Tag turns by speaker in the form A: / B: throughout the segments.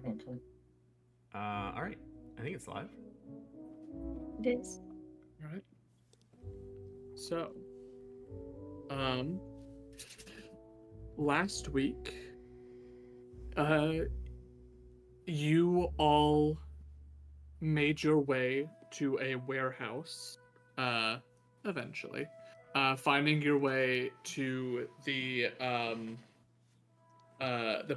A: Okay.
B: All right. I think it's live.
C: It is.
D: All right. So, um, last week, uh, you all made your way to a warehouse, uh, eventually, finding your way to the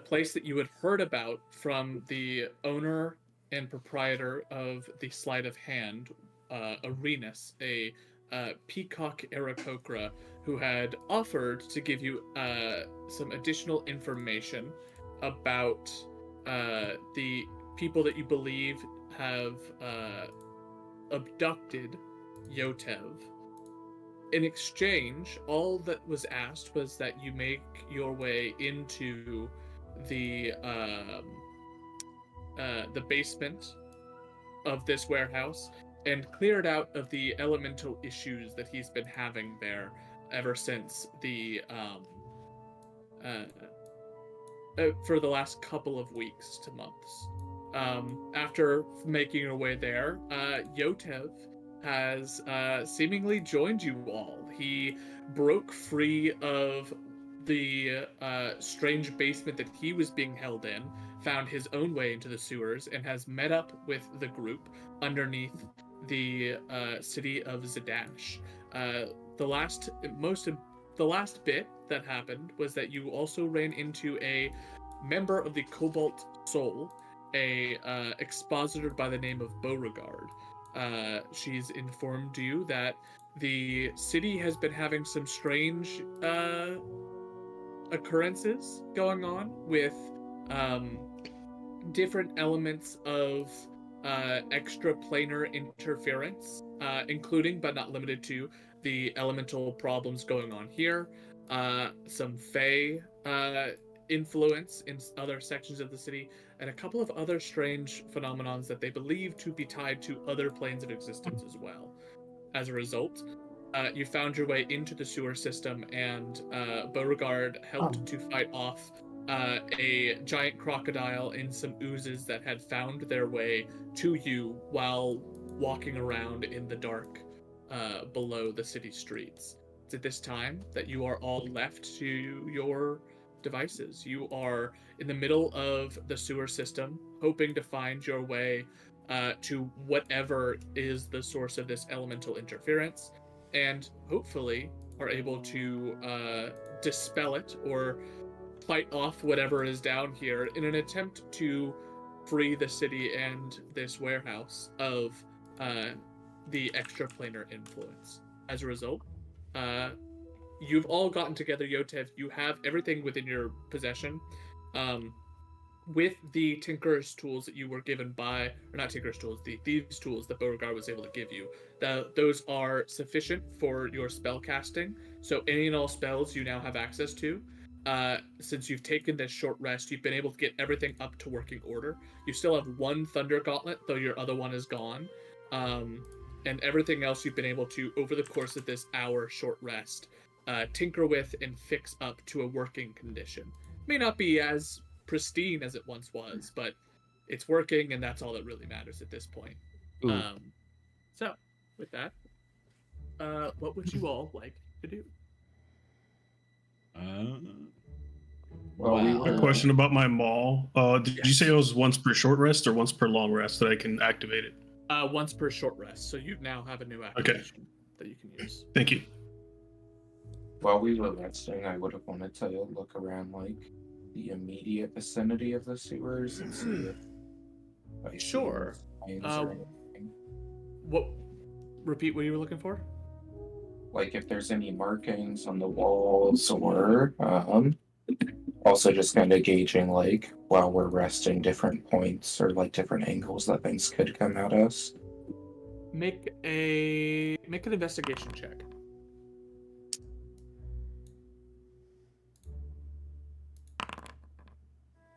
D: place that you had heard about from the owner and proprietor of the Sleight of Hand, Arenas, a peacock Aarakocra, who had offered to give you some additional information about the people that you believe have abducted Yotev. In exchange, all that was asked was that you make your way into the basement of this warehouse and clear it out of the elemental issues that he's been having there ever since uh, for the last couple of weeks to months. After making your way there, Yotev has seemingly joined you all. He broke free of the strange basement that he was being held in, found his own way into the sewers, and has met up with the group underneath the city of Zadash. The last most the last bit that happened was that you also ran into a member of the Cobalt Soul, a expositor by the name of Beauregard. She's informed you that the city has been having some strange occurrences going on with um, different elements of extraplanar interference, including but not limited to the elemental problems going on here, some Fey influence in other sections of the city, and a couple of other strange phenomenons that they believe to be tied to other planes of existence as well. As a result, you found your way into the sewer system, and Beauregard helped to fight off a giant crocodile and some oozes that had found their way to you while walking around in the dark below the city streets. It's at this time that you are all left to your devices. You are in the middle of the sewer system, hoping to find your way to whatever is the source of this elemental interference, and hopefully are able to dispel it or fight off whatever is down here in an attempt to free the city and this warehouse of uh, the extraplanar influence. As a result, uh, you've all gotten together, Yotev. You have everything within your possession. Um, with the Tinker's tools that you were given by, or not Tinker's tools, the Thieves' tools that Beauregard was able to give you, those are sufficient for your spell casting. So any and all spells you now have access to. Since you've taken this short rest, you've been able to get everything up to working order. You still have one Thunder Gauntlet, though your other one is gone. And everything else you've been able to, over the course of this hour short rest, tinker with and fix up to a working condition. May not be as pristine as it once was, but it's working, and that's all that really matters at this point. So, with that, what would you all like to do?
A: Well,
E: A question about my maul. Did you say it was once per short rest or once per long rest that I can activate it?
D: Once per short rest, so you now have a new activation that you can use.
E: Thank you.
A: while we were resting, I would have wanted to look around like the immediate vicinity of the sewers and see if I see
D: Sure.
A: any signs or anything.
D: What? Repeat what you were looking for.
A: Like if there's any markings on the walls, or also just kind of gauging like while we're resting different points or like different angles that things could come at us.
D: Make an investigation check.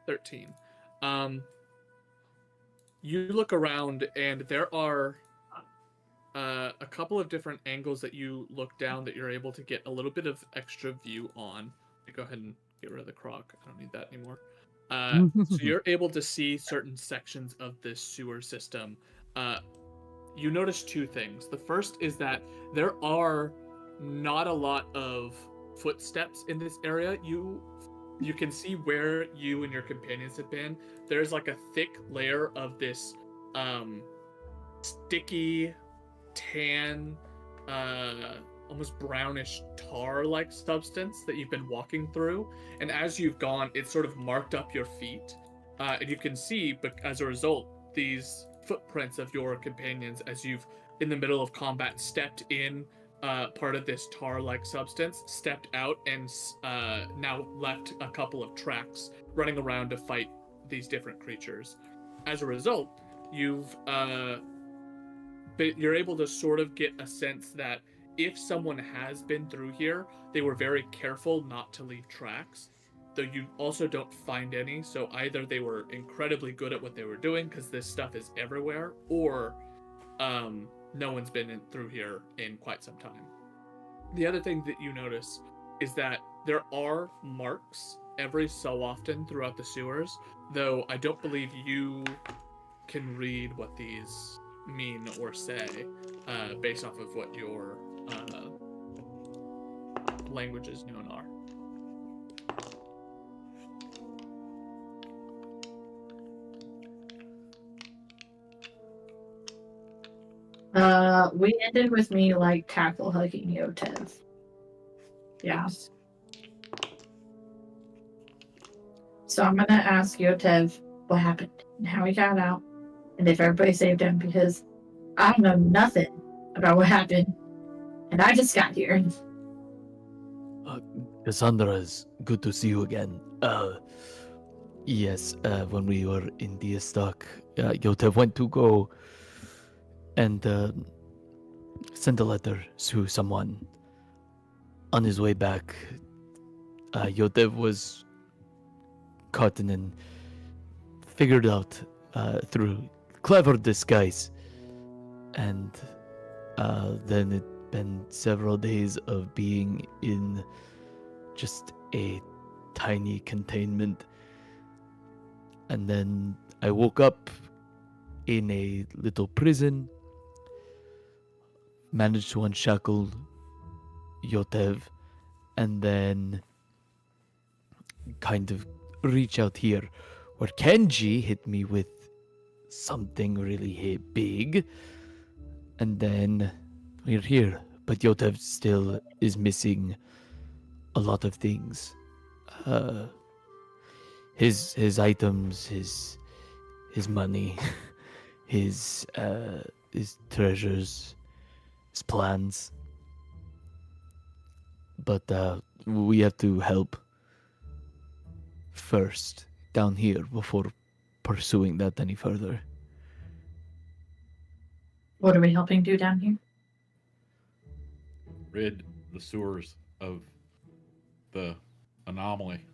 D: $13. You look around and there are a couple of different angles that you look down that you're able to get a little bit of extra view on. Go ahead and get rid of the croc. I don't need that anymore. So you're able to see certain sections of this sewer system. You notice two things. The first is that there are not a lot of footsteps in this area. You can see where you and your companions have been. There's like a thick layer of this sticky, tan, almost brownish tar-like substance that you've been walking through. And as you've gone, it's sort of marked up your feet. And you can see, but as a result, these footprints of your companions as you've, in the middle of combat, stepped in part of this tar-like substance, stepped out, and now left a couple of tracks running around to fight these different creatures. As a result, you're able to sort of get a sense that if someone has been through here, they were very careful not to leave tracks. Though you also don't find any, so either they were incredibly good at what they were doing because this stuff is everywhere, or no one's been through here in quite some time. The other thing that you notice is that there are marks every so often throughout the sewers, though I don't believe you can read what these mean or say based off of what your languages known are.
C: We ended with me like tackle hugging Yotev. Yeah. So I'm gonna ask Yotev what happened and how he got out and if everybody saved him because I don't know nothing about what happened and I just got here.
F: Cassandra, it's good to see you again. Yes, when we were in the stock, Yotev went to go and send a letter to someone. On his way back, Yotev was caught and figured out through clever disguise. And then it been several days of being in just a tiny containment. And then I woke up in a little prison, managed to unshackle Yotev, and then kind of reach out here where Kenji hit me with something really big, and then we're here. But Yotev still is missing a lot of things. His items, his money, his treasures, his plans. But we have to help first down here before pursuing that any further.
C: What are we helping do down here?
G: Rid the sewers of the anomaly.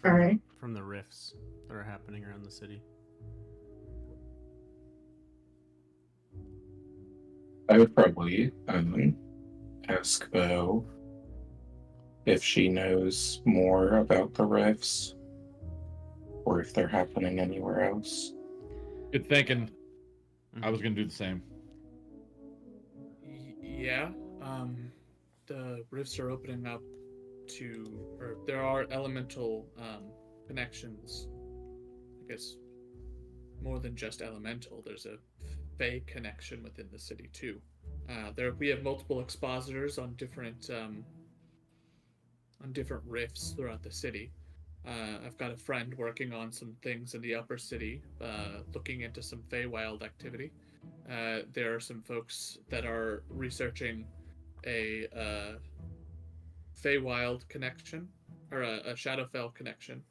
C: Alright.
B: From the rifts that are happening around the city.
A: I would probably ask Bo if she knows more about the rifts or if they're happening anywhere else.
G: Good thinking. I was gonna do the same.
D: Yeah, the rifts are opening up to, or there are elemental connections. I guess more than just elemental. There's a Fey connection within the city too. We have multiple expositors on different rifts throughout the city. I've got a friend working on some things in the upper city, looking into some Feywild activity. There are some folks that are researching a Feywild connection, or a Shadowfell connection,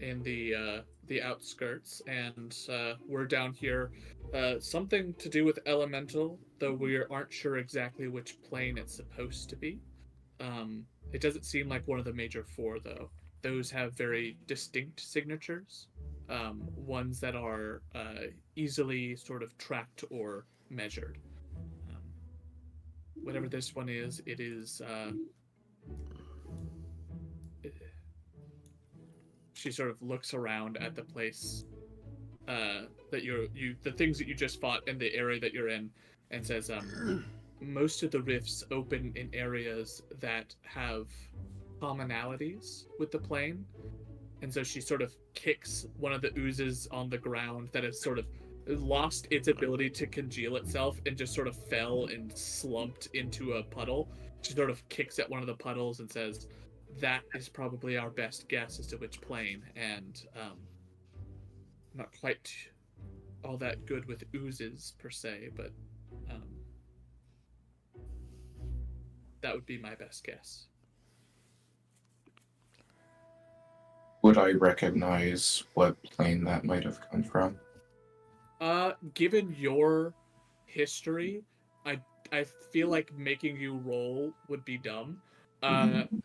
D: in the outskirts, and we're down here. Something to do with elemental, though we aren't sure exactly which plane it's supposed to be. It doesn't seem like one of the major four, though. Those have very distinct signatures, ones that are easily sort of tracked or measured. Whatever this one is, it is she sort of looks around at the place that the things that you just fought in the area that you're in, and says, most of the rifts open in areas that have commonalities with the plane. And so she sort of kicks one of the oozes on the ground that has sort of lost its ability to congeal itself and just sort of fell and slumped into a puddle. She sort of kicks at one of the puddles and says, that is probably our best guess as to which plane. And I'm not quite all that good with oozes per se, but that would be my best guess.
A: Would I recognize what plane that might have come from?
D: Given your history, I feel like making you roll would be dumb.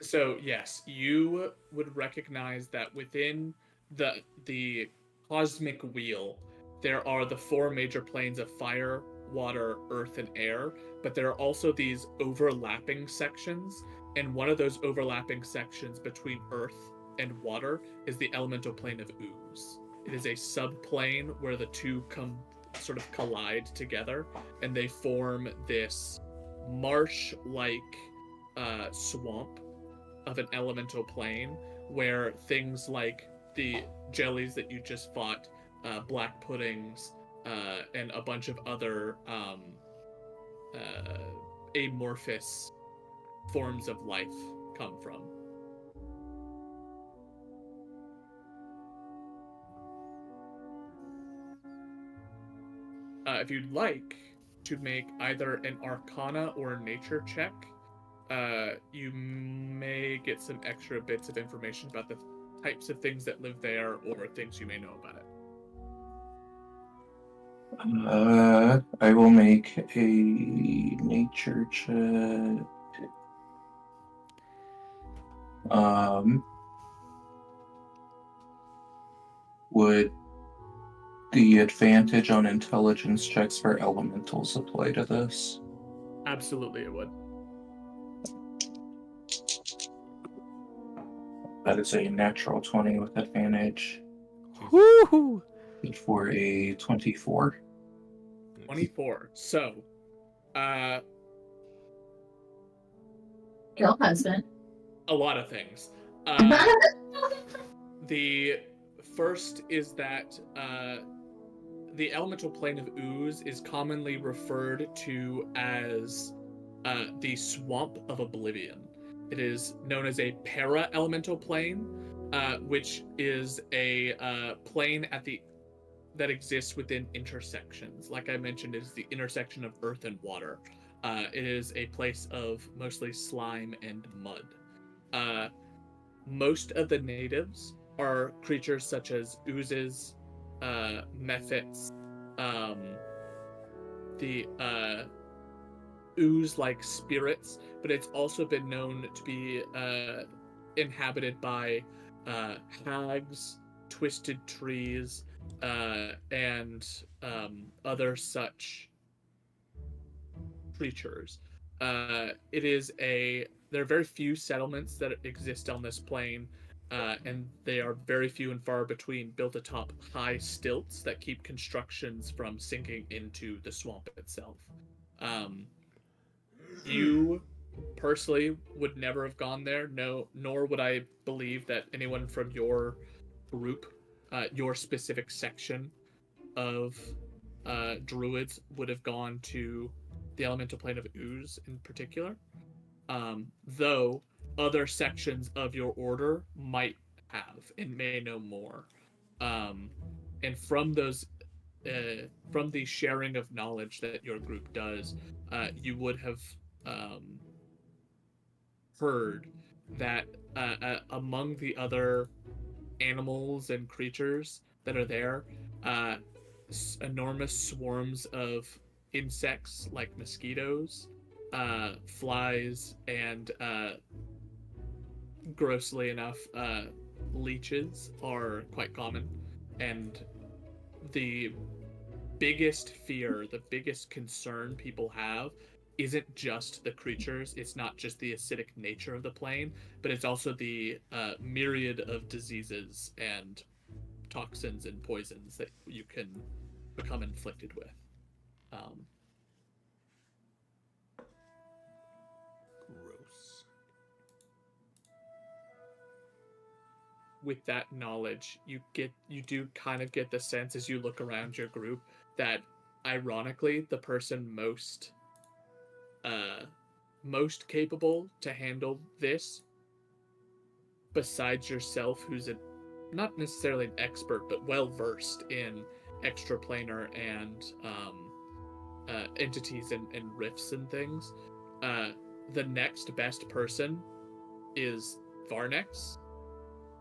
D: So yes, you would recognize that within the cosmic wheel, there are the 4 major planes of fire, water, earth, and air, but there are also these overlapping sections, and one of those overlapping sections between earth and water is the elemental plane of ooze. It is a subplane where the two sort of collide together, and they form this marsh-like swamp of an elemental plane where things like the jellies that you just fought, black puddings, and a bunch of other amorphous forms of life come from. If you'd like to make either an Arcana or a Nature check, you may get some extra bits of information about the types of things that live there or things you may know about it.
A: I will make a nature check. Would the advantage on intelligence checks for elementals apply to this?
D: Absolutely, it would.
A: That is a natural 20 with advantage
F: Woohoo!
A: for a 24.
D: 24. So,
C: Your husband.
D: a lot of things. The first is that the elemental plane of ooze is commonly referred to as the swamp of oblivion. It is known as a para-elemental plane, which is a plane that exists within intersections. Like I mentioned, it is the intersection of earth and water. It is a place of mostly slime and mud. Most of the natives are creatures such as oozes, mephits, the ooze-like spirits, but it's also been known to be inhabited by hags, twisted trees, and other such creatures. There are very few settlements that exist on this plane, and they are very few and far between, built atop high stilts that keep constructions from sinking into the swamp itself. You personally would never have gone there, nor would I believe that anyone from your group, your specific section of druids, would have gone to the elemental plane of ooze in particular. Though other sections of your order might have and may know more. And from those, from the sharing of knowledge that your group does, you would have heard that among the other animals and creatures that are there, enormous swarms of insects like mosquitoes, flies, and grossly enough, leeches are quite common. And the biggest fear, the biggest concern people have isn't just the creatures, it's not just the acidic nature of the plane, but it's also the myriad of diseases and toxins and poisons that you can become inflicted with. Gross. With that knowledge, you do kind of get the sense as you look around your group that, ironically, the person most capable to handle this, besides yourself, who's not necessarily an expert, but well versed in extraplanar and entities and rifts and things. The next best person is Varnex,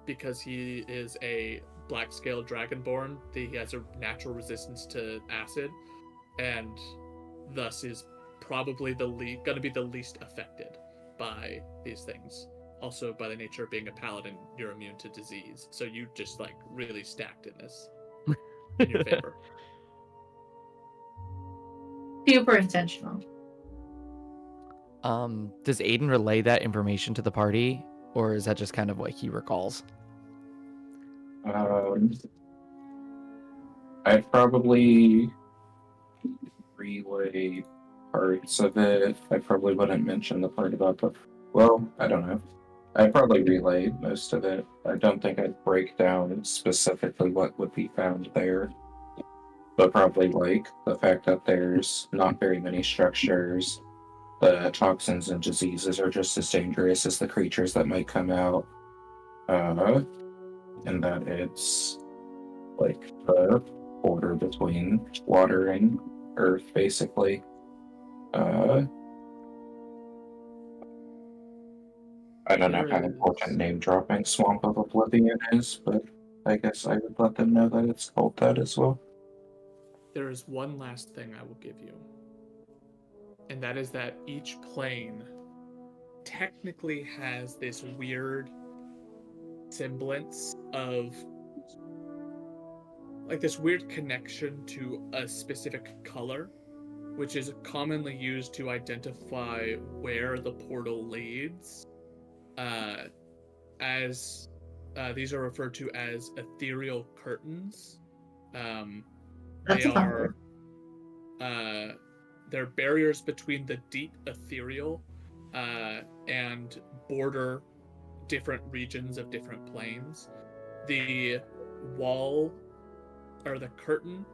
D: because he is a black scale dragonborn. He has a natural resistance to acid, and thus is probably going to be the least affected by these things. Also, by the nature of being a paladin, you're immune to disease, so you just like really stacked in this in your favor.
C: Super intentional.
F: Does Aiden relay that information to the party, or is that just kind of what he recalls?
A: I'd probably relay parts of it. I probably wouldn't mention the part about the. Well, I don't know. I'd probably relay most of it. I don't think I'd break down specifically what would be found there. But probably like the fact that there's not very many structures. The toxins and diseases are just as dangerous as the creatures that might come out. And that it's like the border between water and earth, basically. I don't know how important name dropping Swamp of Oblivion is, but I guess I would let them know that it's called that as well.
D: There is one last thing I will give you, and that is that each plane technically has this weird semblance of, like, this weird connection to a specific color, which is commonly used to identify where the portal leads, as these are referred to as ethereal curtains.
C: That's
D: They
C: a fun
D: are they're barriers between the deep ethereal and border different regions of different planes. The wall, or the curtain,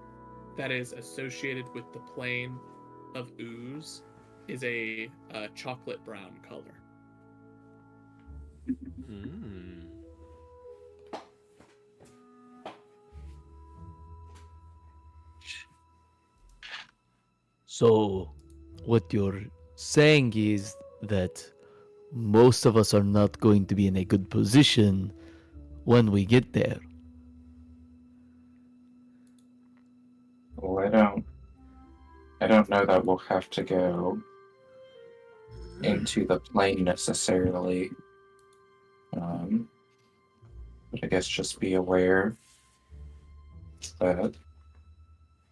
D: that is associated with the plane of ooze is a chocolate brown color.
F: So, what you're saying is that most of us are not going to be in a good position when we get there.
A: Well, I don't know that we'll have to go into the plane necessarily. But I guess just be aware that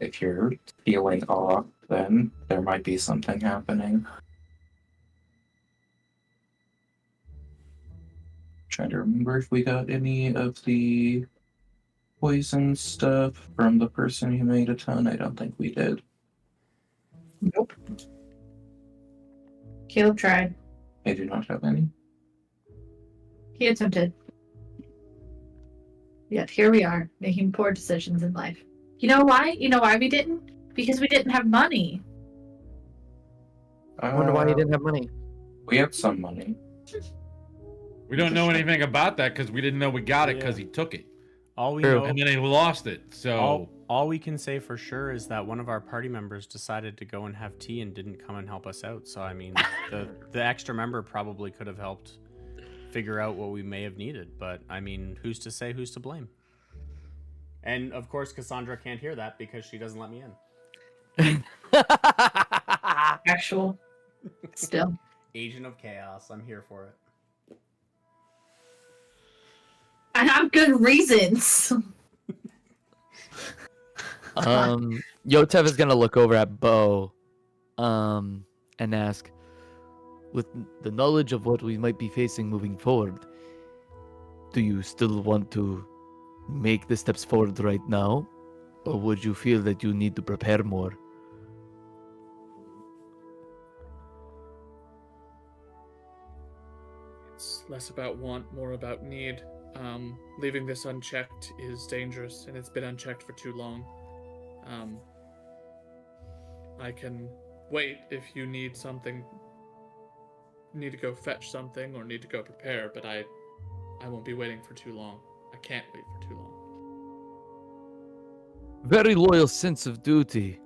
A: if you're feeling off, then there might be something happening. Trying to remember if we got any of the poison stuff from the person who made a ton. I don't think we did.
C: Nope. Caleb tried.
A: I do not have any.
C: He attempted. Yet here we are, making poor decisions in life. You know why? You know why we didn't? Because we didn't have money.
F: I wonder why you didn't have money.
A: We had some money.
G: We don't know anything about that because we didn't know we got it because he took it.
B: All we
F: True.
B: know,
G: And then he lost it. So
B: all we can say for sure is that one of our party members decided to go and have tea and didn't come and help us out. So I mean, the extra member probably could have helped figure out what we may have needed. But I mean, who's to say who's to blame? And of course, Cassandra can't hear that because she doesn't let me in.
C: Actual. Still.
B: Agent of Chaos, I'm here for it.
C: I have good reasons.
F: Yotev is gonna look over at Bo, and and ask, with the knowledge of what we might be facing moving forward, do you still want to make the steps forward right now? Or would you feel that you need to prepare more?
D: It's less about want, more about need. Leaving this unchecked is dangerous, and it's been unchecked for too long. I can wait if you need something, need to go fetch something, or need to go prepare, but I won't be waiting for too long. I can't wait for too long.
F: Very loyal sense of duty.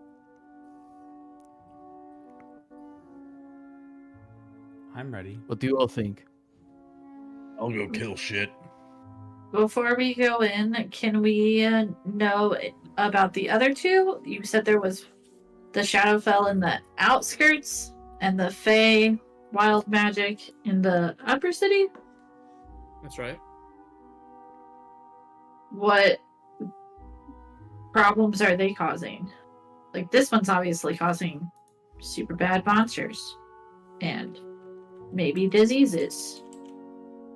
B: I'm ready.
F: What do you all think?
G: I'll go kill shit.
C: Before we go in, can we know about the other two? You said there was the Shadowfell in the outskirts and the Fey wild magic in the upper city.
D: That's right.
C: What problems are they causing? Like, this one's obviously causing super bad monsters and maybe diseases,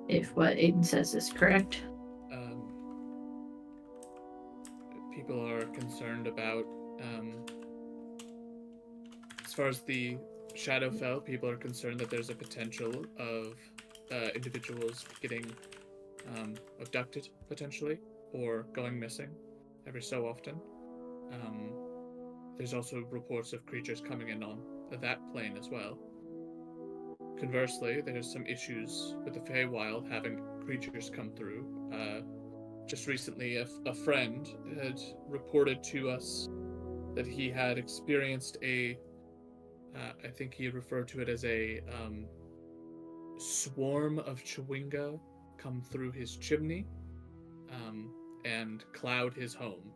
C: if what Aiden says is correct.
D: People are concerned about, as far as the Shadowfell, people are concerned that there's a potential of individuals getting abducted, potentially, or going missing every so often. There's also reports of creatures coming in on that plane as well. Conversely, there's some issues with the Feywild having creatures come through. Just recently, a friend had reported to us that he had experienced I think he referred to it as a swarm of Chewinga come through his chimney and cloud his home.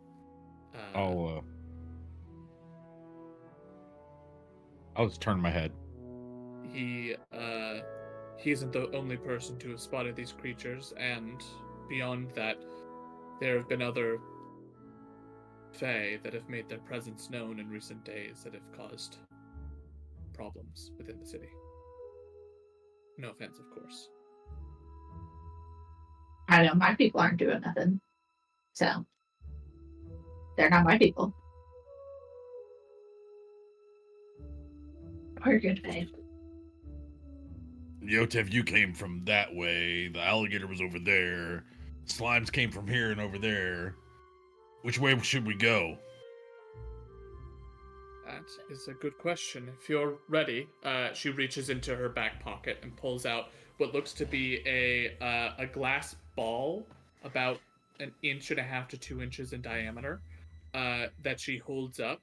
G: I'll just turn my head.
D: He isn't the only person to have spotted these creatures, and beyond that, there have been other Fae that have made their presence known in recent days that have caused problems within the city. No offense, of course.
C: I know my people aren't doing nothing, so they're not my people. We're good, babe.
H: Yotev, you came from that way. The alligator was over there. Slimes came from here and over there. Which way should we go?
D: That is a good question. If you're ready, she reaches into her back pocket and pulls out what looks to be a glass ball about 1.5 to 2 inches in diameter that she holds up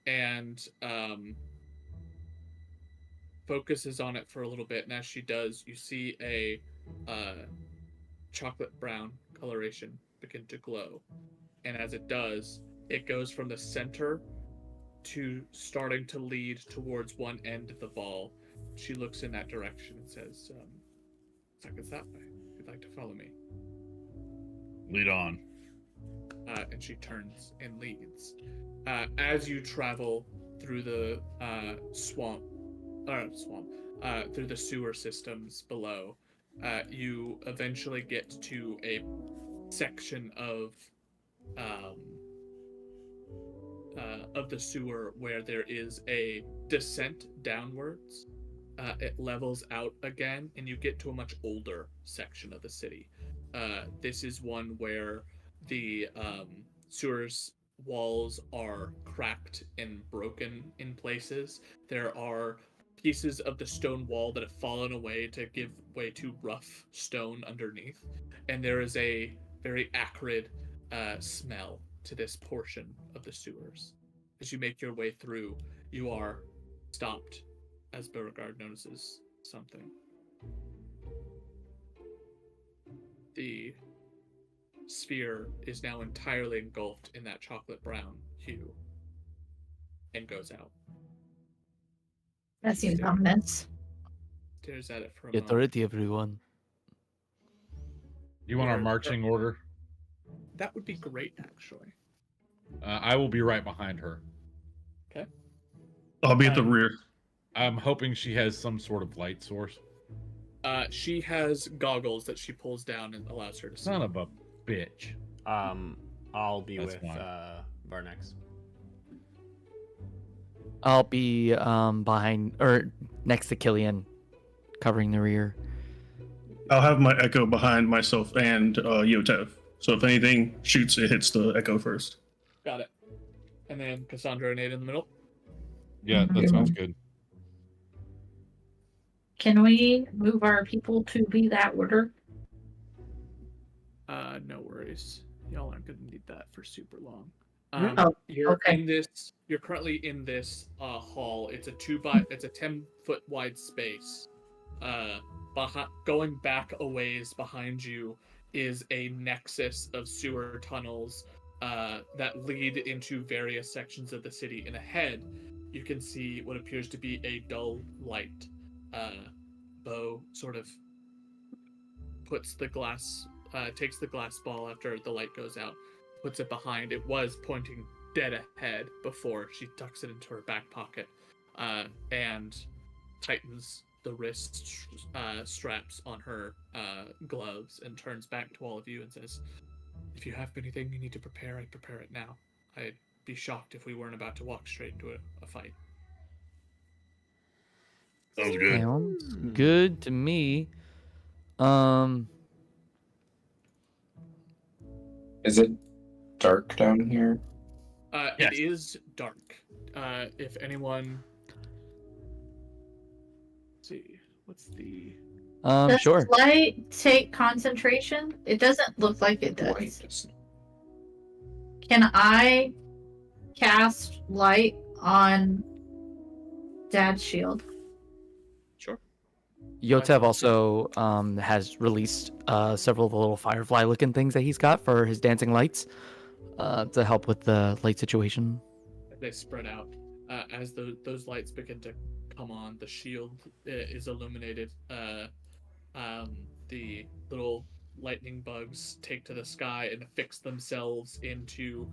D: and focuses on it for a little bit. And as she does, you see a chocolate brown coloration begin to glow. And as it does, it goes from the center to starting to lead towards one end of the ball. She looks in that direction and says, looks like it's that way. If you'd like to follow me.
H: Lead on.
D: And she turns and leads. As you travel through the through the sewer systems below, you eventually get to a section of the sewer where there is a descent downwards. It levels out again, and you get to a much older section of the city. This is one where the sewer's walls are cracked and broken in places. There are pieces of the stone wall that have fallen away to give way to rough stone underneath, and there is a very acrid smell to this portion of the sewers. As you make your way through, you are stopped as Beauregard notices something. The sphere is now entirely engulfed in that chocolate brown hue and goes out.
C: That seems ominous.
D: Stares at it for a
F: Get
D: moment.
F: ready, everyone.
G: You want our marching order?
D: That would be great, actually.
G: I will be right behind her.
E: I'll be at the rear.
G: I'm hoping she has some sort of light source.
D: She has goggles that she pulls down and allows her to see.
G: Son of a bitch.
B: I'll be
G: That's
B: with
G: fine.
B: Varnex.
F: I'll be behind or next to Killian, covering the rear.
E: I'll have my echo behind myself and Yotev. So if anything shoots, it hits the echo first.
D: Got it. And then Cassandra and Nate in the middle.
G: Yeah, that sounds good.
C: Can we move our people to be that order?
D: No worries. Y'all aren't gonna need that for super long.
C: Oh,
D: You're
C: okay.
D: in this. You're currently in this hall. It's a 10-foot wide space. Going back a ways behind you is a nexus of sewer tunnels that lead into various sections of the city. And ahead, you can see what appears to be a dull light. Bo sort of puts the glass, takes the glass ball after the light goes out, puts it behind. It was pointing dead ahead before. She tucks it into her back pocket and tightens the wrist straps on her gloves and turns back to all of you and says, if you have anything you need to prepare, I'd prepare it now. I'd be shocked if we weren't about to walk straight into a fight.
H: Sounds good.
F: Sounds good to me.
A: Is it dark down here?
H: Yes.
D: It is dark. If anyone... Let's see, what's the...
C: Does
F: Sure.
C: light take concentration? It doesn't look like it does.
A: Light is-
C: Can I cast light on Dad's shield?
D: Sure.
F: Yotev also has released several of the little firefly-looking things that he's got for his dancing lights to help with the light situation.
D: They spread out. As those lights begin to come on, the shield is illuminated. The little lightning bugs take to the sky and affix themselves into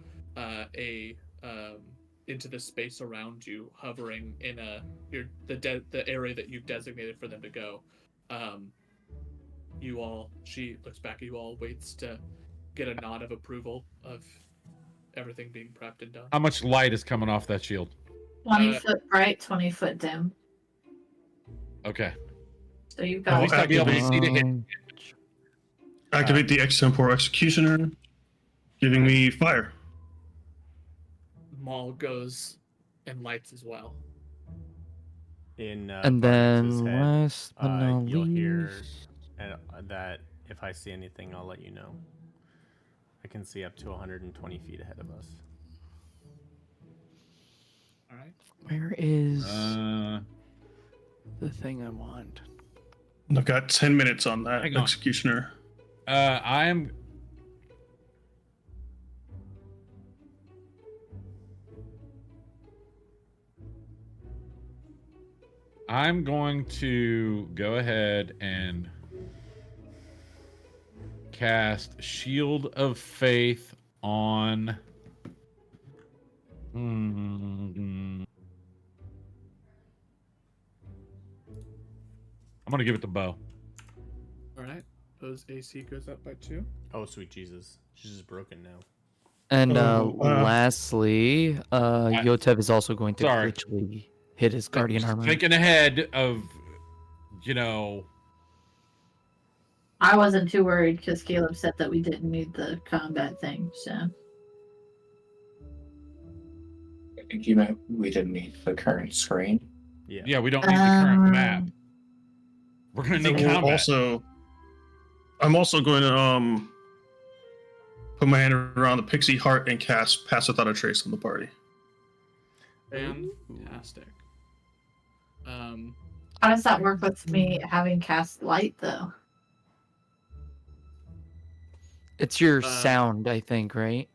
D: into the space around you, hovering in the area that you've designated for them to go. She looks back at you all, waits to get a nod of approval of everything being prepped and done.
G: How much light is coming off that shield?
C: 20 foot bright, 20 foot dim.
G: Okay.
C: So you've
G: At
C: got.
G: least I'll be able to see to hit.
E: Activate the Extempore Executioner, giving me fire.
D: Maul goes and lights as well.
B: In
F: And
B: Varnex's
F: then
B: head,
F: last but not
B: you'll hear
F: least,
B: that if I see anything, I'll let you know. I can see up to 120 feet ahead of us.
D: All right.
F: where is
G: Uh,
F: the thing I want?
E: I've got 10 minutes on that
G: Hang on.
E: Executioner.
G: I'm going to go ahead and cast Shield of Faith on I'm gonna give it to Bo.
D: All right. Bo's AC goes up by 2.
B: Oh, sweet Jesus. She's just broken now.
F: And
E: Oh,
F: lastly, Yotev is also going to
G: Sorry.
F: glitchily hit his guardian
G: Just
F: armor.
G: Thinking ahead of,
C: I wasn't too worried because Caleb said that we didn't need the combat thing. So
A: I think you meant we didn't need the current screen.
G: yeah, we don't need the current map.
C: Um,
G: We're gonna
E: So
G: need combat.
E: I'm also going to put my hand around the pixie heart and cast Pass Without a Trace on the party.
D: Fantastic.
C: how does that work with me having cast light though?
F: It's your
D: Uh,
F: sound, I think, right?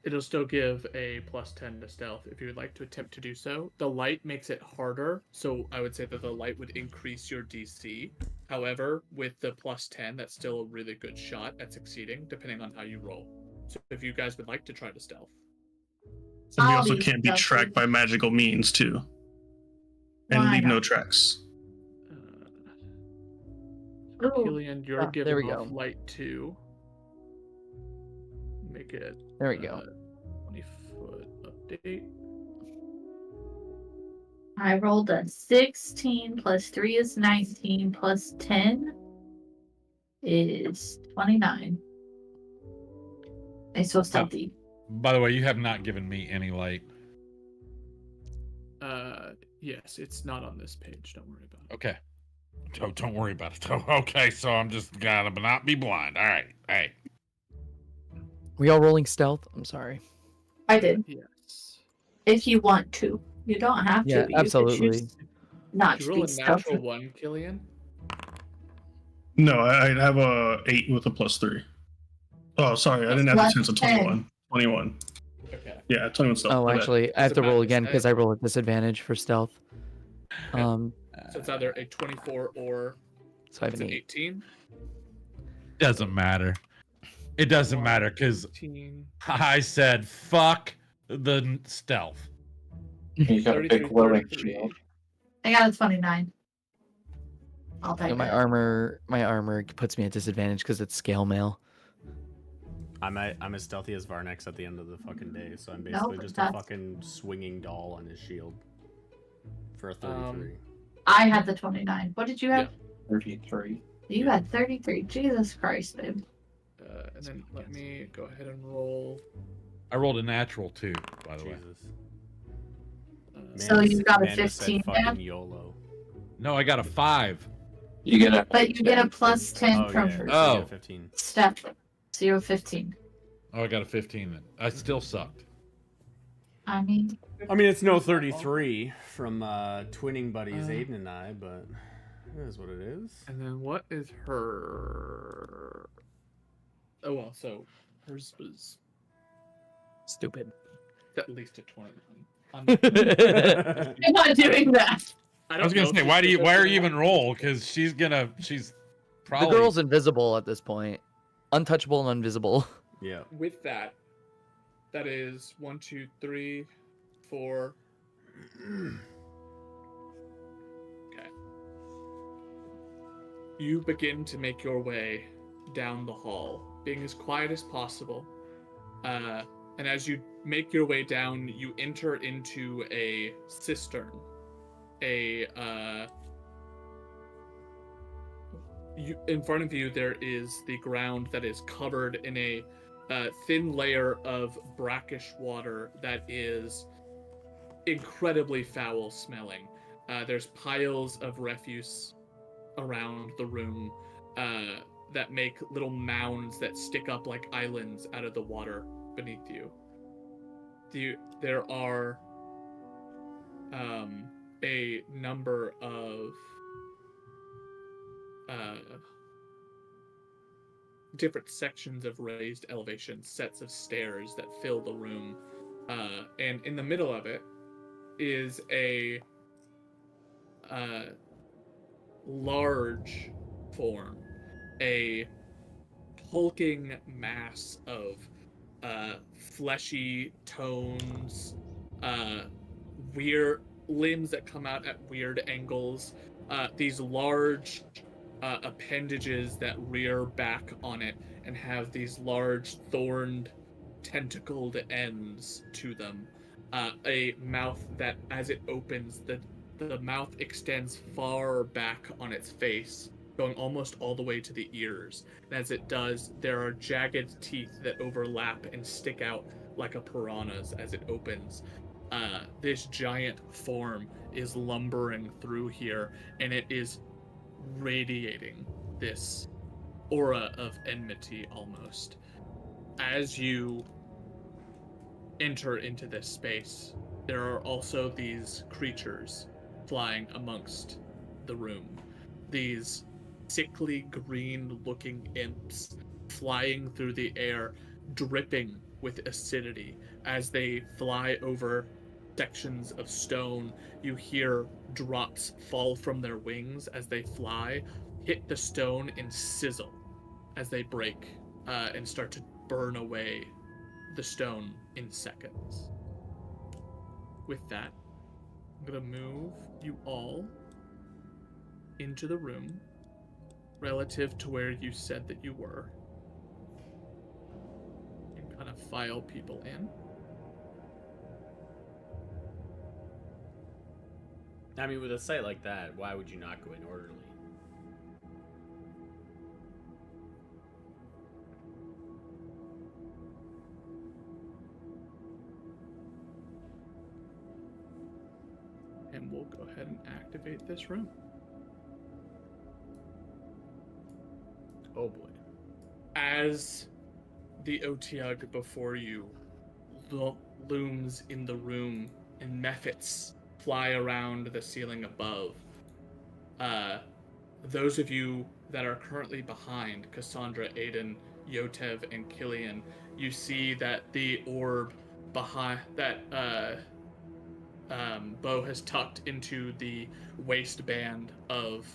D: It'll still give a +10 to stealth if you would like to attempt to do so. The light makes it harder, so I would say that the light would increase your DC. However, with the +10, that's still a really good shot at succeeding, depending on how you roll. So if you guys would like to try to stealth.
E: And we
C: I'll
E: also
C: be
E: can't be
C: stealthy.
E: tracked by magical means, too. and
C: Why
E: leave no
C: not?
E: tracks.
C: Ooh.
D: Killian, you're
I: there
D: giving
I: we
D: off
I: go.
D: light 2. Make it
I: There we go.
D: 20-foot update.
C: I rolled a 16 plus 3 is 19 plus 10 is 29. It's so stealthy.
G: By the way, you have not given me any light.
D: Yes, it's not on this page. Don't worry about it.
G: Okay. Don't worry about it. Okay, so I'm just gonna not be blind. All right. Hey.
I: We all rolling stealth? I'm sorry.
C: I did.
D: Yes.
C: If you want to. You don't have to.
I: Yeah,
C: You could
I: absolutely.
C: choose not
D: Did
C: to
D: you roll
C: be
D: a natural
C: stealthy.
D: 1, Killian?
E: No, I have a 8 with a +3. Oh, sorry, I didn't have the
C: Plus
E: chance of
C: 10.
E: 21. 21.
D: Okay.
E: Yeah, 21 stealth.
I: Oh,
E: my bad.
I: actually, I have to
D: Doesn't
I: roll
D: matter,
I: again
D: say.
I: because I roll at disadvantage for stealth.
D: So it's either a 24 or
I: So I have
D: it's
I: an
D: an
I: 8.
D: 18.
G: Doesn't matter. It doesn't matter because
D: 18.
G: I said fuck the stealth.
A: You got a big
D: 33,
A: glowing
D: 33.
A: shield.
C: I got a 29. I'll take
I: My
C: it.
I: armor puts me at disadvantage because it's scale mail.
B: I'm as stealthy as Varnex at the end of the fucking day, so I'm basically
C: Nope,
B: just a
C: that's-
B: fucking swinging doll on his shield. For a 33.
C: I had the 29. What did you have?
A: 33.
C: You had 33. Jesus Christ, babe.
D: And then let me go ahead and roll.
G: I rolled a natural too, by the way.
B: Jesus.
C: So
B: Manny
C: you
B: said-
C: got a
B: Manny said
C: 15
B: fucking
C: now?
B: YOLO.
G: No, I got a 5.
A: You get a.
C: But you get a plus 10
B: Oh,
C: from
B: yeah.
G: Oh.
B: So you get 15.
C: step. So you have 15.
G: Oh, I got a 15 then. I still sucked.
C: I mean,
B: I mean, it's no 33 from twinning buddies Aiden and I, but it is what it is.
D: And then what is her? Oh well, so hers was
I: Stupid.
D: at least a 20.
C: I'm not doing that.
G: I was gonna say, why are you even roll? Because she's probably
I: The girl's invisible at this point. Untouchable and invisible.
B: Yeah.
D: With that, that is 1, 2, 3, 4. Okay. You begin to make your way down the hall, being as quiet as possible. And as you make your way down, you enter into a cistern. In front of you, there is the ground that is covered in a thin layer of brackish water that is incredibly foul smelling. There's piles of refuse around the room that make little mounds that stick up like islands out of the water beneath you. There are a number of different sections of raised elevation, sets of stairs that fill the room, and in the middle of it is a large form, a hulking mass of fleshy tones, weird limbs that come out at weird angles, these large appendages that rear back on it and have these large thorned tentacled ends to them, a mouth that as it opens, the mouth extends far back on its face, going almost all the way to the ears, and as it does, there are jagged teeth that overlap and stick out like a piranha's as it opens. This giant form is lumbering through here, and it is radiating this aura of enmity almost. As you enter into this space, there are also these creatures flying amongst the room. These sickly green looking imps flying through the air, dripping with acidity. As they fly over sections of stone, you hear drops fall from their wings as they fly, hit the stone and sizzle as they break and start to burn away the stone in seconds. With that, I'm gonna move you all into the room relative to where you said that you were. And kind of file people in.
B: I mean, with a site like that, why would you not go in orderly?
D: And we'll go ahead and activate this room.
B: Oh boy.
D: As the Otyugh before you looms in the room and mephits fly around the ceiling above, those of you that are currently behind, Cassandra, Aiden, Yotev, and Killian, you see that the orb behind that Bo has tucked into the waistband of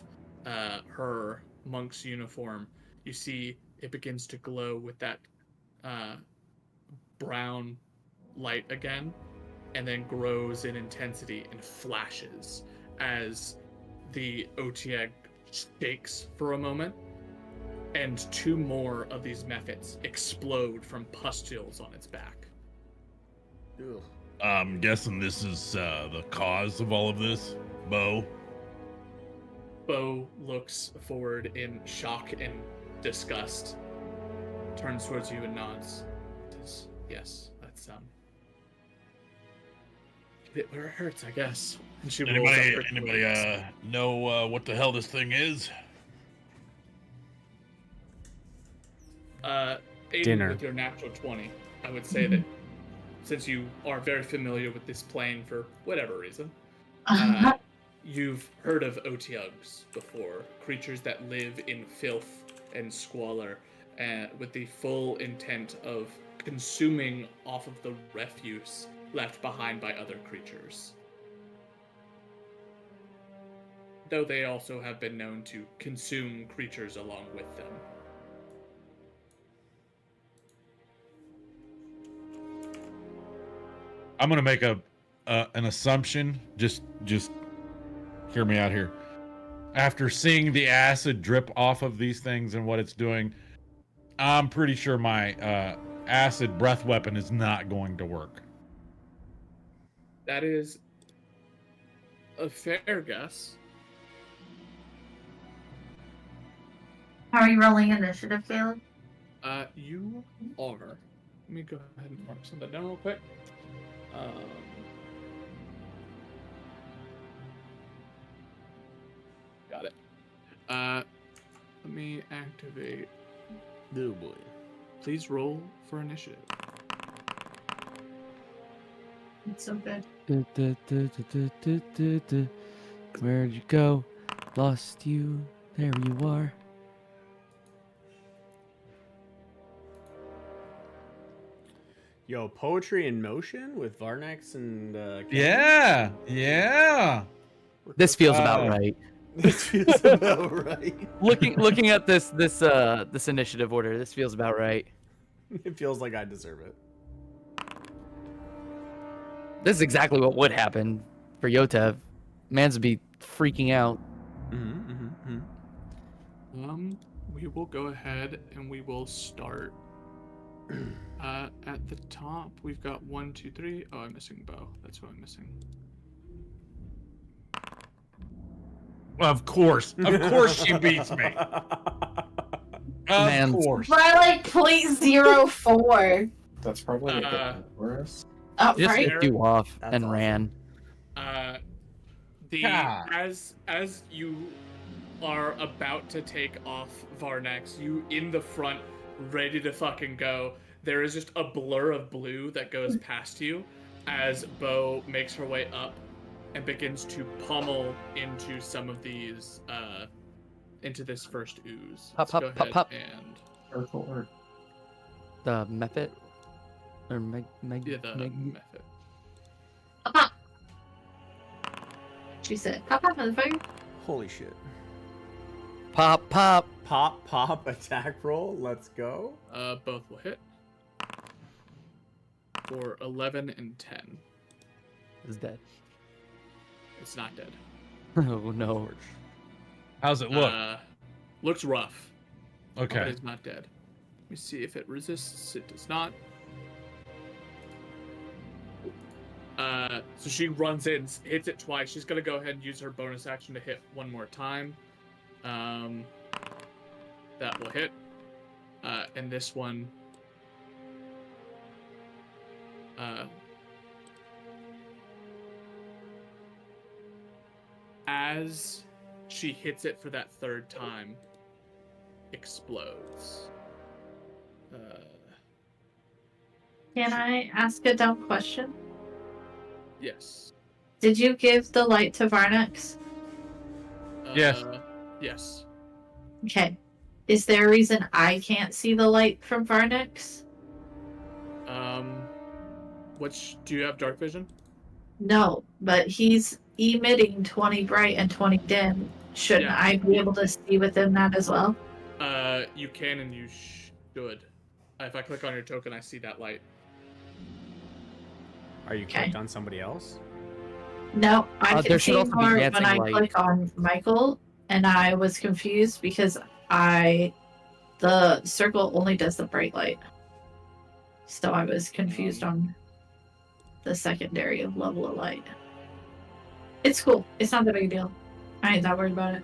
D: her monk's uniform. You see it begins to glow with that brown light again, and then grows in intensity and flashes as the Otyugh shakes for a moment, and 2 more of these mephits explode from pustules on its back.
B: Ugh.
H: I'm guessing this is the cause of all of this, Bo.
D: Bo looks forward in shock and disgust, turns towards you and nods. Yes, that's a bit where it hurts, I guess. And she rolls up her
H: Anybody
D: sleeves.
H: know what the hell this thing is?
D: Aiden,
B: Dinner.
D: with your natural 20, I would say that since you are very familiar with this plane for whatever reason, you've heard of Otyughs before, creatures that live in filth and squalor, with the full intent of consuming off of the refuse left behind by other creatures. Though they also have been known to consume creatures along with them.
H: I'm gonna make an assumption. Just hear me out here. After seeing the acid drip off of these things and what it's doing, I'm pretty sure my acid breath weapon is not going to work.
D: That is a fair guess.
J: How are you rolling initiative, Caleb?
D: You are. Let me go ahead and mark something down real quick. Got it. Let me activate.
B: Oh boy.
D: Please roll for initiative.
J: It's so good.
F: Where'd you go? Lost you. There you are.
B: Yo, poetry in motion with Varnex and Kevin?
H: Yeah.
F: This feels
H: Uh,
F: about right.
B: This feels about right.
F: Looking at this initiative order, this feels about right.
B: It feels like I deserve it.
F: This is exactly what would happen for Yotev. Mans would be freaking out.
D: We will go ahead and we will start. At the top, we've got 1, 2, 3. Oh, I'm missing Bo. That's what I'm missing.
H: Of course she beats me.
F: Man.
H: Of course.
J: By like 0.04.
A: That's probably a bit worse.
J: Oh,
F: Just
J: right.
F: hit you off
B: That's
F: and
B: awesome.
F: ran.
H: God.
D: As you are about to take off Varnex, you in the front, ready to fucking go. There is just a blur of blue that goes past you as Bo makes her way up and begins to pummel into some of these, into this first ooze.
F: Pop,
D: Let's go
F: pop, pop,
D: ahead
F: pop.
D: and
A: Careful or
F: The Mephit? Or
D: yeah, the method.
J: She said, "Pop, pop, motherfucker."
B: Holy shit.
F: Pop, pop.
B: Pop, attack roll. Let's go.
D: Both will hit for 11 and 10.
F: Is dead.
D: It's not dead.
I: Oh no.
H: How's it look?
D: Looks rough. But
H: Okay.
D: it's not dead. Let me see if it resists. It does not. So she runs in, hits it twice. She's gonna go ahead and use her bonus action to hit one more time. That will hit. And this one. As she hits it for that third time, explodes.
C: Can I ask a dumb question?
D: Yes.
C: Did you give the light to Varnex?
H: Yes.
D: Yes.
C: Okay. Is there a reason I can't see the light from Varnex?
D: Do you have dark vision?
C: No, but he's emitting 20 bright and 20 dim. Shouldn't
D: Yeah.
C: I be able to see within that as well?
D: You can and you should. If I click on your token, I see that light.
B: Are you
C: Okay.
B: clicked on somebody else?
C: No, I
I: There
C: can
I: should
C: see
I: also be
C: more when
I: dancing
C: I
I: light.
C: click on Michael, and I was confused because the circle only does the bright light. So I was confused on the secondary level of light. It's cool. It's not that big a deal. I ain't that worried about it.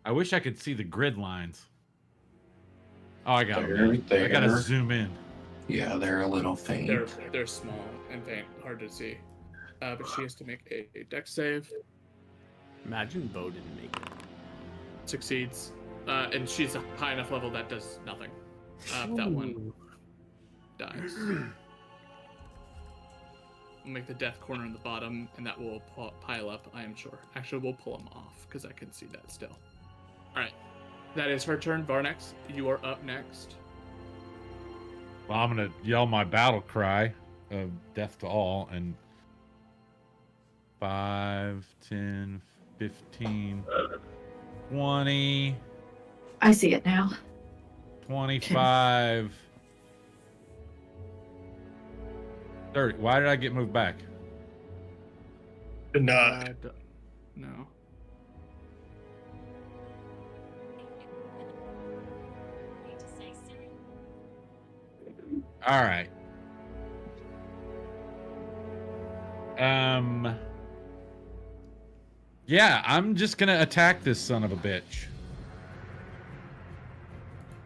H: I wish I could see the grid lines. Oh, I got
A: They're
H: it. I gotta
A: there.
H: zoom in.
A: Yeah, they're a little faint.
D: They're small and faint, hard to see. But she has to make a dex save.
B: Imagine Bo didn't make it.
D: Succeeds. And she's a high enough level that does nothing. That one dies. We'll make the death corner in the bottom, and that will pile up, I am sure. Actually, we'll pull them off, because I can see that still. Alright. That is her turn. Varnex, you are up next.
H: Well, I'm gonna yell my battle cry of death to all, and 5, 10, 15, 20,
C: I see it now.
H: 25, 30. Why did I get moved back?
E: Denied.
D: No.
H: All right. Yeah, I'm just gonna attack this son of a bitch.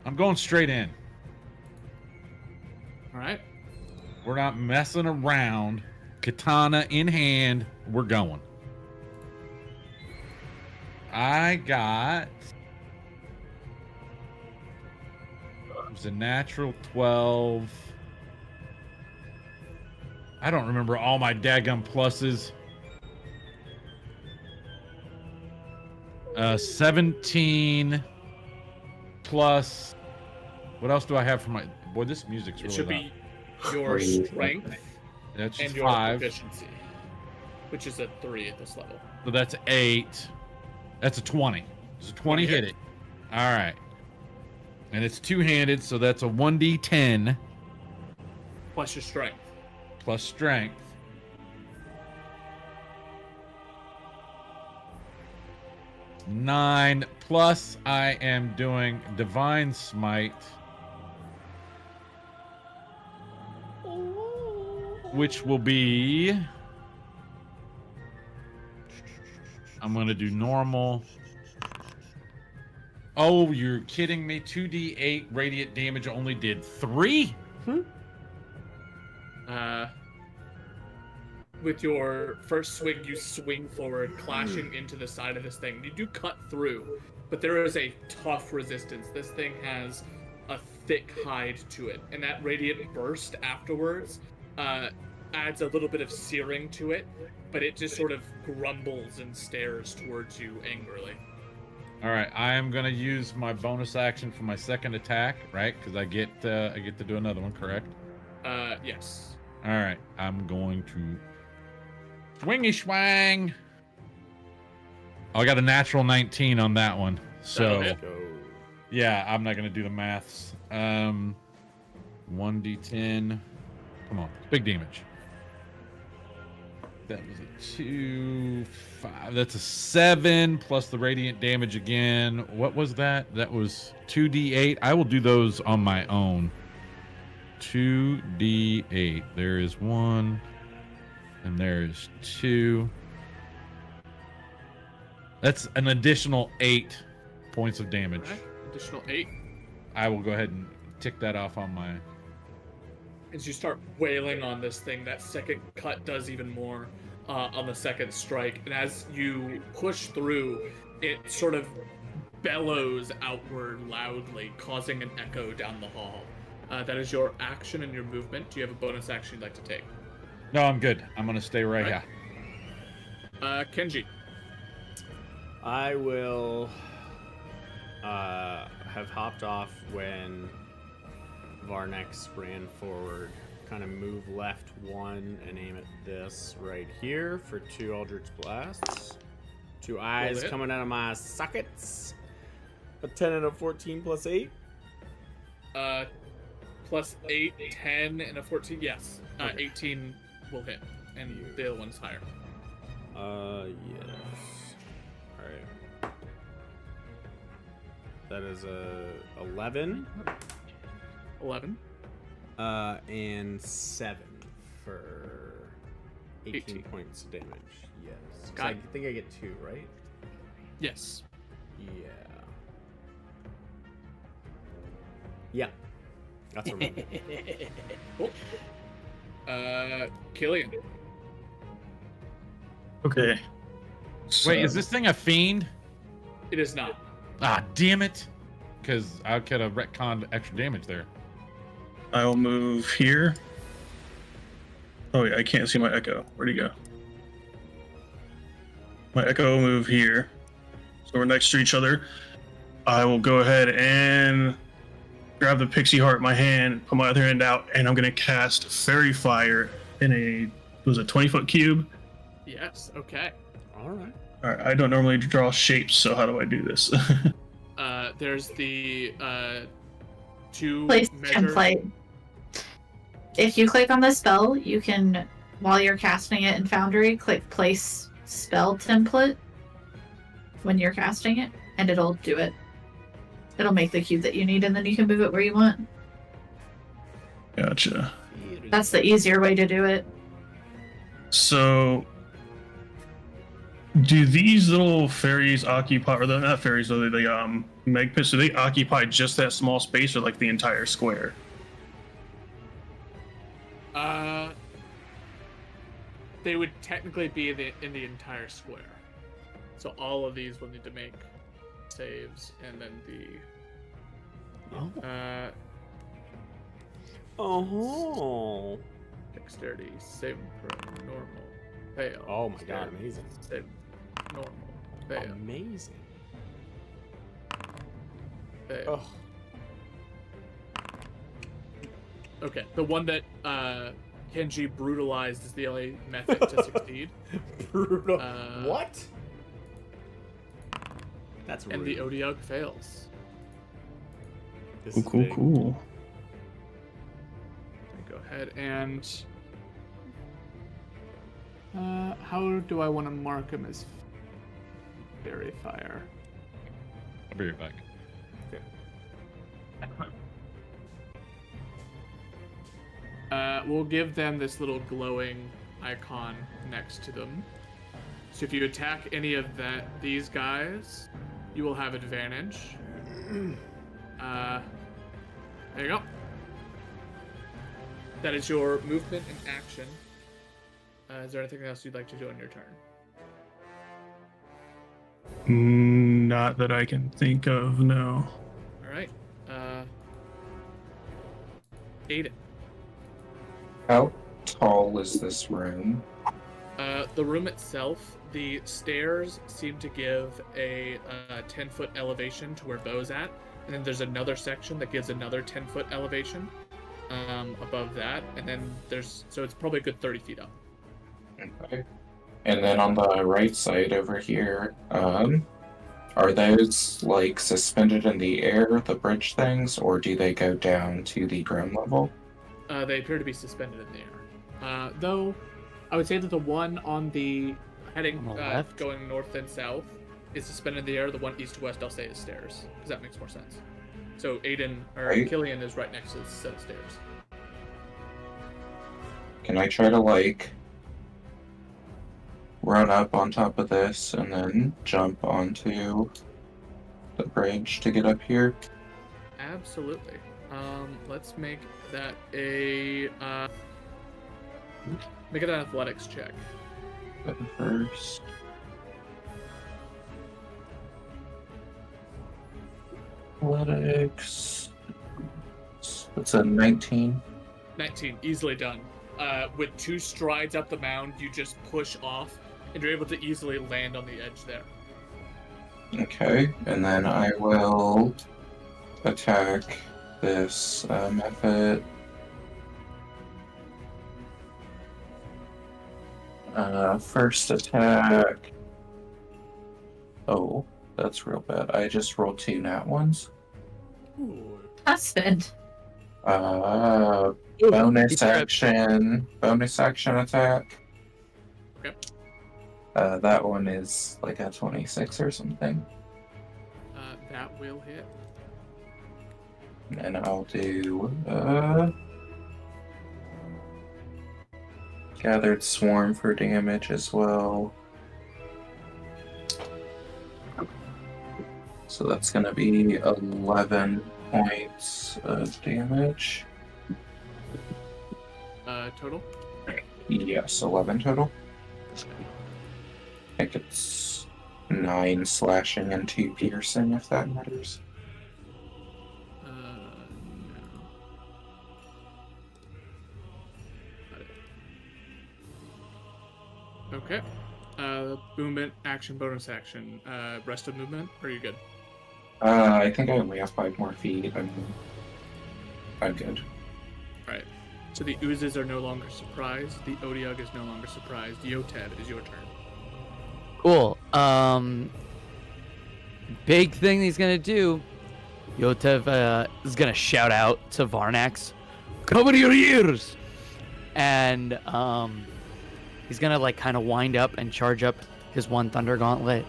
H: I'm going straight in.
D: Alright.
H: We're not messing around. Katana in hand, we're going. I got... It was a natural 12. I don't remember all my daggum pluses. 17 plus... What else do I have for my... Boy, this music's
D: It
H: really
D: should
H: loud.
D: be your strength
H: That's
D: and
H: just
D: your
H: 5.
D: proficiency, which is a 3 at this level.
H: So that's 8. That's a 20. Does a 20 hit it? All right. And it's two-handed, so that's a 1d10
D: Plus your strength.
H: plus strength. Nine plus I am doing divine smite, which will be... I'm going to do normal. Oh, you're kidding me. 2d8 radiant damage only did 3?
D: With your first swing, you swing forward, clashing into the side of this thing. You do cut through, but there is a tough resistance. This thing has a thick hide to it, and that radiant burst afterwards adds a little bit of searing to it, but it just sort of grumbles and stares towards you angrily.
H: All right, I am going to use my bonus action for my second attack, right? Because I get to do another one, correct?
D: Yes.
H: All right, I'm going to swingy swang. Oh, I got a natural 19 on that one. So,
D: That'll hit.
H: yeah, I'm not going to do the maths. 1d10 Come on, big damage. That was a 2, 5. That's a 7 plus the radiant damage again. What was that? That was 2d8. I will do those on my own. 2d8. There is 1, and there is 2. That's an additional 8 points of damage.
D: Alright, additional 8.
H: I will go ahead and tick that off on my.
D: As you start wailing on this thing, that second cut does even more on the second strike. And as you push through, it sort of bellows outward loudly, causing an echo down the hall. That is your action and your movement. Do you have a bonus action you'd like to take?
H: No, I'm good. I'm gonna stay right here.
D: Kenji.
B: I will have hopped off when Varnex ran forward. Kind of move left 1 and aim at this right here for 2 Eldritch Blasts. 2 eyes
D: hit.
B: coming out of my sockets. A 10 and a 14 plus 8.
D: Plus 8, 10, and a 14. Yes.
B: Okay.
D: 18 will hit, and the other one's higher.
B: Yes. Alright. That is a 11.
D: 11.
B: And 7 for 18 points of damage. Yes. 'Cause
D: Got
B: I
D: it.
B: think I get 2, right?
D: Yes.
B: Yeah. Yeah. That's a remember.
D: Cool. Killian.
E: Okay.
H: Wait, is this thing a fiend?
D: It is not.
H: Ah, damn it! Because I could have retconned extra damage there.
E: I'll move here. Oh yeah, I can't see my echo. Where'd he go? My echo will move here. So we're next to each other. I will go ahead and grab the pixie heart in my hand, put my other hand out, and I'm gonna cast Fairy Fire in a 20-foot cube.
D: Yes. Okay.
B: All right.
E: Alright, I don't normally draw shapes, so how do I do this?
D: There's the 2
C: Place
D: measure.
C: template. If you click on the spell, you can, while you're casting it in Foundry, click place spell template when you're casting it, and it'll do it. It'll make the cube that you need, and then you can move it where you want.
E: Gotcha.
C: That's the easier way to do it.
E: So, do these little fairies occupy, or they're not fairies, though, the meg pits, do they occupy just that small space, or like the entire square?
D: They would technically be in the entire square. So all of these will need to make saves, and then the
B: Oh.
D: dexterity saving throw normal fail.
B: Oh my god,
D: Dexterity,
B: amazing.
D: Save normal fail.
B: Amazing.
D: Fail.
B: Oh.
D: Okay, the one that Kenji brutalized is the only method to succeed.
B: Brutal.
D: Uh,
B: What? That's rude.
D: And the Odiug fails.
B: This
E: Cool,
B: is
E: cool,
B: big.
E: cool.
D: Go ahead and how do I want to mark him as Fairy Fire?
H: I'll be right back.
D: We'll give them this little glowing icon next to them. So if you attack any of these guys, you will have advantage. There you go. That is your movement and action. Is there anything else you'd like to do on your turn?
E: Not that I can think of, no.
D: All right. Aiden.
A: How tall is this room?
D: The room itself, the stairs seem to give a 10-foot elevation to where Bo's at, and then there's another section that gives another 10-foot elevation above that, and then so it's probably a good 30 feet up.
A: Okay. And then on the right side over here, are those like suspended in the air, the bridge things, or do they go down to the ground level?
D: They appear to be suspended in the air. Though, I would say that the one on the heading
F: On the left?
D: going north and south is suspended in the air. The one east to west, I'll say, is stairs, because that makes more sense. So Aiden or
A: Right.
D: Killian is right next to the set of stairs.
A: Can I try to like run up on top of this and then jump onto the bridge to get up here?
D: Absolutely. Let's make that a make it an athletics check.
A: But first. Athletics. It's a 19.
D: 19, easily done. With 2 strides up the mound, you just push off, and you're able to easily land on the edge there.
A: Okay, and then I will attack this method. First attack. Oh, that's real bad. I just rolled 2 nat ones.
D: Ooh.
C: Husband.
A: Bonus action attack.
D: Okay.
A: That one is like a 26 or something.
D: That will hit.
A: And I'll do gathered swarm for damage as well. So that's gonna be 11 points of damage.
D: Total?
A: Yes, 11 total. I think it's 9 slashing and 2 piercing, if that matters.
D: No. Got it. Okay. Movement, action, bonus action. Rest of movement? Or are you good?
A: I think I only have 5 more feet. I'm good.
D: Alright. So the oozes are no longer surprised. The Odiug is no longer surprised. Yotev is your turn.
F: Cool. Big thing he's gonna do. Yotev is gonna shout out to Varnax, "Cover your ears!" And he's gonna like kind of wind up and charge up his one Thunder Gauntlet.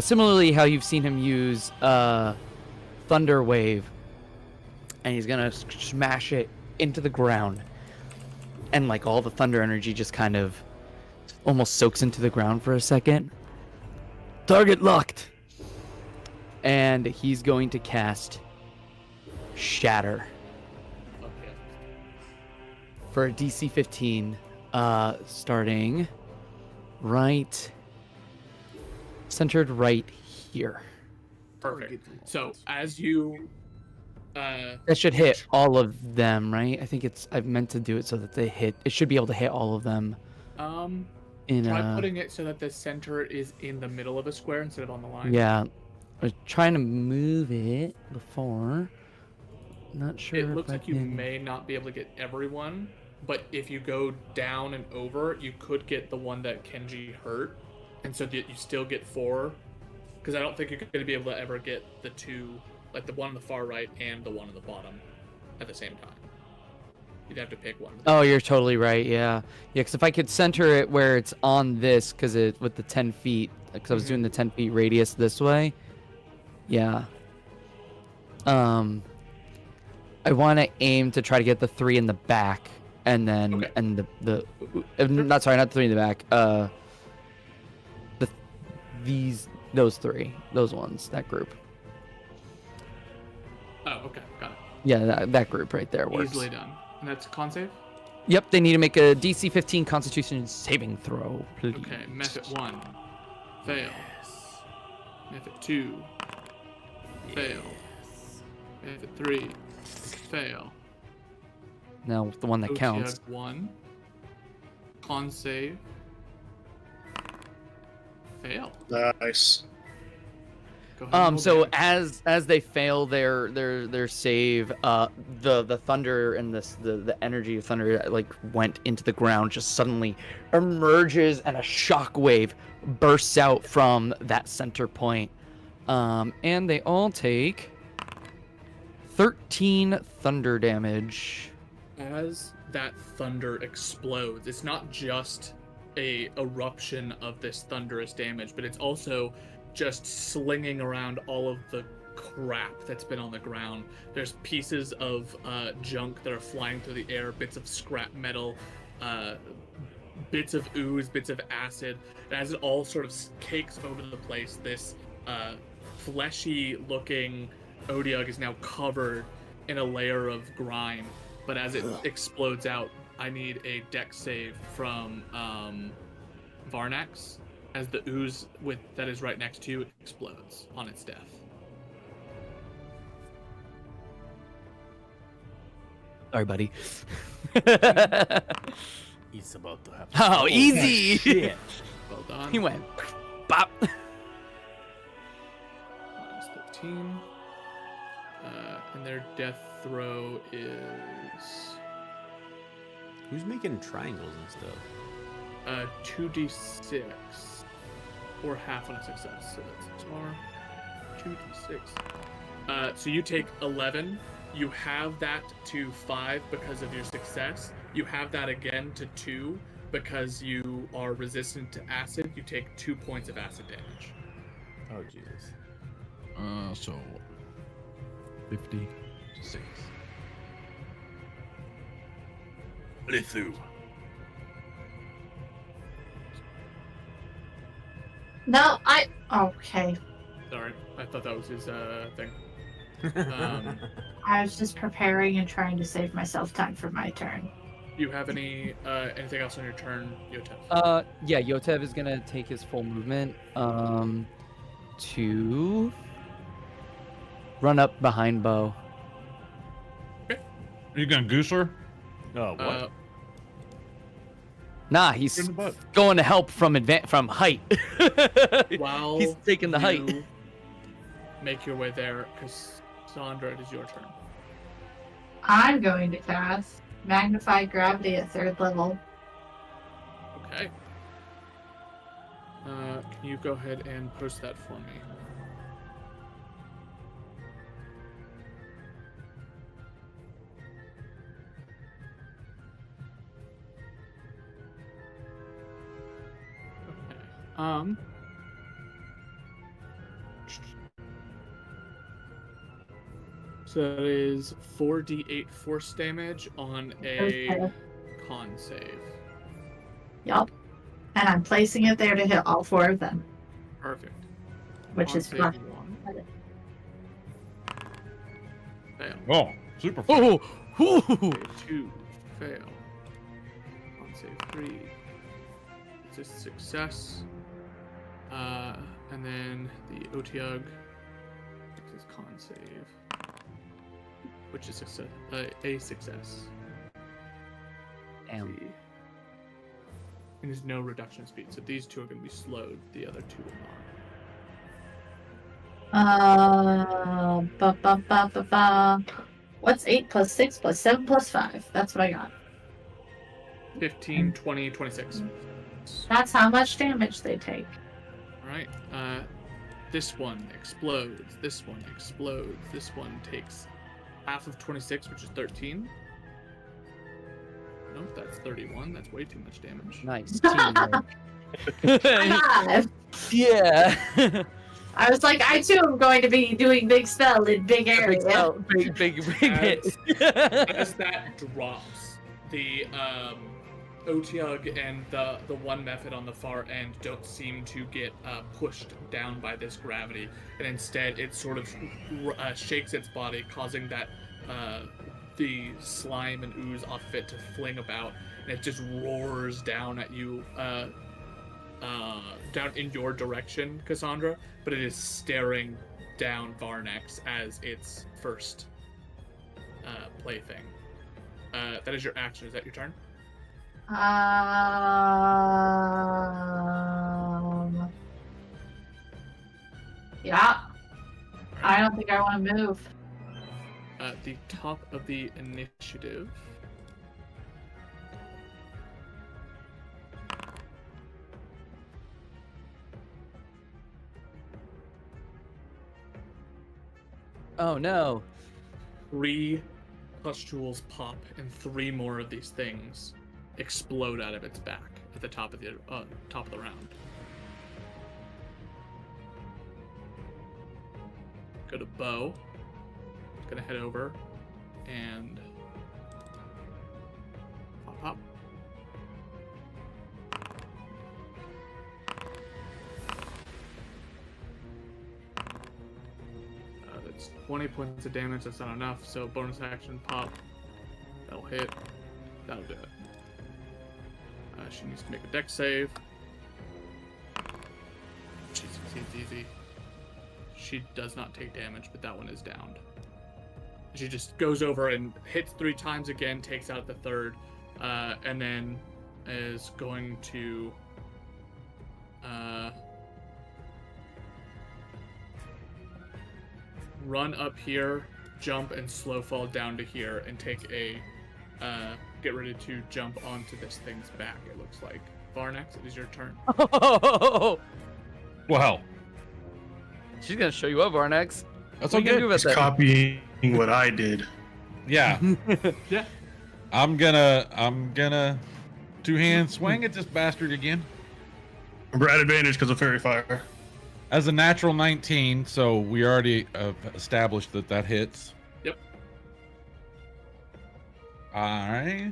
F: Similarly, how you've seen him use Thunder Wave, and he's gonna smash it into the ground, and like all the thunder energy just kind of almost soaks into the ground for a second. Target locked. And he's going to cast Shatter
D: Okay.
F: for a DC 15, starting right, centered right here.
D: Perfect. So as you
F: That should hit all of them, right? I think I've meant to do it so that they hit. It should be able to hit all of them.
D: try putting it so that the center is in the middle of a square instead of on the line.
F: Yeah. I was trying to move it before. Not sure.
D: It
F: if
D: looks
F: I
D: like you
F: can-
D: may not be able to get everyone, but if you go down and over, you could get the one that Kenji hurt, and so that you still get 4. Because I don't think you're going to be able to ever get the 2, like the one on the far right and the one on the bottom, at the same time. You'd have to pick one.
F: Oh, you're totally right. Yeah. Yeah, because if I could center it where it's on this, because it with the 10 feet, because I was doing the 10 feet radius this way. Yeah. I want to aim to try to get the 3 in the back, and then
D: Okay.
F: and not sorry, not the 3 in the back. Those 3, those ones, that group.
D: Oh, okay, got it.
F: Yeah, that group right there works.
D: Easily done. And that's con save?
F: Yep, they need to make a DC 15 Constitution saving throw, please.
D: Okay, method 1. Fail. Method 2. Fail. Method 3. Fail.
F: Now the one that counts.
D: OTF 1. Con save. Fail.
E: Nice.
D: Go ahead and roll
F: So
D: damage.
F: as they fail their save, the thunder and the energy of thunder that like went into the ground just suddenly emerges, and a shockwave bursts out from that center point. And they all take 13 thunder damage.
D: as that thunder explodes, it's not just a eruption of this thunderous damage, but it's also just slinging around all of the crap that's been on the ground. There's pieces of junk that are flying through the air, bits of scrap metal, bits of ooze, bits of acid, and as it all sort of cakes over the place, this fleshy looking Odiug is now covered in a layer of grime. But as it explodes out, I need a dex save from Varnax, as the ooze that is right next to you explodes on its death.
F: Sorry, buddy.
B: He's about to have.
F: Oh, easy!
B: Shit.
D: Well done.
F: He went bop.
D: Minus 13. And their death throw is
B: Who's making triangles and stuff?
D: 2d6 or half on a success. So that's 2d6. So you take 11. You have that to 5 because of your success. You have that again to 2 because you are resistant to acid. You take 2 points of acid damage.
B: Oh Jesus.
H: So 56.
G: Lithu.
C: No, okay.
D: Sorry, I thought that was his thing.
C: I was just preparing and trying to save myself time for my turn.
D: You have anything else on your turn, Yotev?
I: Yeah, Yotev is gonna take his full movement to run up behind Bo.
H: Are you gonna goose her?
B: Oh what?
I: Nah, he's
H: In the butt.
I: going to help from height.
D: While
I: He's taking the height.
D: you make your way there, Cassandra, it is your turn.
C: I'm going to cast Magnify Gravity at 3rd level.
D: Okay. Can you go ahead and post that for me? Okay. So that is 4d8 force damage on a
C: Okay.
D: con save.
C: Yup. And I'm placing it there to hit all 4 of them,
D: Perfect.
C: which
D: Con
C: is
D: save
C: fun.
D: 1. Fail.
H: Oh, super.
I: Oh, whoo.
D: Save 2. Fail. Con save 3. It's a success. And then the Otiug is con save, which is a success.
I: Damn.
D: And there's no reduction in speed, so these 2 are going to be slowed. The other 2 will not.
C: What's 8 plus 6 plus 7 plus 5? That's what I got.
D: 15, 20, 26.
C: That's how much damage they take.
D: Alright, this one explodes, this one explodes, this one takes half of 26, which is 13. Nope, that's 31, that's way too much damage.
I: Nice teamwork.
C: God.
I: Yeah.
C: I was like, I too am going to be doing big spell in big area.
I: Big hit.
D: As that drops, the Otiug and the one method on the far end don't seem to get pushed down by this gravity, and instead it sort of shakes its body, causing that the slime and ooze off of it to fling about, and it just roars down at you, down in your direction, Cassandra, but it is staring down Varnax as its first plaything. That is your action. Is that your turn?
C: Yeah. I don't think I want to move.
D: At the top of the initiative.
I: Oh no.
D: 3 pustules pop, and 3 more of these things explode out of its back at the top of the round. Go to Bo. It's gonna head over and pop. That's 20 points of damage. That's not enough. So bonus action pop. That'll hit. That'll do it. She needs to make a dex save. She succeeds easy. She does not take damage, but that one is downed. She just goes over and hits 3 times again, takes out the 3rd, and then is going to run up here, jump, and slow fall down to here, and take a get ready to jump onto this thing's back, it looks like. Varnex, it is your turn.
H: Well,
I: She's gonna show you up, Varnex.
H: that's
I: What
H: all
I: are you gonna do
H: good.
I: about
E: He's
I: that?
E: copying what I did.
H: Yeah,
D: Yeah.
H: I'm gonna 2-hand swing at this bastard again.
E: We're at advantage because of Fairy Fire.
H: As a natural 19, so we already established that hits.
D: Yep.
H: All right.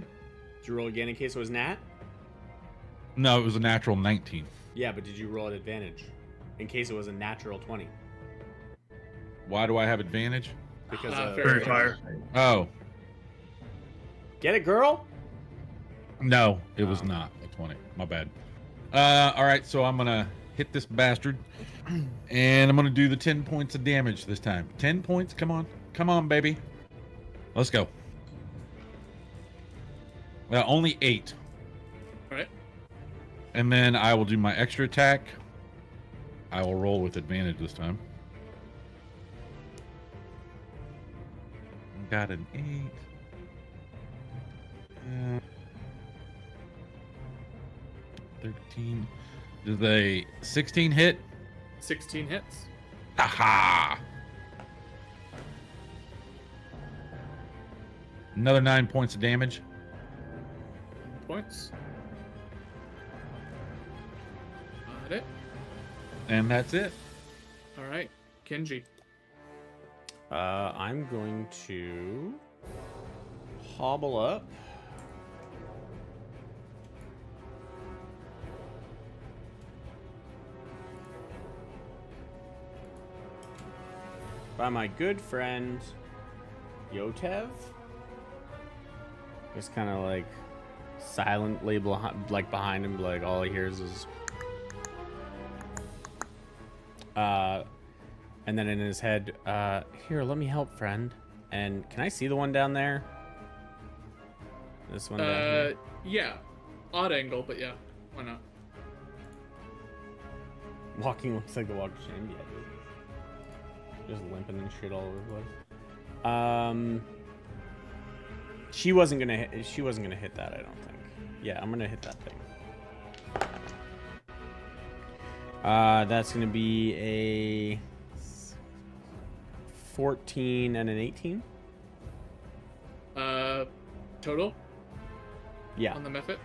B: Did you roll again in case it was nat?
H: No, it was a natural 19.
B: Yeah, but did you roll at advantage in case it was a natural 20?
H: Why do I have advantage?
B: Because
E: Fairy Fire.
H: Oh,
B: Get it, girl?
H: no, it was not a 20. My bad. All right, so I'm gonna hit this bastard, and I'm gonna do the 10 points of damage this time. 10 points. Come on, baby. Let's go. Only 8.
D: All right.
H: And then I will do my extra attack. I will roll with advantage this time. Got an 8. 13. Does a 16 hit?
D: 16 hits.
H: Haha! Another 9 points of damage.
D: Points. Got it.
H: And that's it.
D: All right. Kenji.
B: I'm going to hobble up. By my good friend Yotev. Just kind of like silently behind him, like all he hears is and then in his head, here, let me help, friend. And can I see the one down there? This one down here?
D: Yeah. Odd angle, but yeah. Why not?
B: Walking looks like the walk of shame. Yeah, dude. Just limping and shit all over the place. She wasn't gonna hit that, I don't think. Yeah, I'm gonna hit that thing. That's gonna be a 14 and an 18.
D: Total
B: Yeah.
D: on the method.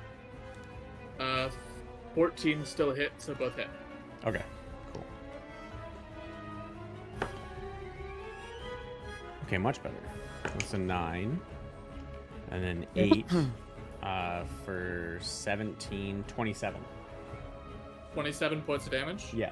D: 14 still hit, so both hit.
B: Okay. Cool. Okay, much better. That's a 9, and then 8 for 17, 27.
D: 27 points of damage.
B: Yeah.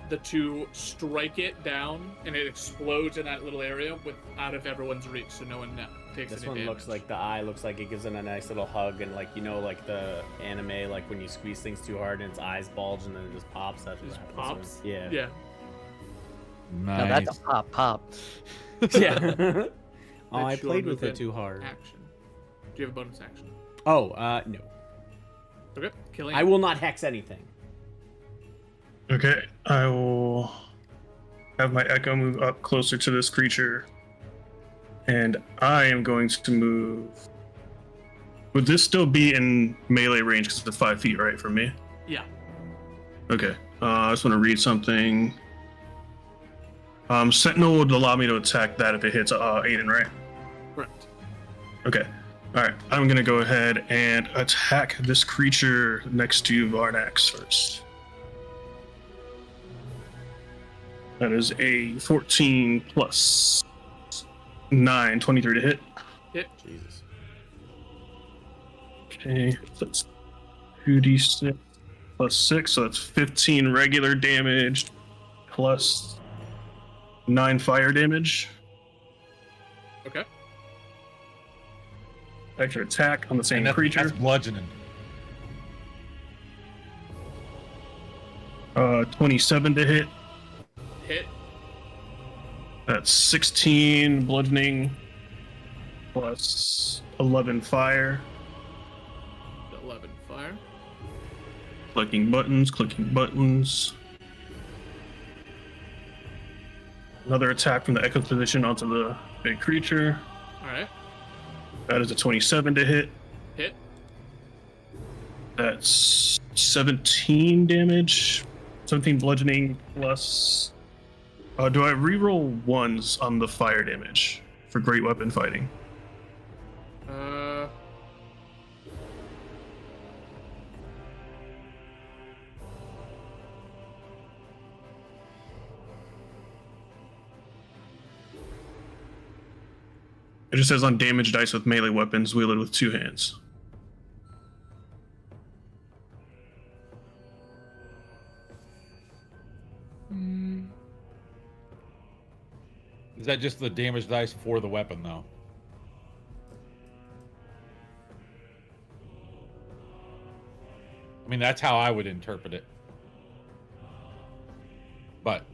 D: The two strike it down, and it explodes in that little area out of everyone's reach, so no one takes
B: This
D: any
B: one
D: damage.
B: looks like the eye looks like it gives it a nice little hug, and like, you know, like the anime, like when you squeeze things too hard and its eyes bulge and then it just pops. That's what
D: Just
B: happens.
D: pops?
B: Yeah.
D: Yeah.
I: Now
H: Nice.
I: that's a pop.
B: Yeah. Oh, I
D: That's your
B: played with it
D: movement
B: too hard.
D: Action. Do you have a bonus action?
B: Oh, no.
D: Okay. Killing.
B: I will not hex anything.
E: Okay, I will have my echo move up closer to this creature, and I am going to move. Would this still be in melee range because it's 5 feet, right, for me?
D: Yeah.
E: Okay, I just want to read something. Sentinel would allow me to attack that if it hits Aiden, right?
D: Correct.
E: Okay. All right. I'm gonna go ahead and attack this creature next to Varnax first. That is a 14 plus 9, 23 to hit.
D: Hit.
B: Jesus.
E: Okay, so that's 2d6 plus 6, so that's 15 regular damage plus 9 fire damage.
D: Okay.
E: Extra attack on the same
H: And
E: creature.
H: That's bludgeoning.
E: 27 to hit.
D: Hit.
E: That's 16 bludgeoning plus 11 fire.
D: 11 fire.
E: Clicking buttons. Another attack from the echo position onto the big creature.
D: Alright.
E: That is a 27 to hit.
D: Hit.
E: That's 17 damage. 17 bludgeoning plus. Do I reroll ones on the fire damage for great weapon fighting? It just says on damage dice with melee weapons wielded with 2 hands.
H: Is that just the damage dice for the weapon, though? I mean, that's how I would interpret it. But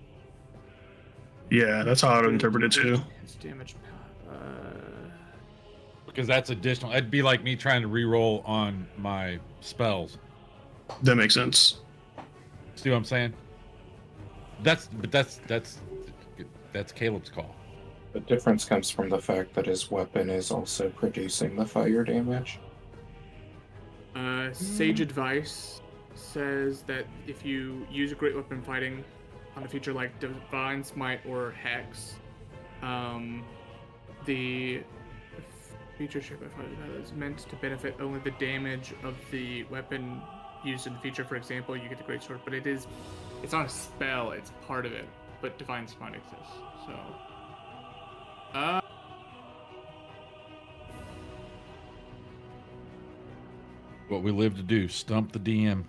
E: Yeah, that's how I would interpret it too.
D: It's damage.
H: because that's additional, it'd be like me trying to re-roll on my spells.
E: That makes sense.
H: See what I'm saying? That's Caleb's call.
A: The difference comes from the fact that his weapon is also producing the fire damage.
D: Sage advice says that if you use a great weapon fighting on a feature like Divine Smite or Hex, the feature shape by fighting that is meant to benefit only the damage of the weapon used in the feature. For example, you get the great sword, but it's not a spell; it's part of it. But Divine Smite exists, so.
H: What we live to do, stump the DM.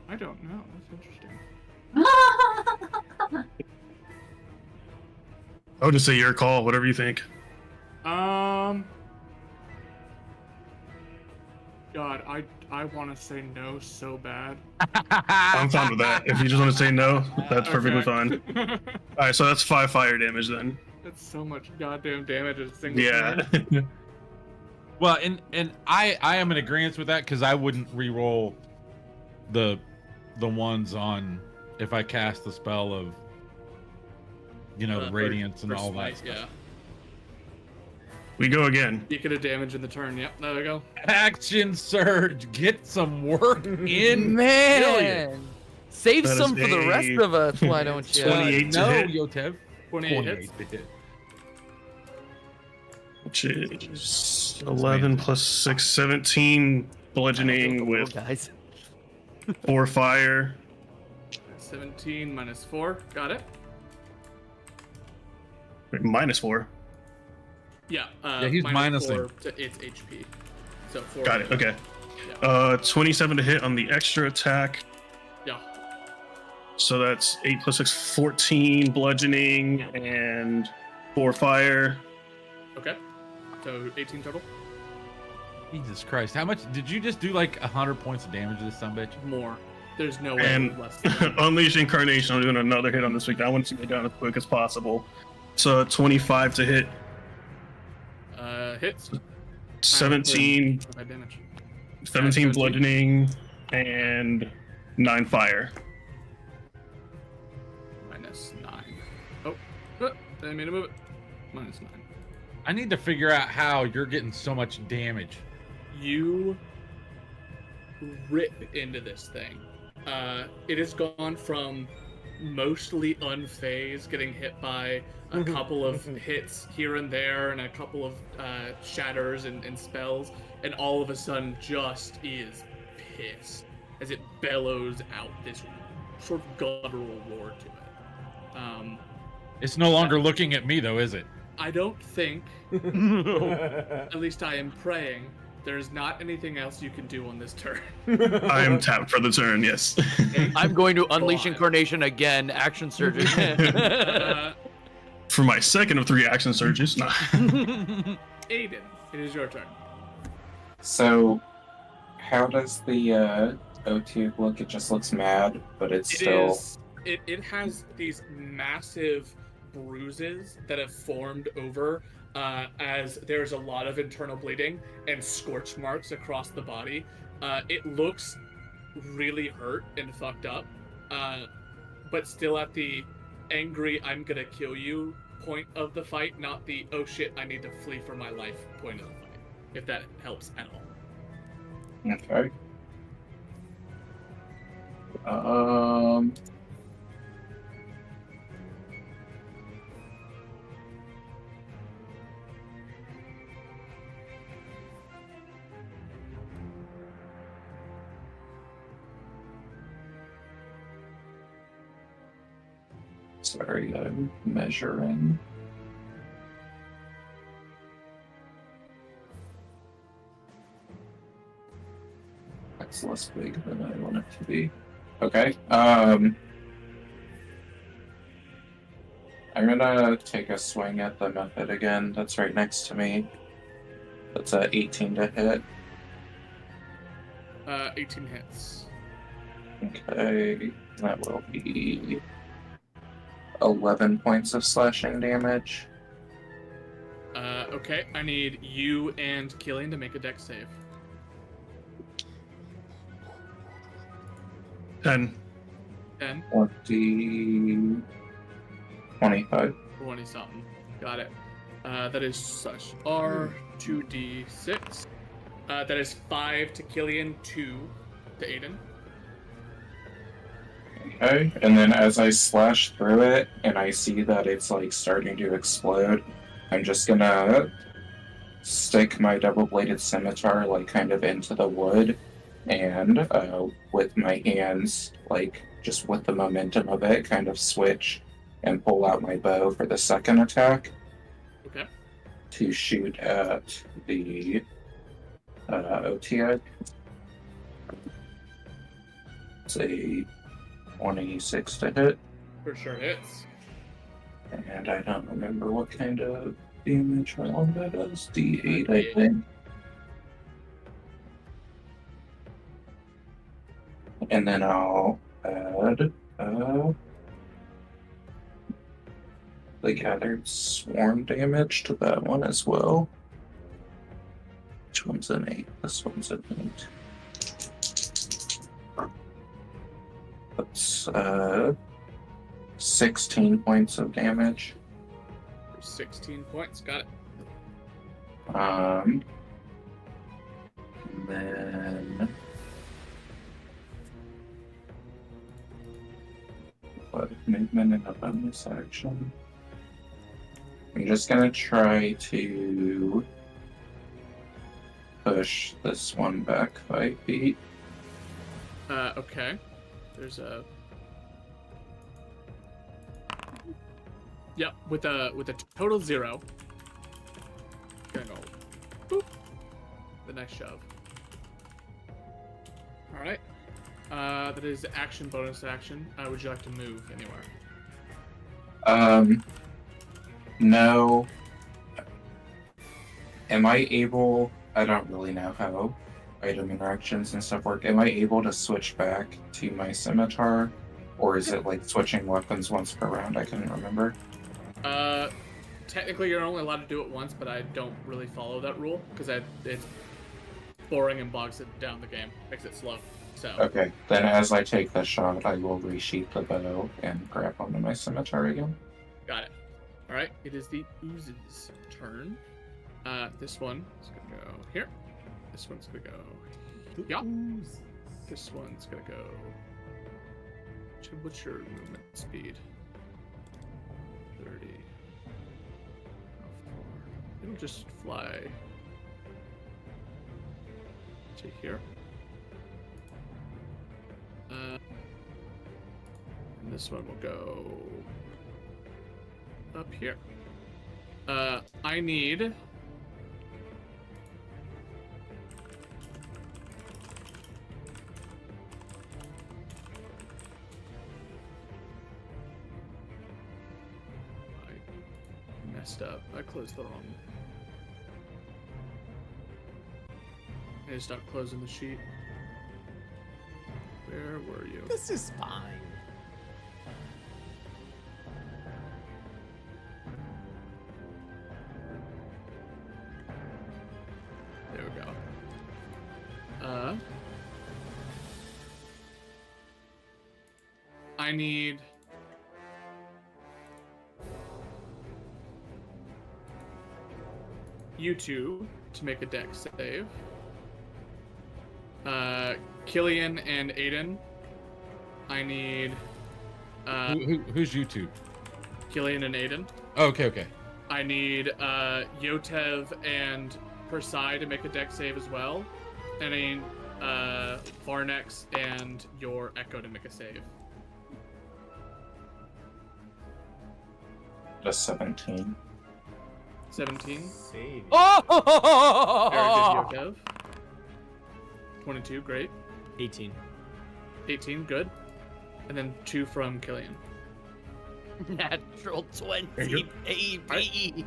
D: I don't know. That's interesting.
E: I would just say your call, whatever you think.
D: God, I want to say no so bad.
E: I'm fine with that. If you just want to say no, that's perfectly
D: Okay.
E: fine. Alright, so that's 5 fire damage then.
D: That's so much goddamn damage as a single
E: Yeah.
D: turn.
H: Well, and I am in agreement with that because I wouldn't re-roll the ones on if I cast the spell of the radiance and
D: or
H: all
D: smite,
H: that stuff.
D: Yeah.
E: We go again.
D: You could have damage in the turn. Yep, there we go.
H: Action surge, get some work in.
I: Man, save
E: That
I: some
E: is
I: for the rest
E: a
I: of us. Why don't you?
E: 28 to
H: No,
E: hit.
H: Yotev.
D: 28 hits.
H: to hit.
E: Which is 11 plus 6, 17 bludgeoning with
I: guys.
E: 4 fire.
D: 17 minus 4. Got it.
E: Wait, minus 4.
D: Yeah.
H: Yeah, he's
D: minus
H: minusing.
D: 4 to its HP. So 4.
E: Got it, okay.
D: Yeah.
E: 27 to hit on the extra attack.
D: Yeah.
E: So that's 8 plus 6, 14 bludgeoning and 4 fire.
D: Okay. So 18 total.
H: Jesus Christ, how much did you just do? Like 100 points of damage to this sumbitch?
D: More. There's no way
E: And
D: less than that.
E: Unleash Incarnation, I'm doing another hit on this week. I want to get down as quick as possible. So 25 to hit,
D: Hits.
E: 17,
D: Bad damage.
E: 17 bludgeoning, and 9 fire.
D: Minus 9. Oh. They made a move it. Minus 9.
H: I need to figure out how you're getting so much damage.
D: You rip into this thing. It has gone from mostly unfazed, getting hit by a couple of hits here and there and a couple of shatters and spells, and all of a sudden just is pissed as it bellows out this sort of guttural roar to it.
H: It's no longer looking at me, though, is it?
D: I don't think, at least I am praying, there's not anything else you can do on this turn.
E: I am tapped for the turn, yes.
I: I'm going to unleash
D: God.
I: incarnation again. Action surge.
E: For my second of 3 action surges. Nah.
D: Aiden, it is your turn.
A: So, how does the OT look? It just looks mad, but it's still.
D: It has these massive bruises that have formed over as there's a lot of internal bleeding and scorch marks across the body. It looks really hurt and fucked up, but still at the angry I'm gonna kill you point of the fight, not the oh shit I need to flee for my life point of the fight, if that helps at all.
A: Okay. Sorry, I'm measuring. That's less big than I want it to be. Okay. I'm gonna take a swing at the method again. That's right next to me. That's a 18 to hit.
D: 18 hits.
A: Okay, that will be 11 points of slashing damage.
D: Okay, I need you and Killian to make a dex save.
E: 10.
D: 10,
A: 25.
D: 20 something. Got it. That is such R2D6. That is 5 to Killian, 2 to Aiden.
A: Okay, and then as I slash through it and I see that it's like starting to explode, I'm just gonna stick my double-bladed scimitar like kind of into the wood, and with my hands, like just with the momentum of it, kind of switch and pull out my bow for the second attack.
D: Okay.
A: To shoot at the OTA. It's a 26 to hit,
D: For sure hits.
A: and I don't remember what kind of damage round that is. D8, I think. And then I'll add the gathered swarm damage to that one as well. Which one's an 8? This one's an 8. That's 16 points of damage.
D: For 16 points. Got it.
A: And then what movement and a bonus action? I'm just gonna try to push this one back 5 feet.
D: Okay. There's a. Yep, with a total 0. Gonna go. Boop. The next shove. All right. That is action, bonus action. Would you like to move anywhere?
A: No. Am I able? I don't really know how item interactions and stuff work. Am I able to switch back to my scimitar, or is it like switching weapons once per round? I couldn't remember.
D: Technically you're only allowed to do it once, but I don't really follow that rule because it's boring and bogs it down the game, makes it slow. So.
A: Okay, then as I take the shot, I will resheath the bow and grab onto my scimitar again.
D: Got it. All right, it is the ooze's turn. This one is gonna go here. This one's gonna go. Yeah. This one's gonna go. What's your movement speed? 30. How far? It'll just fly to here. And this one will go up here. I need up. I closed the wrong. I need to stop closing the sheet. Where were you?
B: This is fine.
D: There we go. I need you two to make a dex save. Killian and Aiden. I need
H: Who's you two?
D: Killian and Aiden.
H: Oh, okay.
D: I need Yotev and Persai to make a dex save as well. And I need Varnex and your Echo to make a save.
A: Just 17.
D: 17.
B: Save.
I: Oh!
D: Very good, Yotev. 22, great.
B: 18.
D: 18, good. And then 2 from Killian.
I: Natural 20, baby.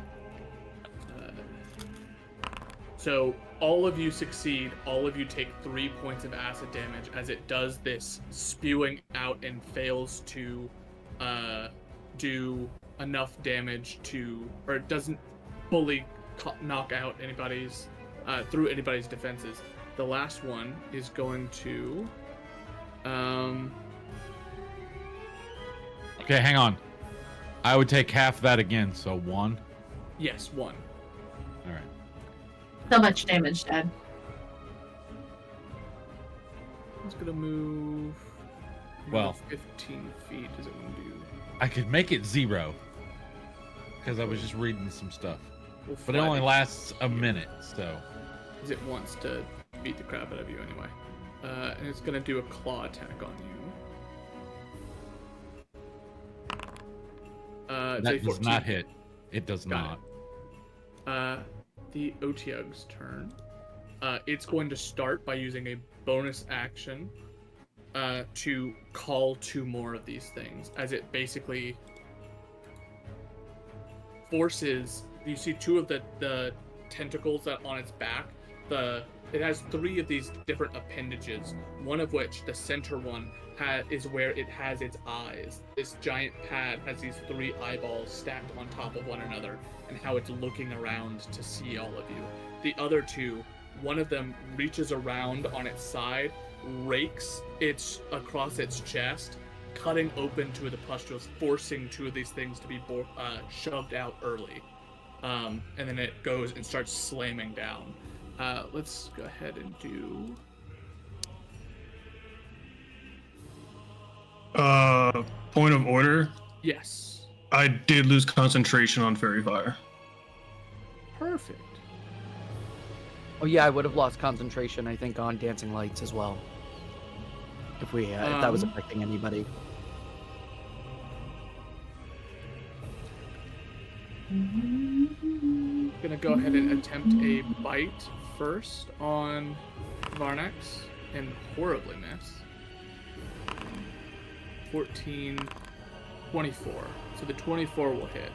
D: So all of you succeed. All of you take 3 points of acid damage as it does this spewing out and fails to do enough damage to, or it doesn't fully knock out anybody's through anybody's defenses. The last one is going to
H: Okay, hang on. I would take half that again, so 1.
D: yes, 1.
H: All right.
C: So much damage, Dad.
D: It's gonna move.
H: Well,
D: 15 feet. Does it want to do?
H: I could make it 0 because I was just reading some stuff,
D: We'll
H: but it
D: fly
H: only
D: it.
H: lasts a minute, so.
D: Because it wants to beat the crap out of you anyway. And it's gonna do a claw attack on you. It's a
H: That does
D: 14.
H: not hit. It does
D: Got
H: not.
D: The Otyug's turn. It's going to start by using a bonus action to call 2 more of these things, as it basically forces. You see 2 of the tentacles that on its back. It has 3 of these different appendages. One of which, the center one, is where it has its eyes. This giant pad has these 3 eyeballs stacked on top of one another, and how it's looking around to see all of you. The other 2, one of them reaches around on its side, rakes across its chest, cutting open 2 of the pustules, forcing 2 of these things to be shoved out early. And then it goes and starts slamming down. Let's go ahead and do.
E: Point of order.
D: Yes.
E: I did lose concentration on Fairy Fire.
D: Perfect.
I: Oh yeah, I would have lost concentration, I think, on Dancing Lights as well. If that was affecting anybody.
D: Gonna go ahead and attempt a bite first on Varnex and horribly miss. 14, 24. So the 24 will hit.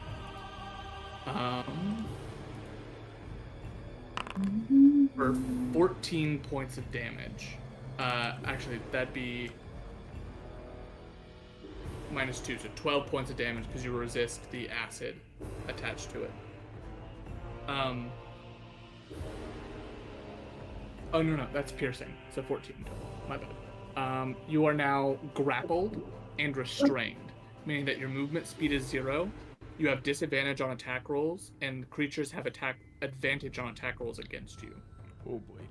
D: For 14 points of damage. Actually, that'd be -2, so 12 points of damage because you resist the acid attached to it. Oh no, that's piercing. So 14 total. My bad. You are now grappled and restrained, meaning that your movement speed is 0. You have disadvantage on attack rolls, and creatures have advantage on attack rolls against you.
B: Oh boy.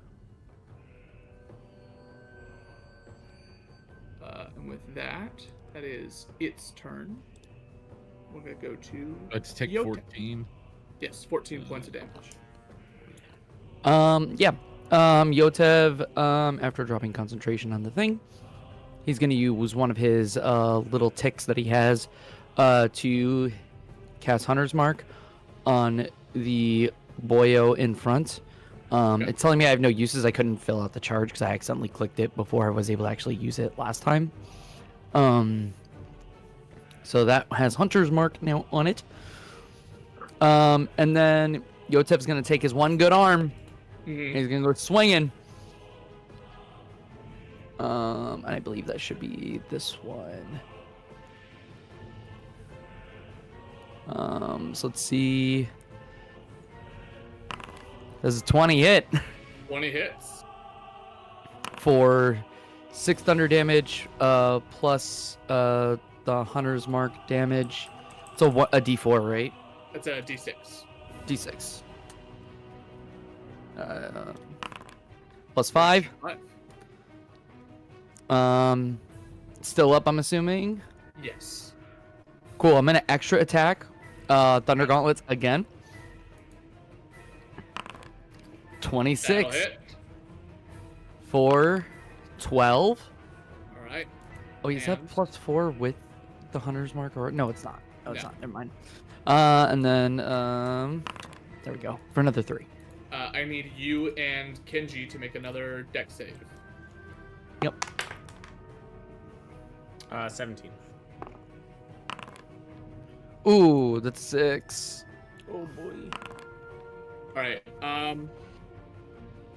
D: that is its turn. We're gonna go to
H: Let's take
D: Yota.
H: 14.
D: Yes, 14 points of damage.
I: Yotev, after dropping concentration on the thing, he's gonna use one of his little ticks that he has to cast Hunter's Mark on the boyo in front.
D: Okay.
I: It's telling me I have no uses. I couldn't fill out the charge because I accidentally clicked it before I was able to actually use it last time. So that has Hunter's Mark now on it. And then Yotev's gonna take his one good arm.
D: Mhm.
I: He's gonna go swinging. And I believe that should be this one. So let's see. Does a 20 hit
D: 20 hits.
I: for 6 thunder damage, plus the Hunter's Mark damage. So what a D4, right?
D: That's a D6.
I: D6. Plus 5.
D: Five.
I: Still up, I'm assuming.
D: Yes.
I: Cool. I'm gonna extra attack. Thunder Gauntlets again. 26
D: That'll hit.
I: for 12.
D: All right.
I: Oh, is that
D: And-
I: plus 4 with the Hunter's Mark? Or no, it's not. No, it's
D: No.
I: not. Never mind. And then there we go for another 3.
D: I need you and Kenji to make another deck save.
B: 17.
I: Ooh, that's 6.
B: Oh boy.
D: All right.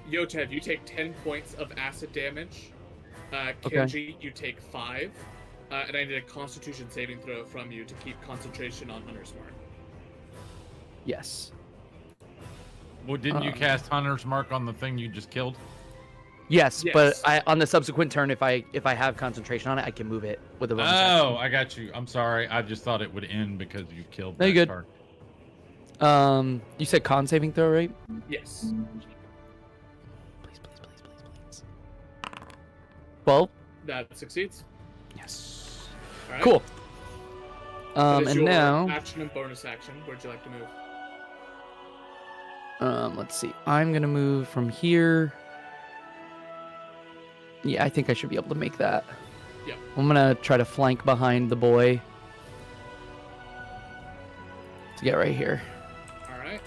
D: Yotev, you take 10 points of acid damage. Kenji, you take 5. And I need a Constitution saving throw from you to keep concentration on Hunter's Mark.
I: Yes.
H: Well, didn't you cast Hunter's Mark on the thing you just killed?
I: Yes,
D: Yes.
I: but on the subsequent turn, if I have concentration on it, I can move it with a bonus action.
H: Oh, I got you. I'm sorry. I just thought it would end because you killed
I: No,
H: that
I: you're good.
H: card.
I: You said con saving throw, right?
D: Yes.
I: Please, please, please, please, please. 12.
D: That succeeds.
I: Yes.
D: All right.
I: Cool.
D: That is
I: And
D: your
I: now,
D: action and bonus action. Where'd you like to move?
I: let's see. I'm gonna move from here. Yeah, I think I should be able to make that.
D: Yep.
I: I'm gonna try to flank behind the boy to get right here.
D: All right.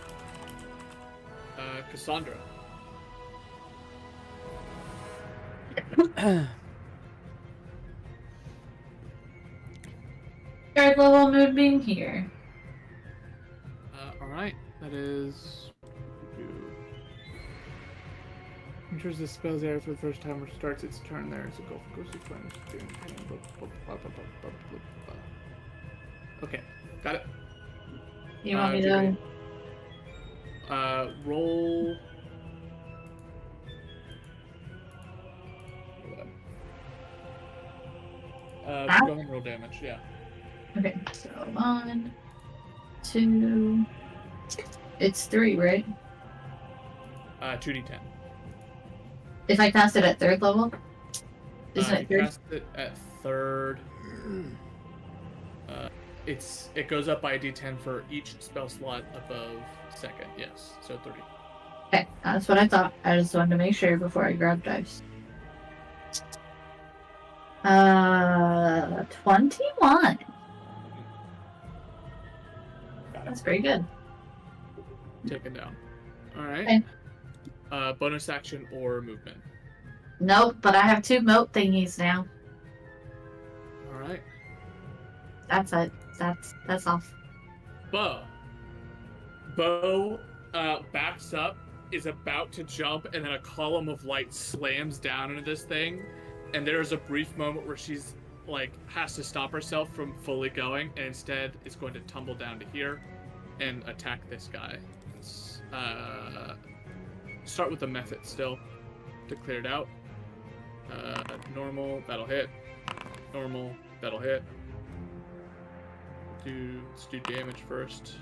D: Cassandra.
J: Third level moonbeam here.
D: All right. That is. Enters the spell's area for the first time or starts its turn there. So go for ghostly flames. Okay, got it.
C: You want me
D: do
C: to?
D: Roll. Go ahead and roll damage. Yeah.
C: Okay, so 1, 2. It's 3, right?
D: 2d10.
C: If I cast it at 3rd level, isn't it
D: You
C: 3rd?
D: cast it at 3rd. It goes up by a d10 for each spell slot above 2nd. Yes, so 3.
C: Okay, that's what I thought. I just wanted to make sure before I grabbed dice. 21. That's pretty good.
D: Taken down. All right.
C: Okay.
D: Bonus action or movement.
C: Nope, but I have 2 moat thingies now.
D: All right.
C: That's it. That's off.
D: Bo backs up, is about to jump, and then a column of light slams down into this thing. And there's a brief moment where she's like has to stop herself from fully going, and instead is going to tumble down to here and attack this guy. Start with the method still to clear it out. Normal, that'll hit. Normal, that'll hit. Let's do damage first.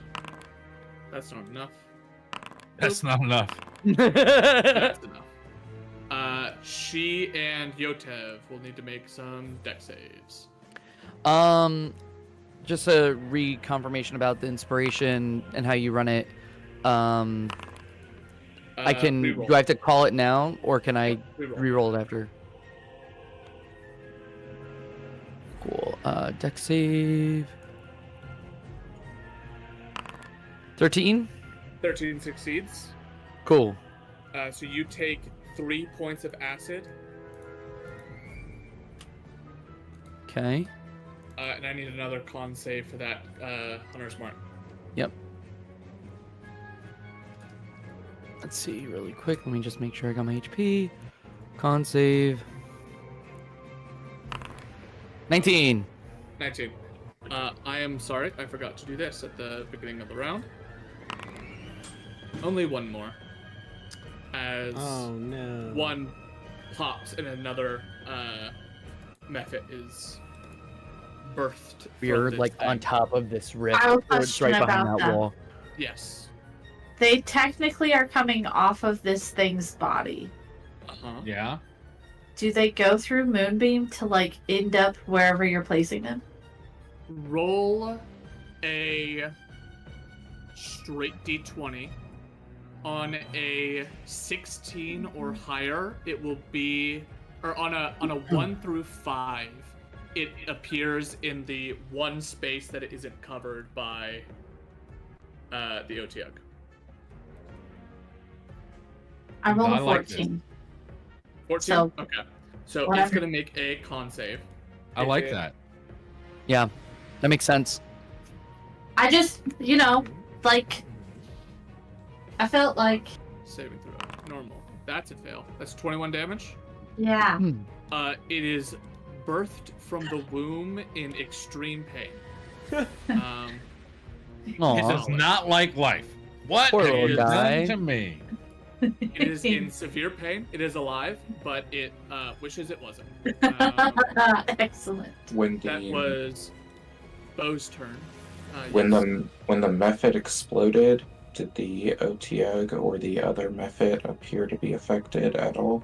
D: That's not enough.
H: That's not enough.
D: That's enough. She and Yotev will need to make some deck saves.
I: Just a reconfirmation about the inspiration and how you run it. I can.
D: Reroll.
I: Do I have to call it now, or can I
D: Reroll.
I: re-roll it after? Cool. Deck save. 13.
D: 13 succeeds.
I: Cool.
D: So you take 3 points of acid,
I: Okay.
D: and I need another con save for that Hunter's Mark.
I: Yep. Let's see really quick. Let me just make sure I got my HP. Con save. 19.
D: 19. I am sorry, I forgot to do this at the beginning of the round. Only one more. As
B: Oh no.
D: one pops and another method is birthed. from
I: We're
D: this
I: like on
D: thing.
I: top of this rift.
C: I have a
I: So it's right
C: question
I: behind
C: about
I: that
C: that.
I: wall.
D: Yes.
C: They technically are coming off of this thing's body.
D: Uh-huh.
H: Yeah.
C: Do they go through Moonbeam to like end up wherever you're placing them?
D: Roll a straight d20. On a 16 or higher, it will be, or on a 1 through 5, it appears in the one space that it isn't covered by the Otyugh.
C: I rolled
H: I
C: a
H: like this.
C: 14.
D: 14?
C: So-
D: Okay. So it's
C: Whatever.
D: going to make a con save.
H: I
D: If
H: like
D: it-
H: that.
I: Yeah, that makes sense.
C: I just, like, I felt like,
D: Saving throw. Normal. That's a fail. That's 21 damage.
C: yeah.
D: It is birthed from the womb in extreme pain. Um,
H: It
I: Aw.
H: does not like life. What
I: Poor
H: have
D: little
H: you
I: guy.
H: done to me?
D: It is in severe pain. It is alive, but it wishes it wasn't. Um,
C: Excellent.
A: When
D: that
A: the
D: was Bo's turn.
A: when
D: Yes.
A: the method exploded, did the Otyugh or the other method appear to be affected at all?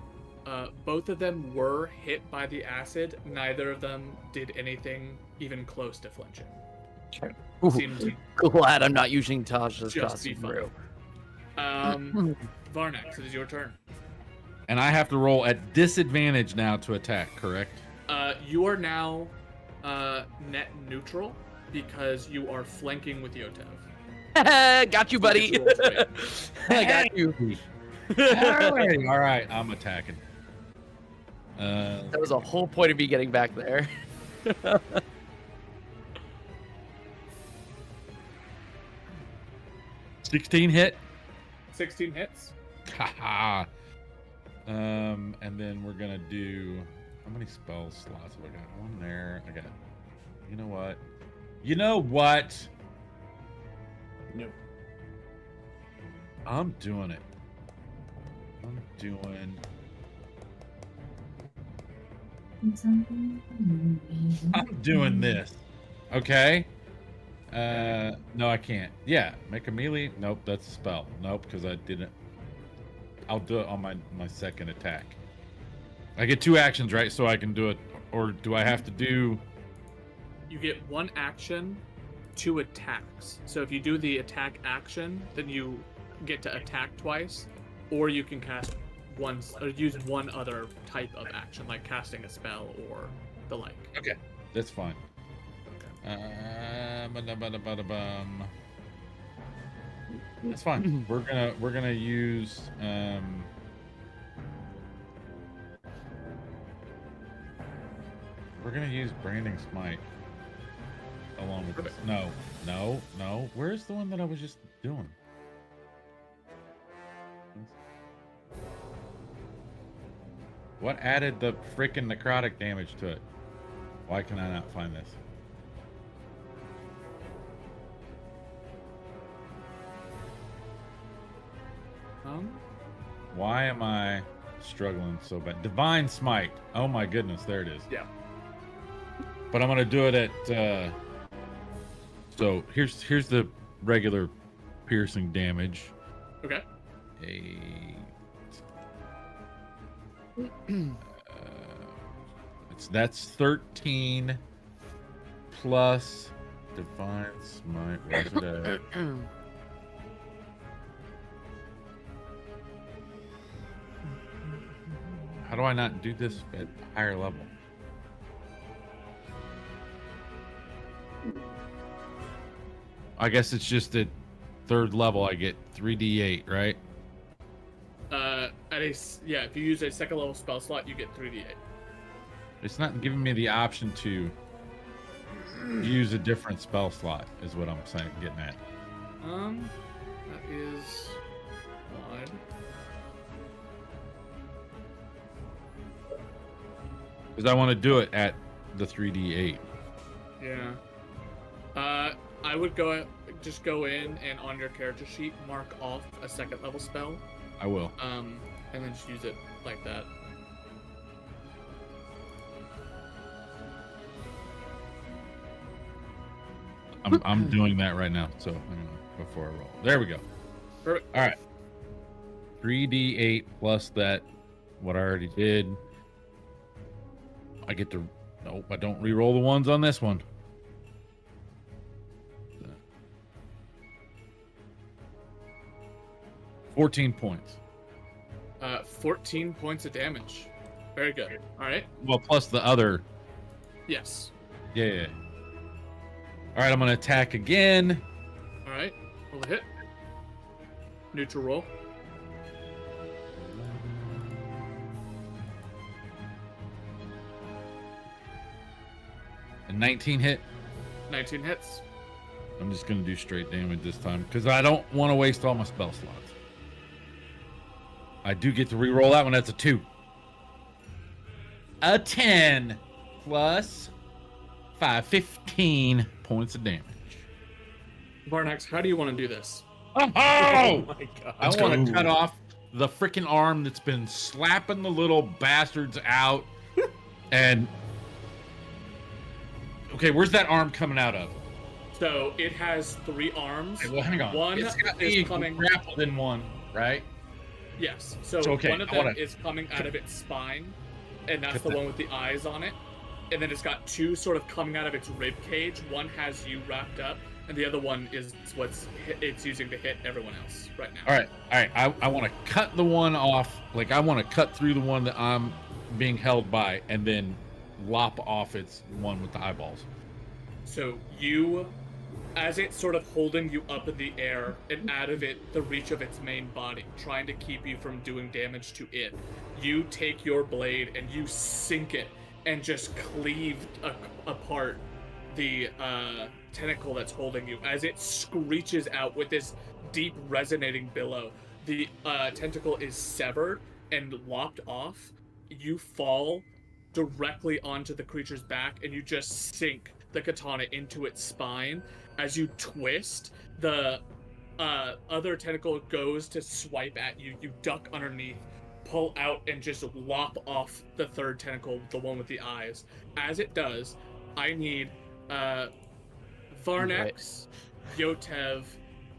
D: Both of them were hit by the acid. Neither of them did anything even close to flinching.
I: Ooh,
D: Seemed to
I: glad I'm not using Tasha's
D: just be
I: costume,
D: fine.
I: bro.
D: Varnax, it is your turn.
H: And I have to roll at disadvantage now to attack, correct?
D: You are now net neutral because you are flanking with Yotev.
I: Got you, buddy.
D: You get to roll
I: I got you.
H: Alrighty, all right, I'm attacking.
I: That was a whole point of me getting back there.
H: 16 hit.
D: 16 hits.
H: Haha. And then we're gonna do. How many spell slots have I got? One there. I got. You know what? You know what?
B: Nope.
H: I'm doing it. I'm doing. I'm doing this. Okay. No, I can't. Yeah, make a melee. Nope, that's a spell. Nope, because I didn't. I'll do it on my second attack. I get 2 actions, right? So I can do it, or do I have to do?
D: You get 1 action, 2 attacks. So if you do the attack action, then you get to attack twice, or you can cast once or use one other type of action, like casting a spell or the like.
H: Okay, that's fine. That's fine. We're gonna use we're gonna use Branding Smite along with this. No. Where's the one that I was just doing? What added the freaking necrotic damage to it? Why can I not find this? Why am I struggling so bad? Divine Smite. Oh my goodness, there it is.
D: Yeah.
H: But I'm gonna do it at. So here's the regular piercing damage.
D: Okay.
H: 8, That's 13 plus divine smite. Where's it at? How do I not do this at higher level? I guess it's just at 3rd level I get 3d8, right?
D: If you use a 2nd level spell slot, you get 3d8.
H: It's not giving me the option to use a different spell slot, is what I'm saying, getting at.
D: That is odd.
H: Because I want to do it at the 3d8.
D: Yeah. I would just go in and on your character sheet mark off a 2nd level spell.
H: I will.
D: And then just use it like that.
H: I'm doing that right now. So before I roll, there we go.
D: Perfect.
H: All right. 3d8 plus that. What I already did. I get to. Nope, I don't re-roll the ones on this one. 14 points.
D: 14 points of damage. Very good. All right.
H: Well, plus the other.
D: Yes.
H: Yeah. All right, I'm gonna attack again.
D: All right. Roll a hit. Neutral roll.
H: A 19 hit.
D: 19 hits.
H: I'm just gonna do straight damage this time because I don't want to waste all my spell slots. I do get to re-roll that one. That's a 2. A 10 plus 5, 15 points of damage.
D: Varnax, how do you want to do this?
H: Oh!
B: my god.
H: I want to cut off the freaking arm that's been slapping the little bastards out. And okay, where's that arm coming out of?
D: So it has 3 arms.
H: Okay, well, hang on.
D: One
H: It's got
D: is
H: me
D: coming.
H: grappled in one, right?
D: Yes. So
H: okay,
D: one of
H: I
D: them
H: wanna-
D: is coming out of its spine, and that's
H: Get
D: the
H: that.
D: one with the eyes on it. And then it's got 2 sort of coming out of its rib cage. One has you wrapped up, and the other one is it's using to hit everyone else right now.
H: All right. I want to cut the one off. Like I want to cut through the one that I'm being held by, and then lop off its one with the eyeballs.
D: So you, as it's sort of holding you up in the air and out of the reach of its main body, trying to keep you from doing damage to it, you take your blade and you sink it and just cleave apart the tentacle that's holding you. As it screeches out with this deep resonating billow, the tentacle is severed and lopped off. You fall directly onto the creature's back and you just sink the katana into its spine. As you twist, the other tentacle goes to swipe at you. You duck underneath, pull out, and just lop off the 3rd tentacle, the one with the eyes. As it does, I need Varnax, Yotev,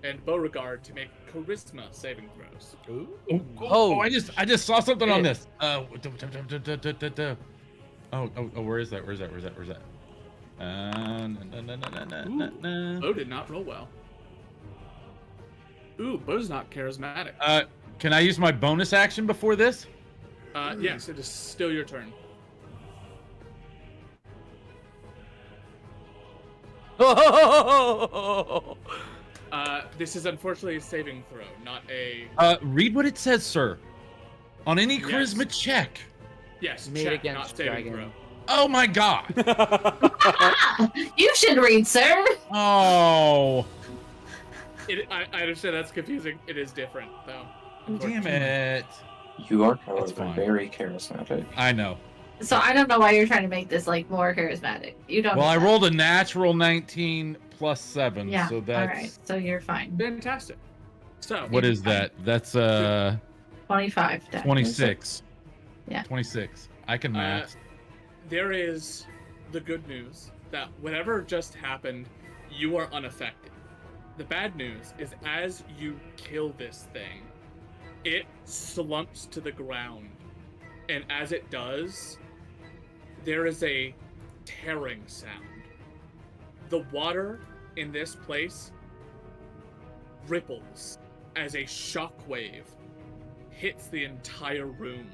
D: and Beauregard to make charisma saving throws.
H: Oh, I just saw something on
D: Hey.
H: this. Where is that? Where's that?
D: Bo did not roll well. Ooh, Bo's not charismatic.
H: Can I use my bonus action before this?
D: Yes, it is still your turn. This is unfortunately a saving throw, not a...
H: Read what it says, sir. On any
D: Yes.
H: charisma check.
D: Yes,
I: Made
D: check,
I: against
D: not saving
I: dragon.
D: throw.
H: Oh my god.
J: You should read, sir.
H: Oh.
D: I understand that's confusing. It is different, though.
H: Damn it.
A: You are,
H: That's
A: however,
H: fine.
A: very charismatic.
H: I know.
C: So I don't know why you're trying to make this like more charismatic. You don't.
H: Well,
C: know
H: I
C: that.
H: rolled a natural 19 plus 7,
C: Yeah.
H: so that's
C: All right. So you're fine.
D: Fantastic. So,
H: what is that? That's
C: 25. Dex.
H: 26.
C: Yeah.
H: 26. I can math.
D: there is the good news that whatever just happened, you are unaffected. The bad news is as you kill this thing, it slumps to the ground And as it does, there is a tearing sound. The water in this place ripples as a shockwave hits the entire room.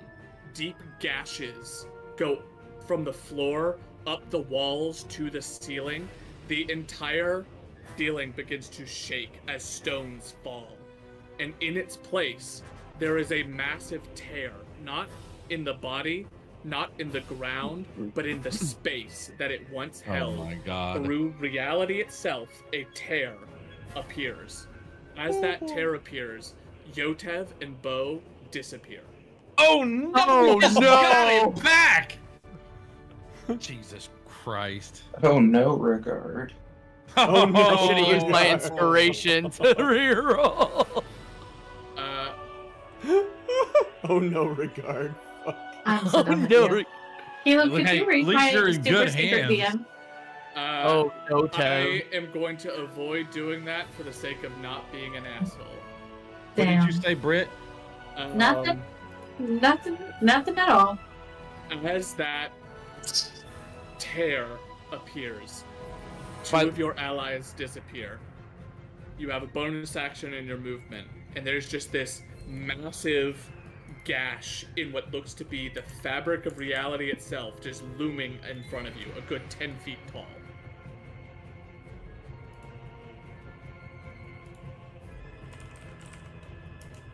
D: Deep gashes go from the floor up the walls to the ceiling. The entire ceiling begins to shake as stones fall. And in its place, there is a massive tear, not in the body, not in the ground, but in the space that it once
H: Oh
D: held.
H: my god.
D: Through reality itself, a tear appears. As that tear appears, Yotev and Bo disappear.
H: Oh no!
I: Oh,
H: Just
I: no!
H: got it back! Jesus Christ.
A: Oh no, Regard.
B: Oh, no.
I: I should have used my
B: God.
I: inspiration to reroll.
B: Oh no, Regard.
C: I'm so
I: Oh,
C: done with
I: no.
C: you. Caleb, could
H: Hey,
C: you
H: at
C: read
H: least
C: my
H: you're in
C: super
H: good
C: secret
H: hands.
C: DM?
I: Oh, no, Tev.
D: I am going to avoid doing that for the sake of not being an asshole.
H: What
C: Damn.
H: did you say, Britt?
C: Nothing. Nothing at all.
D: As that tear appears, two
I: But-
D: of your allies disappear. You have a bonus action in your movement, and there's just this massive gash in what looks to be the fabric of reality itself just looming in front of you, a good 10 feet tall.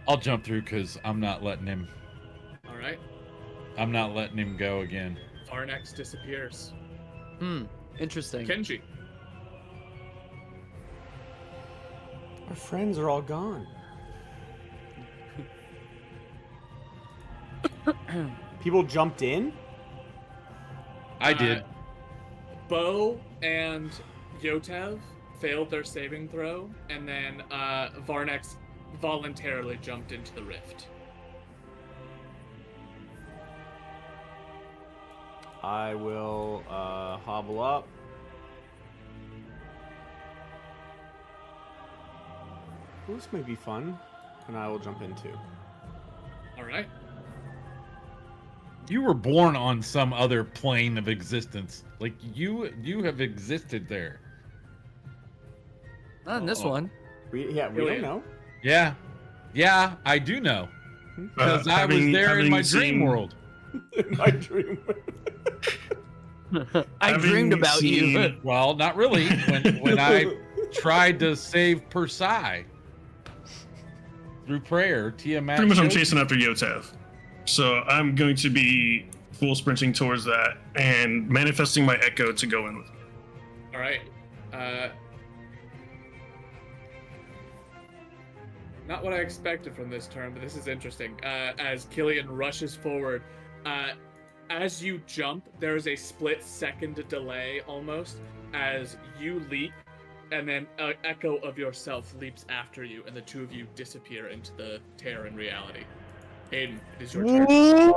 H: I'll jump through because I'm not letting him.
D: Alright?
H: I'm not letting him go again.
D: Varnex disappears.
I: Interesting.
D: Kenji.
B: Our friends are all gone. People jumped in?
H: I did.
D: Bo and Yotev failed their saving throw, and then Varnex voluntarily jumped into the rift.
B: I will hobble up. Well, this might be fun, and I will jump in too.
D: Alright.
H: You were born on some other plane of existence. Like you have existed there.
I: Not in this
H: Uh-oh.
I: one.
B: We don't
D: Brilliant.
B: know.
H: Yeah, I do know. Because I was
E: Having-
H: there in
E: having
H: my dream
E: seen-
H: world.
B: My dream.
I: I
E: Having
I: dreamed about you.
E: seen-
H: Well, not really. When I tried to save Persai through prayer, Tiamat.
E: Pretty much I'm
H: showed-
E: chasing after Yotev. So I'm going to be full sprinting towards that and manifesting my echo to go in with.
D: Alright. Not what I expected from this turn, but this is interesting. As Killian rushes forward, as you jump, there is a split-second delay almost as you leap, and then an echo of yourself leaps after you, and the two of you disappear into the tear in reality. Aiden, it is your turn.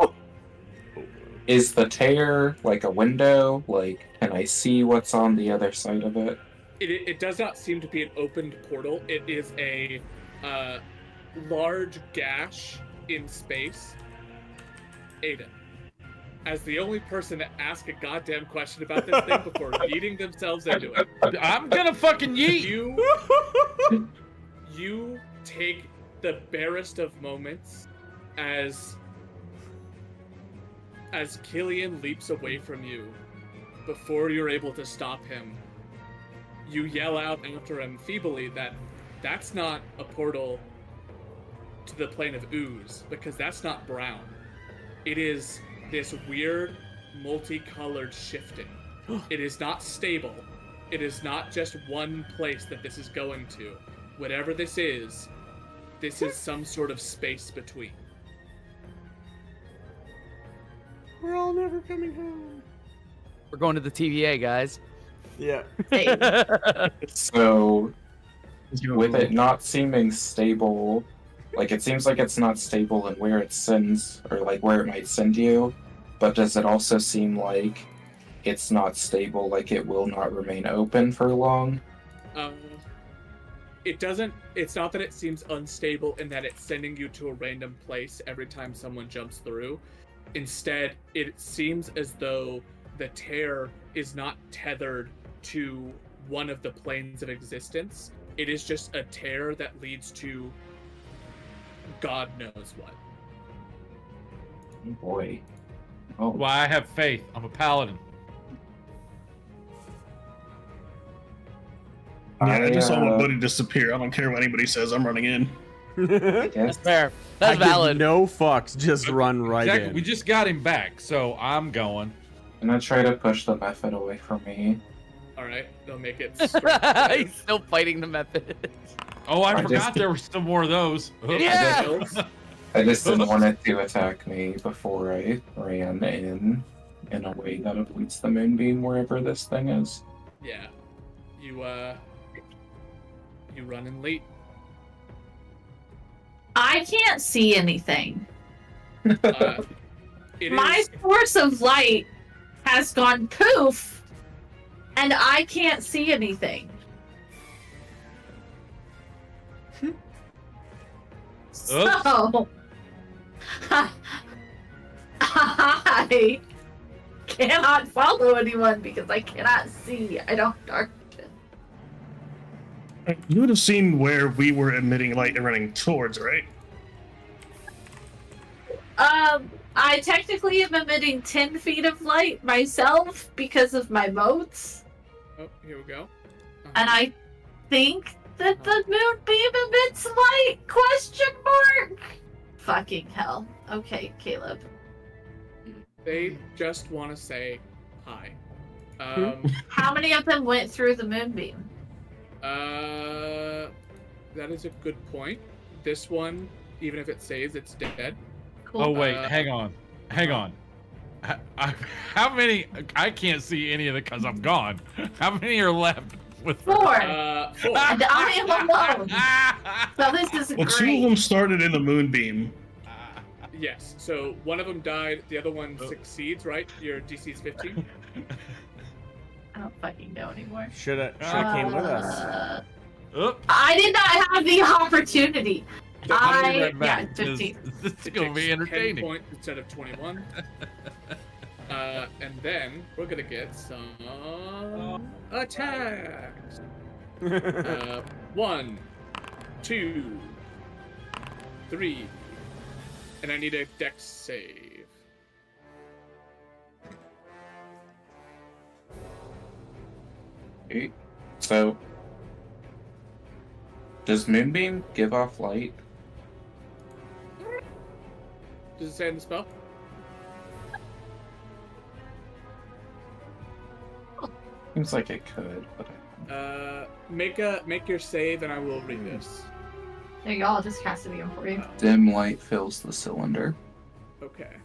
A: Is the tear like a window? Like, can I see what's on the other side of it?
D: It does not seem to be an opened portal. It is a large gash in space. Aiden, as the only person to ask a goddamn question about this thing before yeeting themselves into it,
H: I'm gonna fucking yeet.
D: you take the barest of moments as Killian leaps away from you. Before you're able to stop him, you yell out after him feebly that that's not a portal to the plane of ooze, because that's not brown. It is this weird, multicolored shifting. It is not stable. It is not just one place that this is going to. Whatever this is some sort of space between.
B: We're all never coming home.
I: We're going to the TVA, guys.
B: Yeah.
C: Hey,
A: So, with it not seeming stable, like it seems like it's not stable in where it sends, or like where it might send you, but does it also seem like it's not stable, like it will not remain open for long?
D: It's not that it seems unstable in that it's sending you to a random place every time someone jumps through. Instead, it seems as though the tear is not tethered to one of the planes of existence. It is just a tear that leads to God knows what.
A: Oh boy. Oh,
H: Well, I have faith. I'm a paladin.
E: I just saw my
A: uh,
E: buddy disappear. I don't care what anybody says. I'm running in.
A: I guess.
I: Fair.
B: I
I: That's
B: give
I: valid.
B: no fucks. Just run right
H: Exactly.
B: in.
H: We just got him back, so I'm going.
A: I'm gonna try to push the method away from me.
D: All right, they'll make it. strength
I: He's still fighting the method.
H: Oh, I
A: I
H: forgot
A: just-
H: there were some more of those. Oops.
I: Yeah.
D: save.
A: I just didn't want it to attack me before I ran in a way that avoids the moonbeam wherever this thing is.
D: Yeah, you run in late.
J: I can't see anything.
D: It
J: My
D: is-
J: source of light has gone poof, and I can't see anything. So, I cannot follow anyone because I cannot see. I don't dark vision.
E: You would have seen where we were emitting light and running towards, right?
J: I technically am emitting 10 feet of light myself because of my motes,
D: Oh, here we go.
J: and I think that the moonbeam emits light? Question mark. Fucking hell. Okay, Caleb.
D: They just want to say hi.
J: How many of them went through the moonbeam?
D: That is a good point. This one, even if it saves, it's dead.
J: Cool.
H: Oh wait,
D: Uh,
H: hang on. How many? I can't see any of it because I'm gone. How many are left with?
J: 4.
D: Four.
J: And I am alone. So this is
E: Well, two of
J: great.
E: them started in the moonbeam.
D: Yes. So one of them died. The other one succeeds. Right? Your DC is 15.
J: I don't fucking know anymore.
B: Shoulda came with us.
H: Oop.
J: I did not have the opportunity.
H: I'll be
J: I
H: right back.
J: yeah, 15.
H: This is
D: It
H: gonna be
D: takes 10
H: entertaining.
D: points instead of 21. And then we're gonna get some attacks. 1, 2, 3, and I need a dex save.
A: Okay. So, does moonbeam give off light?
D: Does it say in the spell?
A: Seems like it could, but
D: Make your save, and I will read this.
J: There you go. I'll just cast it again for you.
A: dim light fills the cylinder.
D: Okay.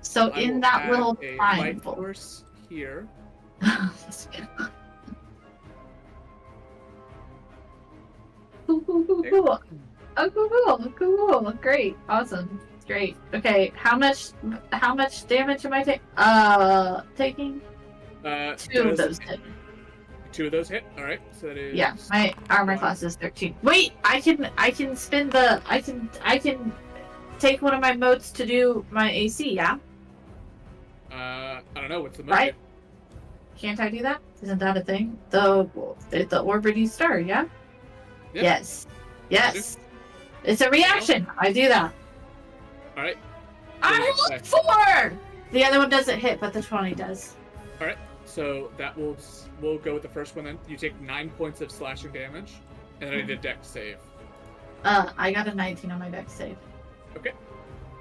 J: So
D: I
J: in
D: will
J: that
D: add
J: little
D: a light
J: triangle.
D: source here.
J: Cool. Oh, cool. Great. Awesome. Great. Okay. How much damage am I taking? Two of those hit.
D: 2 of those hit. All right. So that is.
J: Yeah, my armor class is 13. Wait, I can spin the I can take one of my modes to do my AC, yeah?
D: I don't know what's the mode.
J: Right? Can't I do that? Isn't that a thing? The Orbidy Star, yeah?
D: Yeah.
J: Yes. Yes. It's a reaction. I do that.
D: All right.
J: I rolled 4! The other one doesn't hit, but the 20 does.
D: All right. So that we'll go with the first one then. You take 9 points of slashing damage, and then I need a dex save.
J: I got a 19 on my dex save.
D: Okay.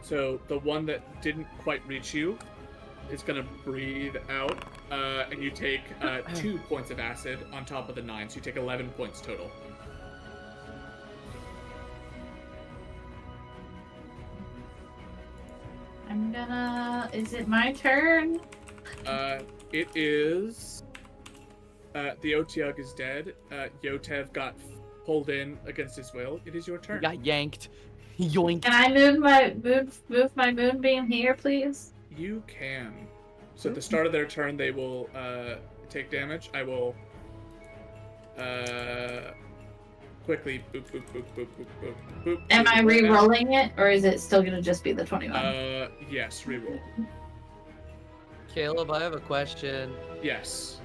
D: So the one that didn't quite reach you is gonna breathe out, and you take 2 points of acid on top of the 9, so you take 11 points total.
J: I'm gonna. Is it my turn?
D: It is. The Otyug is dead. Yotev got pulled in against his will. It is your turn.
I: Got yanked. Yoink.
J: Can I move my moonbeam here, please?
D: You can. So at the start of their turn, they will take damage. I will quickly. Boop, boop, boop, boop, boop, boop, boop.
C: Am I
D: boop, boop.
C: re-rolling it, or is it still gonna just be the 21?
D: Yes, reroll.
I: Caleb, I have a question.
D: Yes.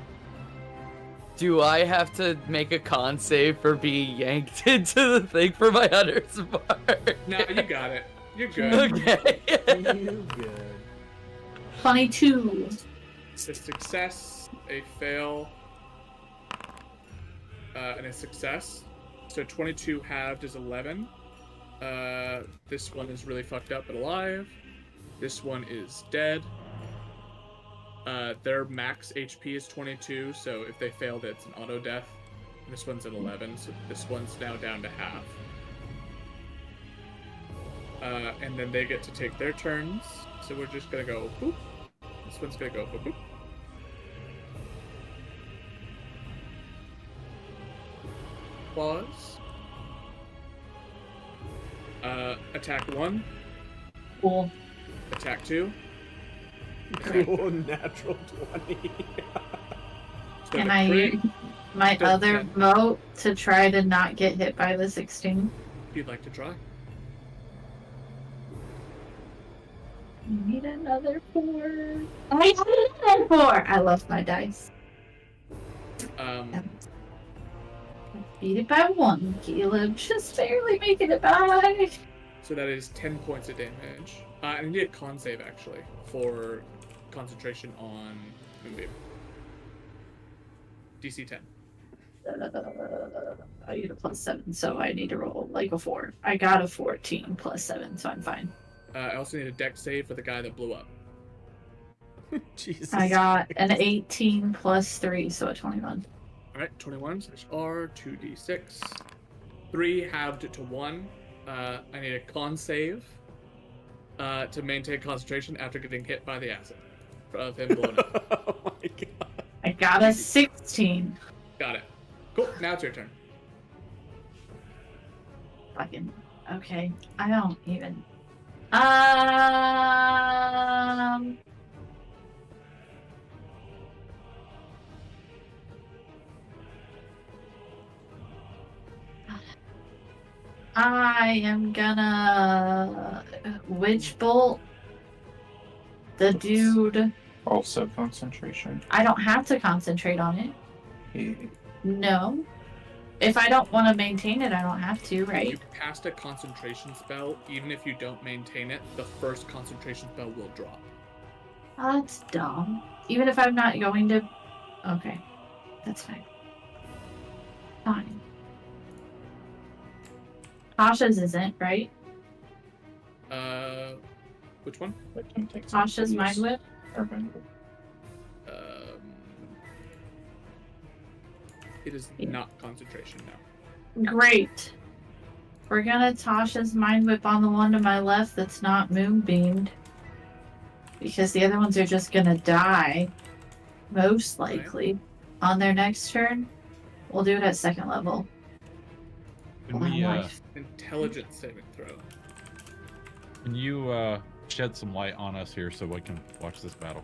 I: Do I have to make a con save for being yanked into the thing for my hunter's mark?
D: No, you got it. You're good.
I: Okay.
B: You good.
C: 22.
D: It's a success, a fail, and a success. So 22 halved is 11. This one is really fucked up but alive. This one is dead. Their max HP is 22, so if they failed, it's an auto death. This one's at 11, so this one's now down to half. And then they get to take their turns. So we're just gonna go boop. This one's gonna go boop boop. Pause. Attack 1.
C: Cool.
D: Attack 2.
B: Oh, natural 20.
C: Can I use my other moat to try to not get hit by the 16?
D: If you'd like to try.
C: I need another 4. I need another 4. I love my dice. Beat it by 1, Caleb. Just barely making it by.
D: So that is 10 points of damage. I need a con save actually for concentration on Moonbeam. DC 10.
C: I need a +7, so I need to roll like a 4. I got a 14 +7, so I'm fine.
D: I also need a dex save for the guy that blew up.
B: Jesus.
C: I got an 18 +3, so a 21.
D: Alright, 21 / R, 2d6. 3 halved to 1. I need a con save to maintain concentration after getting hit by the acid of him blowing up.
B: Oh my god.
C: I got a 16.
D: Got it. Cool, now it's your turn.
C: Fucking okay. I don't even. I am gonna witch bolt the dude.
A: Also concentration.
C: I don't have to concentrate on it.
A: Yeah.
C: No. If I don't want to maintain it, I don't have to,
D: You
C: right?
D: cast a concentration spell, even if you don't maintain it, the first concentration spell will drop.
C: Oh, that's dumb. Even if I'm not going to. Okay. That's fine. Fine. Tasha's isn't, right?
D: Which one?
A: That can take some
C: Tasha's
A: use.
C: Mind Whip?
D: It is
C: Yeah.
D: not concentration now.
C: Great. We're gonna Tasha's Mind Whip on the one to my left that's not moonbeamed. Because the other ones are just gonna die. Most likely. On their next turn. We'll do it at 2nd level.
H: Can
C: My
H: we,
C: life.
D: Intelligence saving throw.
H: can you shed some light on us here so we can watch this battle?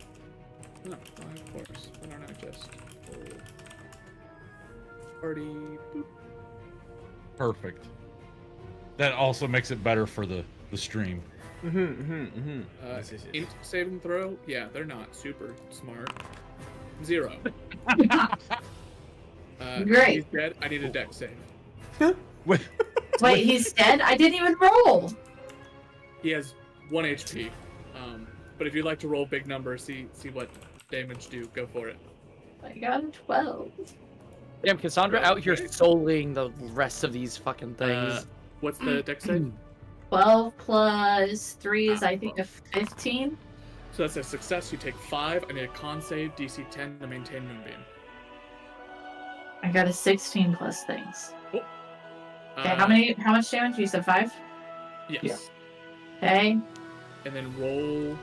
D: No, why, of course. Why don't I just roll? Party. Boop.
H: Perfect. That also makes it better for the stream.
D: Int saving throw? Yeah, they're not super smart. 0.
C: Great.
D: He's dead. I need a dex save.
H: Wait,
C: Wait, he's dead? I didn't even roll!
D: He has 1 HP. But if you'd like to roll big numbers, see what damage do, go for it.
C: I got a 12.
I: Damn, Cassandra out here soloing the rest of these fucking things.
D: What's the dex save?
C: 12 plus 3 is, I think, a 15.
D: So that's a success. You take 5. I need a con save, DC 10 to maintain Moonbeam.
C: I got a 16 plus things.
D: Cool.
C: Okay, how much damage? You said 5?
D: Yes.
A: Yeah.
C: Okay.
D: And then roll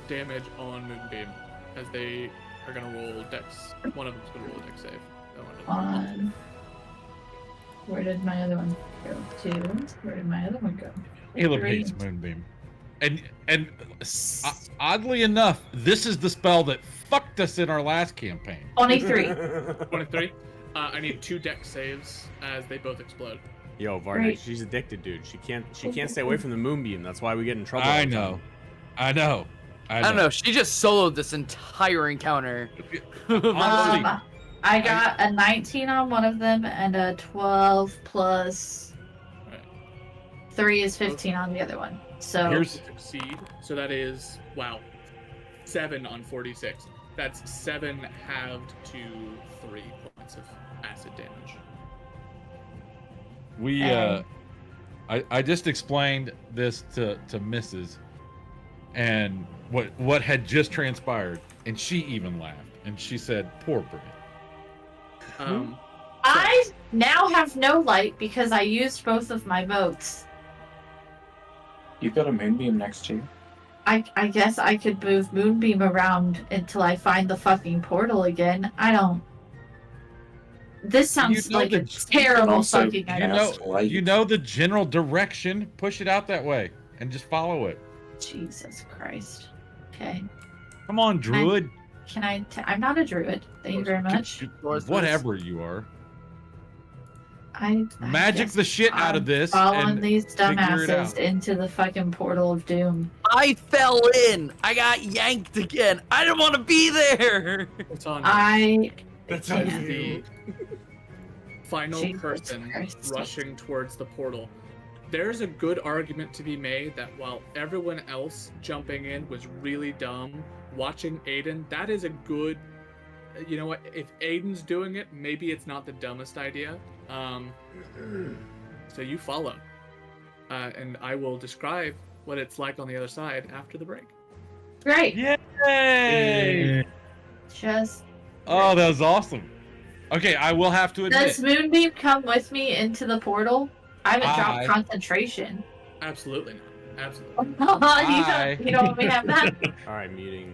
D: damage on Moonbeam as they are gonna roll dex. One of them's gonna roll a dex save. That one doesn't.
C: 1. Where did my other one go? 2. Where did my other one go?
H: Caleb
C: 3.
H: hates Moonbeam. And oddly enough, this is the spell that fucked us in our last campaign.
C: 23.
D: 23. I need 2 deck saves as they both explode.
B: Yo, Varnish,
C: Great.
B: she's addicted, dude. She can't stay away from the moonbeam. That's why we get in trouble. all
H: I
B: the
H: know.
B: time.
H: I know.
I: I don't know. She just soloed this entire encounter.
H: Honestly,
C: I got a 19 on one of them and a 12 plus
D: Right.
C: 3 is 15 on the other one. So
H: Here's
D: Succeed. So that is, wow, 7 on 46. That's 7 halved to 3 points of acid damage.
H: we
C: And-
H: I just explained this to Mrs. and what had just transpired, and she even laughed, and she said, "Poor Brit."
C: I now have no light because I used both of my motes.
A: You've got a moonbeam next to you.
C: I guess I could move Moonbeam around until I find the fucking portal again. I don't. This sounds
H: know
C: like
H: the-
C: a terrible
A: also-
C: fucking
H: You
C: idea.
H: know,
A: Cast light.
H: you know the general direction. Push it out that way and just follow it.
C: Jesus Christ. Okay.
H: Come on, druid.
C: Can I? I'm not a druid. Thank you very much.
H: Whatever you are.
C: I
H: Magic
C: guess
H: the shit out of
C: I'm
H: this
C: Following
H: and
C: these
H: figure it
C: dumbasses
H: out.
C: into the fucking portal of doom.
I: I fell in. I got yanked again. I didn't want to be there.
D: It's on
B: That's
C: on
D: the final
C: Jesus
D: person
C: Christ.
D: rushing towards the portal. There's a good argument to be made that while everyone else jumping in was really dumb, watching Aiden, that is a good. You know what? If Aiden's doing it, maybe it's not the dumbest idea. So you follow, and I will describe what it's like on the other side after the break.
C: Great.
H: Yay!
C: Just
H: Oh, that was awesome. Okay, I will have to admit.
C: does Moonbeam come with me into the portal? I haven't
H: I-
C: dropped concentration.
D: Absolutely not. Absolutely.
C: You don't want me to have that?
B: All right, meeting.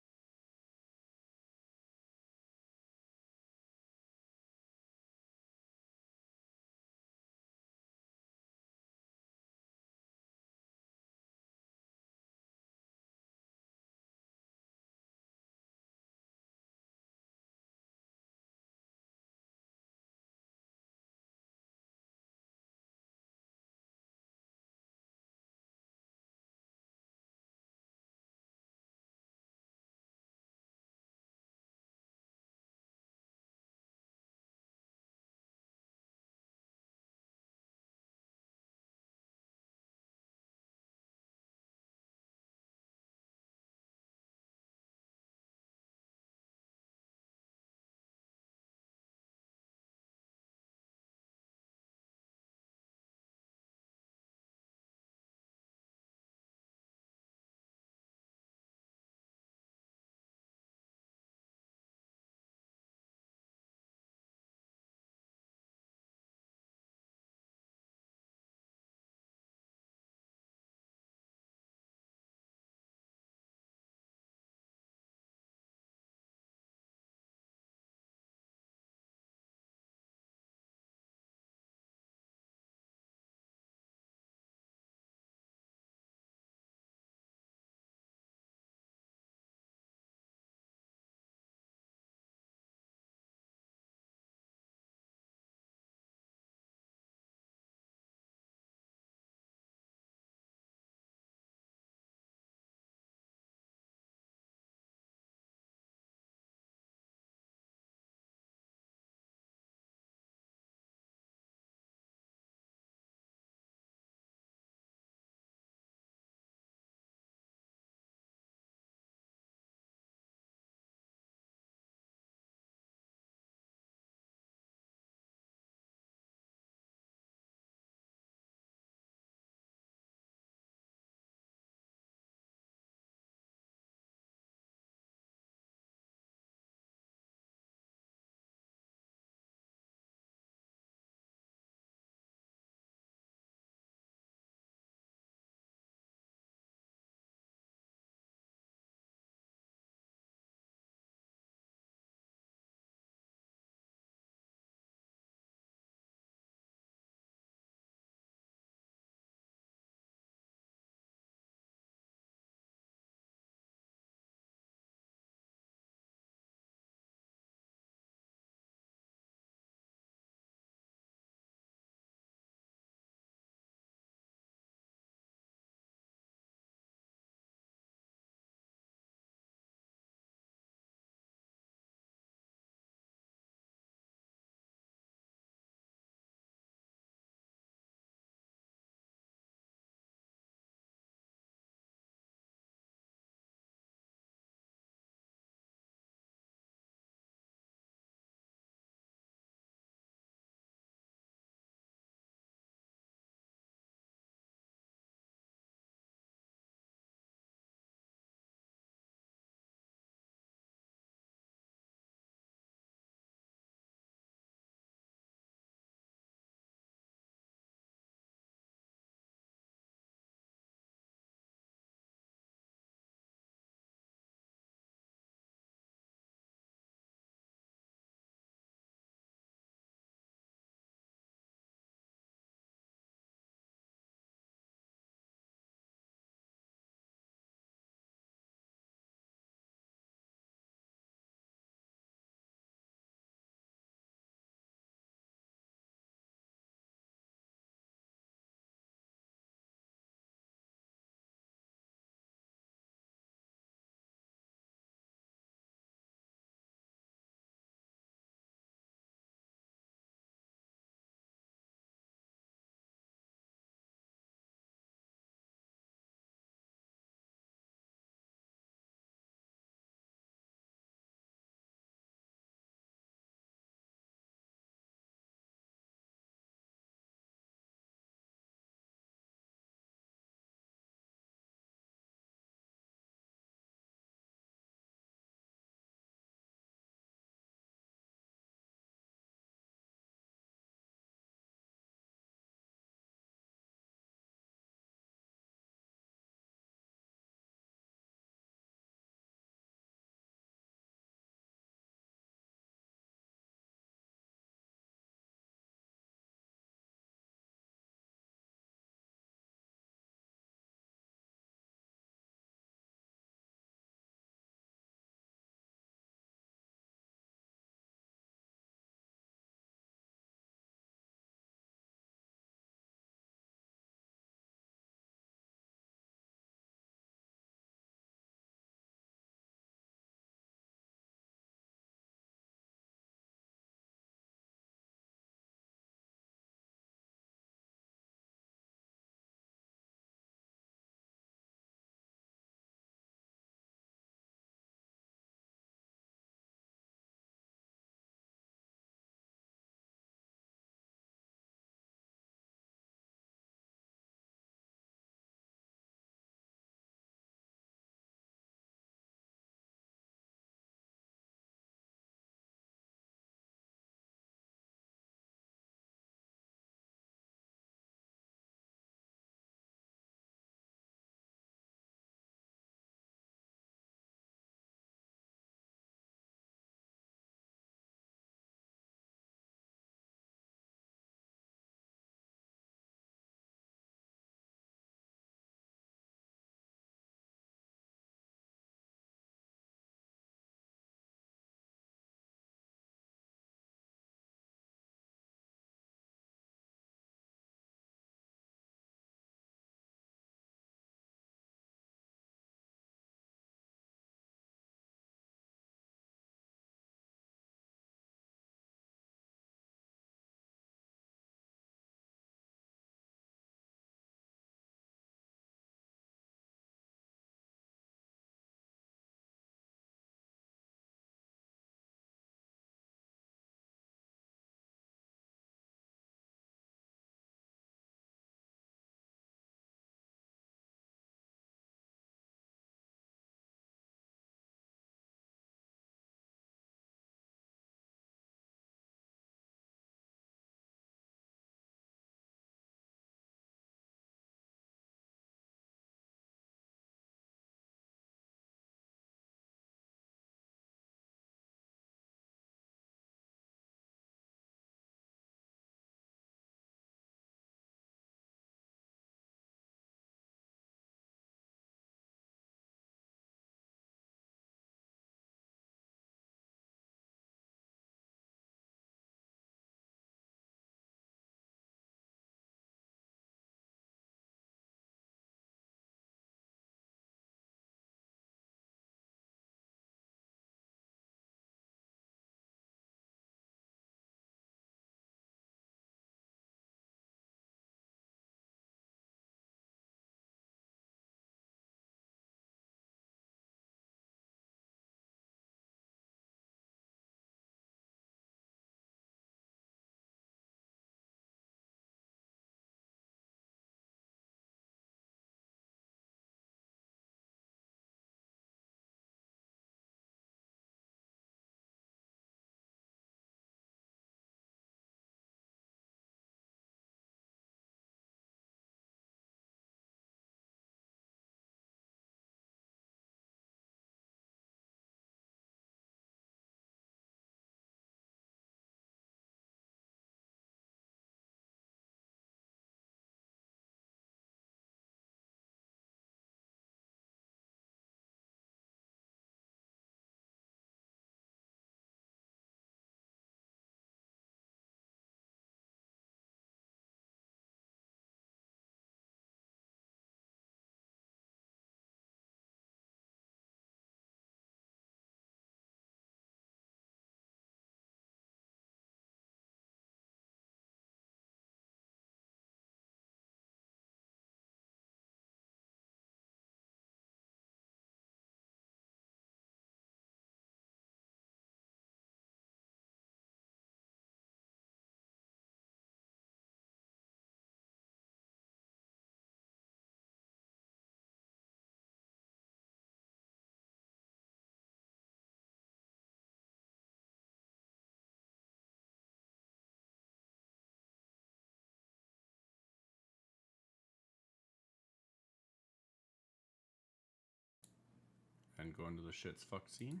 B: then go into the shit's fuck scene.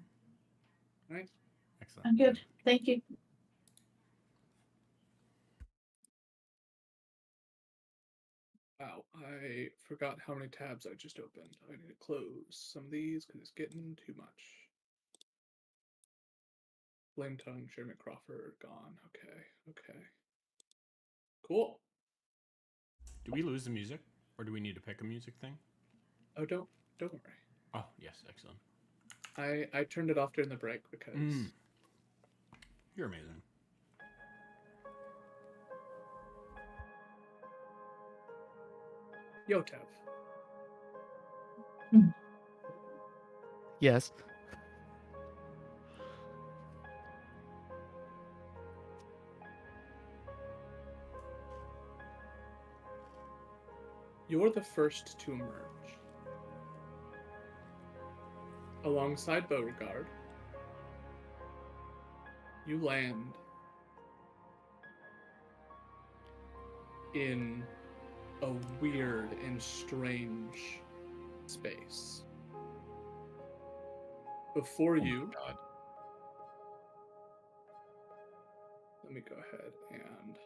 D: Right.
B: Excellent.
C: I'm good. Thank you.
D: Wow, I forgot how many tabs I just opened. I need to close some of these because it's getting too much. Flame Tongue, Jeremy Crawford, gone. Okay. Cool.
B: Do we lose the music, or do we need to pick a music thing?
D: Oh, don't worry.
B: Oh, yes, excellent.
D: I turned it off during the break because
B: You're amazing.
D: Yotev.
I: Yes.
D: You're the first to emerge. Alongside Beauregard, you land in a weird and strange space. Before you,
G: God.
D: let me go ahead and do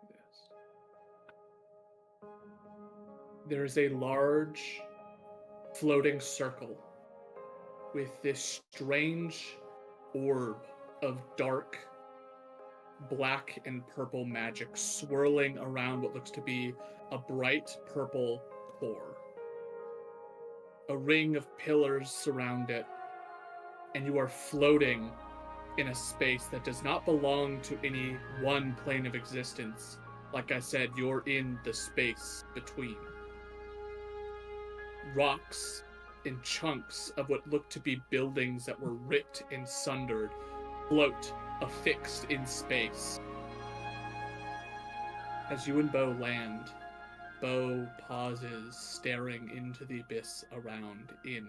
D: this. There's a large floating circle with this strange orb of dark black and purple magic swirling around what looks to be a bright purple core. A ring of pillars surround it, and you are floating in a space that does not belong to any one plane of existence. Like I said, you're in the space between. Rocks in chunks of what look to be buildings that were ripped and sundered float affixed in space. As you and Bo land, Bo pauses, staring into the abyss around in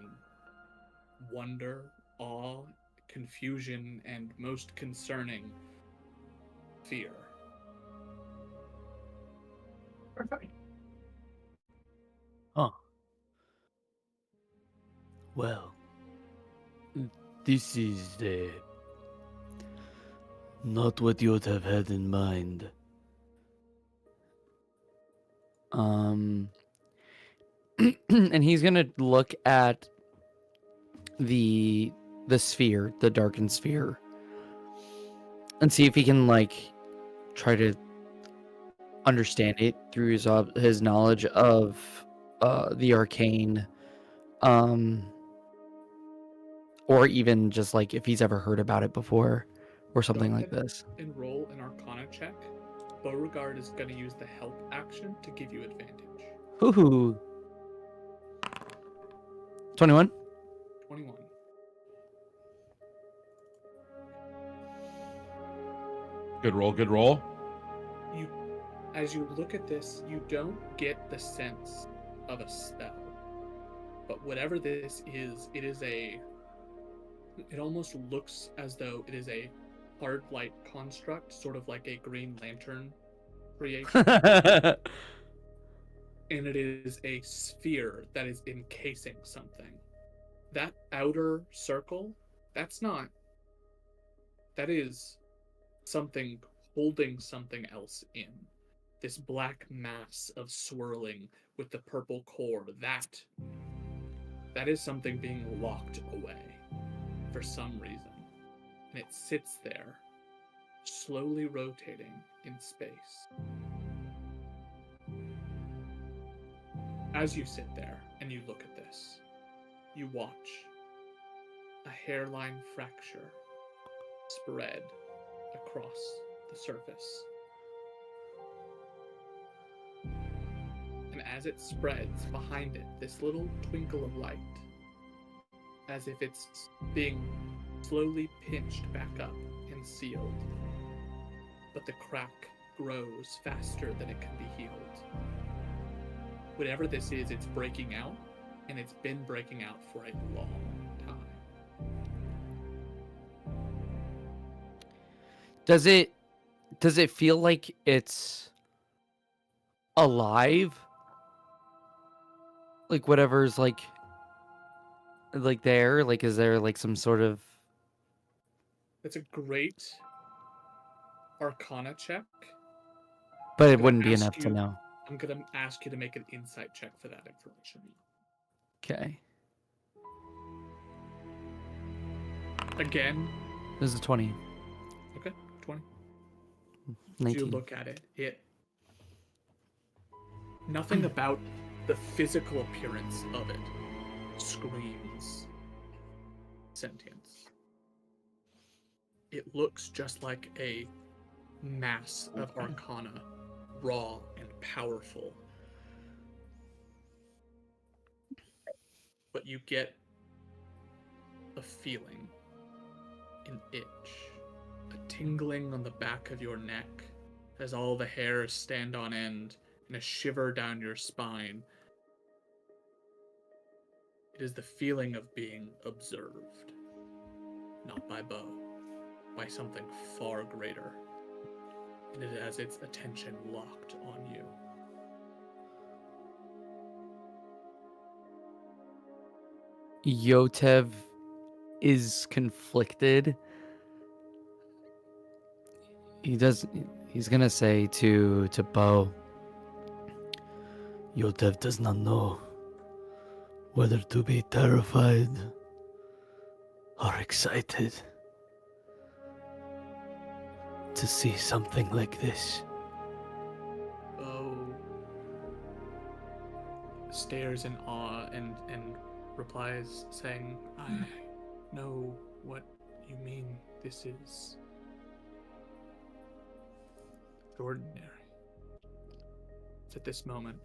D: wonder, awe, confusion, and most concerning, fear.
C: Perfect.
F: Huh. Well, this is not what you would have had in mind.
I: And he's gonna look at the sphere, the darkened sphere, and see if he can try to understand it through his knowledge of the arcane, or even just if he's ever heard about it before or something
D: Go
I: like
D: ahead
I: this.
D: And roll an Arcana check. Beauregard is going to use the help action to give you advantage.
I: Hoo-hoo. 21.
D: 21.
H: Good roll.
D: As you look at this, you don't get the sense of a spell. But whatever this is, it almost looks as though it is a hard light construct, sort of like a Green Lantern creation. And it is a sphere that is encasing something. That outer circle, that is something holding something else in. This black mass of swirling with the purple core, that is something being locked away for some reason. And it sits there, slowly rotating in space. As you sit there and you look at this, you watch a hairline fracture spread across the surface. And as it spreads behind it, this little twinkle of light, as if it's being slowly pinched back up and sealed. But the crack grows faster than it can be healed. Whatever this is, it's breaking out, and it's been breaking out for a long time.
I: Does it feel like it's alive? like whatever's like there, like is there like some sort of
D: That's a great Arcana check.
I: but it
D: I'm gonna
I: wouldn't be
D: ask
I: enough to
D: you-
I: know.
D: I'm gonna ask you to make an insight check for that information.
I: Okay.
D: Again,
I: This is 20.
D: okay, 20. As
I: 19.
D: you look at it, nothing about the physical appearance of it screams sentience. It looks just like a mass of arcana, raw and powerful. But you get a feeling, an itch, a tingling on the back of your neck as all the hairs stand on end and a shiver down your spine. It is the feeling of being observed, not by Bo, by something far greater. And it has its attention locked on you.
I: Yotev is conflicted. He's gonna say to Bo,
F: Yotev does not know whether to be terrified or excited to see something like this.
D: Bo stares in awe and replies saying, I know what you mean. This is extraordinary. It's at this moment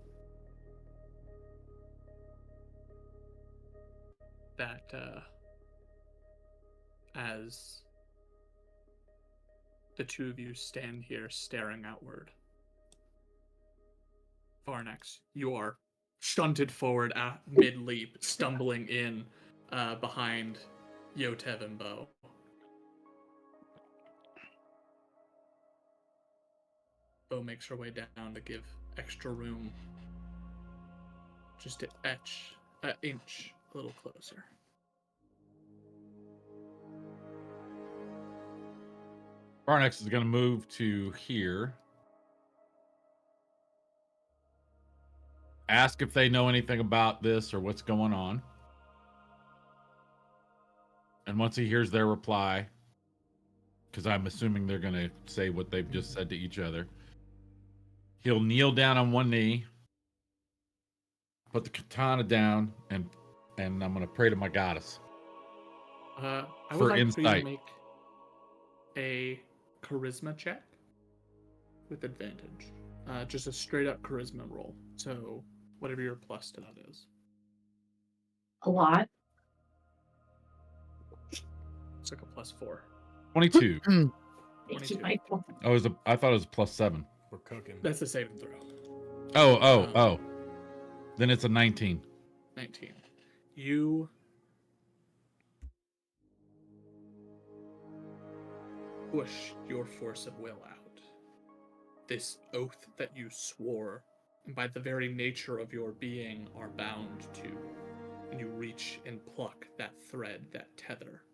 D: that as the two of you stand here staring outward, Varnex, you are shunted forward at mid-leap, stumbling in behind Yotev and Bo. Bo makes her way down to give extra room, just to inch a little closer.
H: Varnex is going to move to here. Ask if they know anything about this or what's going on. And once he hears their reply, because I'm assuming they're going to say what they've just said to each other, he'll kneel down on one knee, put the katana down, and I'm going to pray to my goddess.
D: I would
H: For
D: like for you
H: insight.
D: to make a charisma check with advantage. Just a straight up charisma roll. So whatever your plus to that is.
C: A lot.
D: It's like a +4.
H: 22.
C: Thank you,
D: 22.
C: Michael.
H: I thought it was +7.
B: We're cooking.
D: That's the saving throw.
H: Oh. Then it's a 19.
D: 19. You push your force of will out. This oath that you swore, and by the very nature of your being, are bound to. And you reach and pluck that thread, that tether,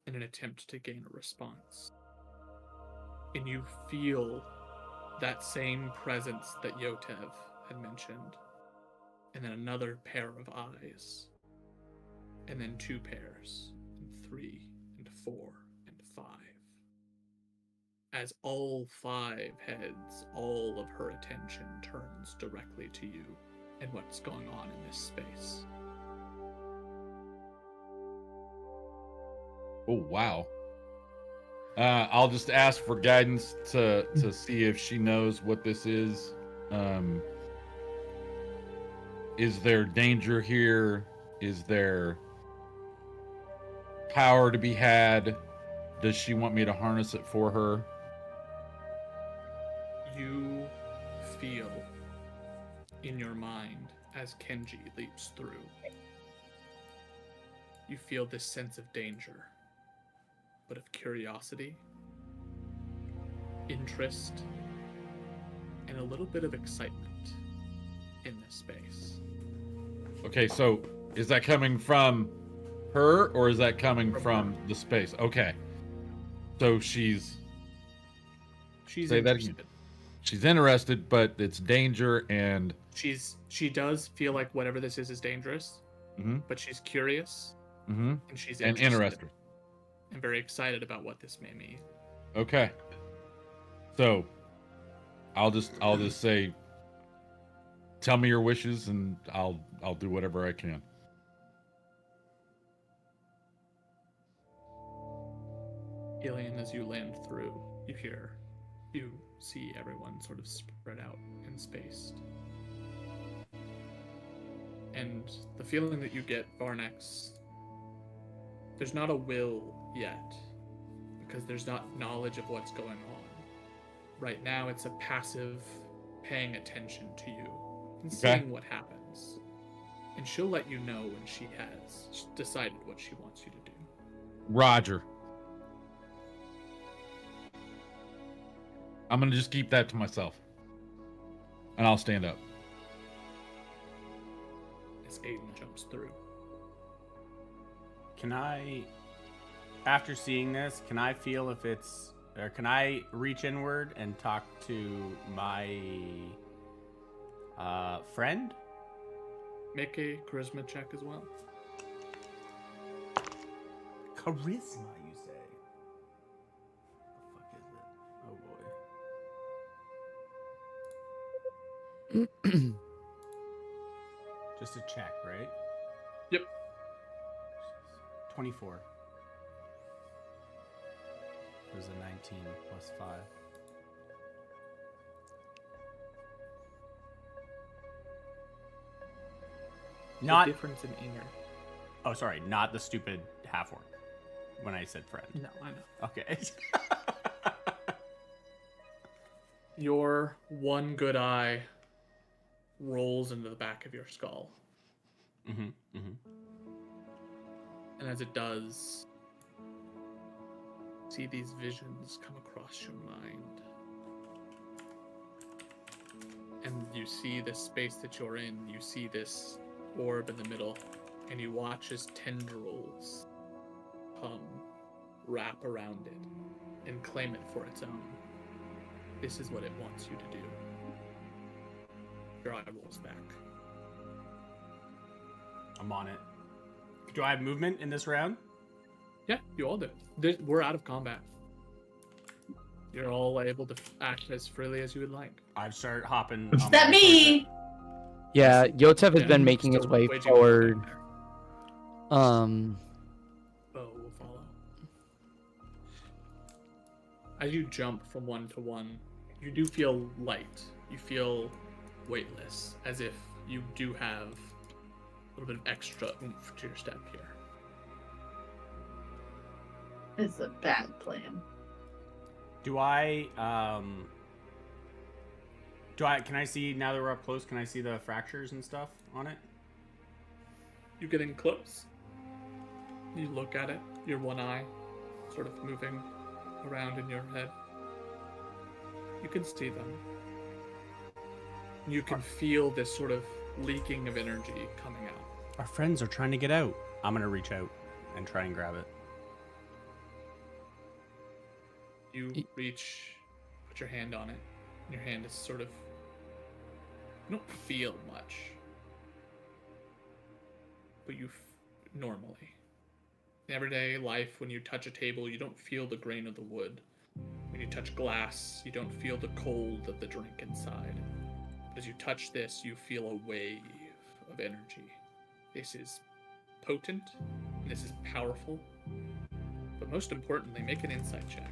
D: in an attempt to gain a response. And you feel that same presence that Yotev had mentioned. And then another pair of eyes. And then 2 pairs. And 3 and 4 and 5. As all 5 heads, all of her attention turns directly to you and what's going on in this space.
H: Oh, wow. I'll just ask for guidance to see if she knows what this is. Is there danger here? Is there power to be had? Does she want me to harness it for her?
D: You feel in your mind as Kenji leaps through. You feel this sense of danger, but of curiosity, interest, and a little bit of excitement in this space.
H: Okay, so is that coming from her or is that coming from the space? Okay. So she's say that again.
D: interested.
H: She's interested, but it's danger and
D: She does feel like whatever this is dangerous,
H: Mhm.
D: but she's curious
H: Mhm.
D: and she's
H: and
D: interested
H: interested.
D: and very excited about what this may mean.
H: Okay. So I'll just say tell me your wishes and I'll do whatever I can.
D: Alien, as you land through, you see everyone sort of spread out and spaced. And the feeling that you get, Varnex, there's not a will yet, because there's not knowledge of what's going on. Right now, it's a passive paying attention to you and
H: Okay.
D: seeing what happens. And she'll let you know when she has decided what she wants you to do.
H: Roger. I'm gonna just keep that to myself. And I'll stand up.
D: As Aiden jumps through.
B: Can I, after seeing this, can I feel if it's, or can I reach inward and talk to my friend?
D: Make a charisma check as well.
B: Charisma, you say? What the fuck is it? Oh boy. Just a check, right?
D: Yep.
B: 24. It was a 19 plus 5. Not
D: the difference in anger.
B: Oh, sorry, not the stupid half orc. When I said friend.
D: No, I know.
B: Okay.
D: Your one good eye rolls into the back of your skull.
B: Mm-hmm. Mm-hmm.
D: And as it does, see these visions come across your mind. And you see this space that you're in, you see this orb in the middle, and you watch as tendrils come, wrap around it, and claim it for its own. This is what it wants you to do. Your eye rolls back.
B: I'm on it. Do I have movement in this round?
D: Yeah, you all do. We're out of combat. You're all able to act as freely as you would like.
B: I start hopping.
C: Is that me?
I: Yeah, Yotev has
D: Yeah,
I: been making his
D: still
I: way
D: waging
I: forward.
D: combat there. Bo will follow. As you jump from one to one, you do feel light. You feel weightless, as if you do have a little bit of extra oomph to your step here.
C: It's a bad plan.
B: Do I can I see, now that we're up close, can I see the fractures and stuff on it?
D: You get in close. You look at it, your one eye sort of moving around in your head. You can see them. You can feel this sort of leaking of energy coming out.
B: Our friends are trying to get out. I'm gonna reach out and try and grab it.
D: You reach, put your hand on it. Your hand is sort of, you don't feel much, but you normally. In everyday life, when you touch a table, you don't feel the grain of the wood. When you touch glass, you don't feel the cold of the drink inside. But as you touch this, you feel a wave of energy. This is potent, and this is powerful, but most importantly, make an insight check.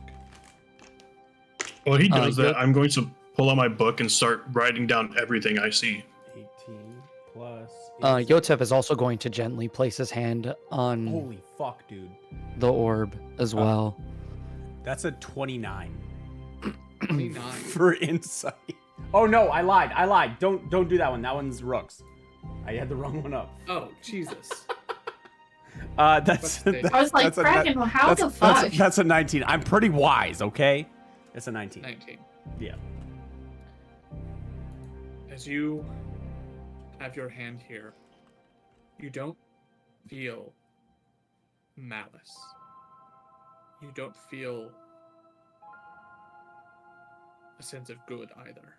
E: While he does
I: Yep.
E: that, I'm going to pull out my book and start writing down everything I see.
B: 18 plus.
I: Yotev is also going to gently place his hand on
B: Holy fuck, dude.
I: the orb as well.
B: That's a 29
D: 29.
B: for insight. Oh no, I lied. Don't do that one. That one's Rooks. I had the wrong one up.
D: Oh, Jesus.
B: That's
C: I was like,
B: that's a-
C: Kraken, how the fuck?
B: That's a 19. I'm pretty wise, okay? It's a 19.
D: 19.
B: Yeah.
D: As you have your hand here, You don't feel malice. You don't feel a sense of good either.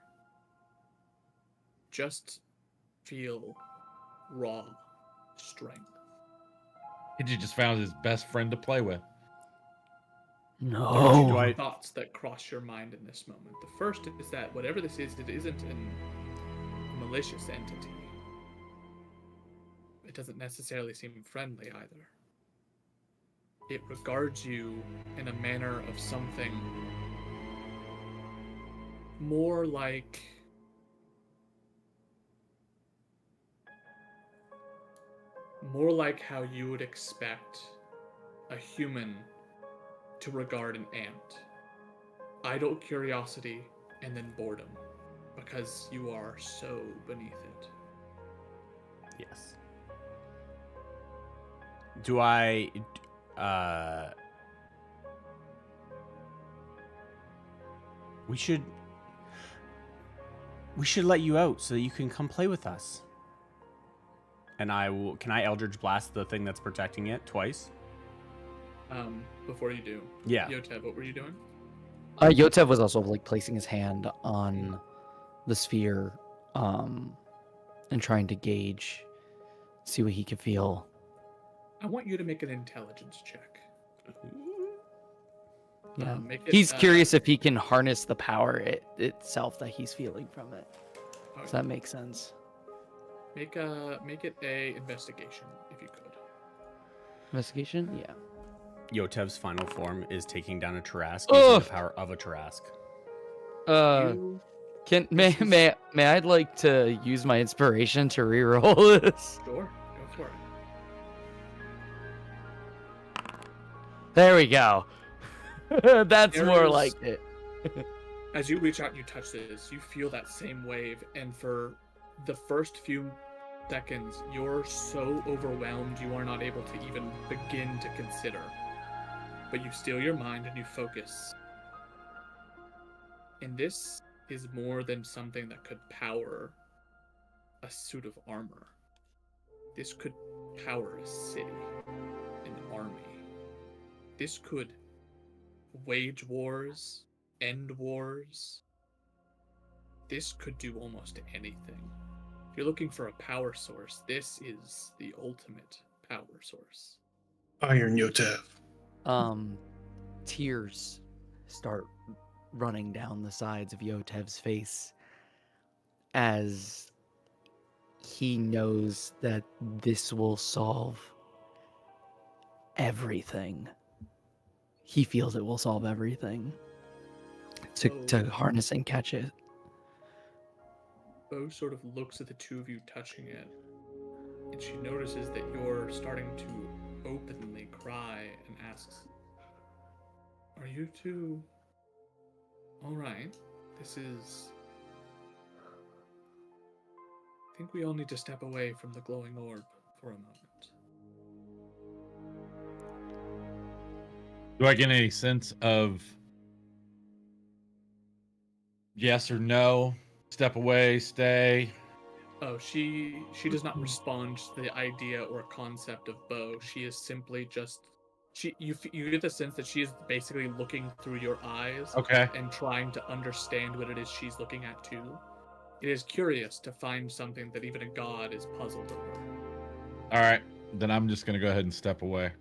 D: Just feel raw strength.
H: He just found his best friend to play with.
I: No.
B: Do I-
D: Thoughts that cross your mind in this moment. The first is that whatever this is, it isn't a malicious entity. It doesn't necessarily seem friendly either. It regards you in a manner of something more like how you would expect a human to regard an ant. Idle curiosity and then boredom, because you are so beneath it.
B: Yes. Do I we should let you out so that you can come play with us. And can I Eldritch Blast the thing that's protecting it twice?
D: Before you do,
B: Yeah.
D: Yotev, what were you doing?
I: Yotev was also like placing his hand on the sphere, and trying to gauge, see what he could feel.
D: I want you to make an intelligence check.
I: Yeah.
D: Make it,
I: He's curious if he can harness the power itself that he's feeling from it.
D: okay.
I: Does that make sense?
D: Make it a investigation if you could.
I: Investigation? Yeah.
B: Yotev's final form is taking down a Tarask
I: Ugh.
B: using the power of a Tarask.
I: May I like to use my inspiration to reroll this?
D: Sure, go for it.
I: There we go. That's
D: There
I: more
D: is-
I: like it.
D: As you reach out and you touch this, you feel that same wave, and for the first few seconds, you're so overwhelmed you are not able to even begin to consider. But you steal your mind and you focus. And this is more than something that could power a suit of armor. This could power a city, an army. This could wage wars, end wars. This could do almost anything. If you're looking for a power source, this is the ultimate power source.
E: Iron Yotev.
I: Tears start running down the sides of Yotev's face as he knows that this will solve everything. He feels it will solve everything to harness and catch it.
D: Bo sort of looks at the two of you touching it, and she notices that you're starting to openly cry and asks, "Are you two alright? This is... I think we all need to step away from the glowing orb for a moment."
H: Do I get any sense of yes or no? Step away, stay.
D: Oh, she does not respond to the idea or concept of Bo. She is simply just you get the sense that she is basically looking through your eyes
H: Okay.
D: and trying to understand what it is she's looking at too. It is curious to find something that even a god is puzzled over.
H: All right. Then I'm just going to go ahead and step away.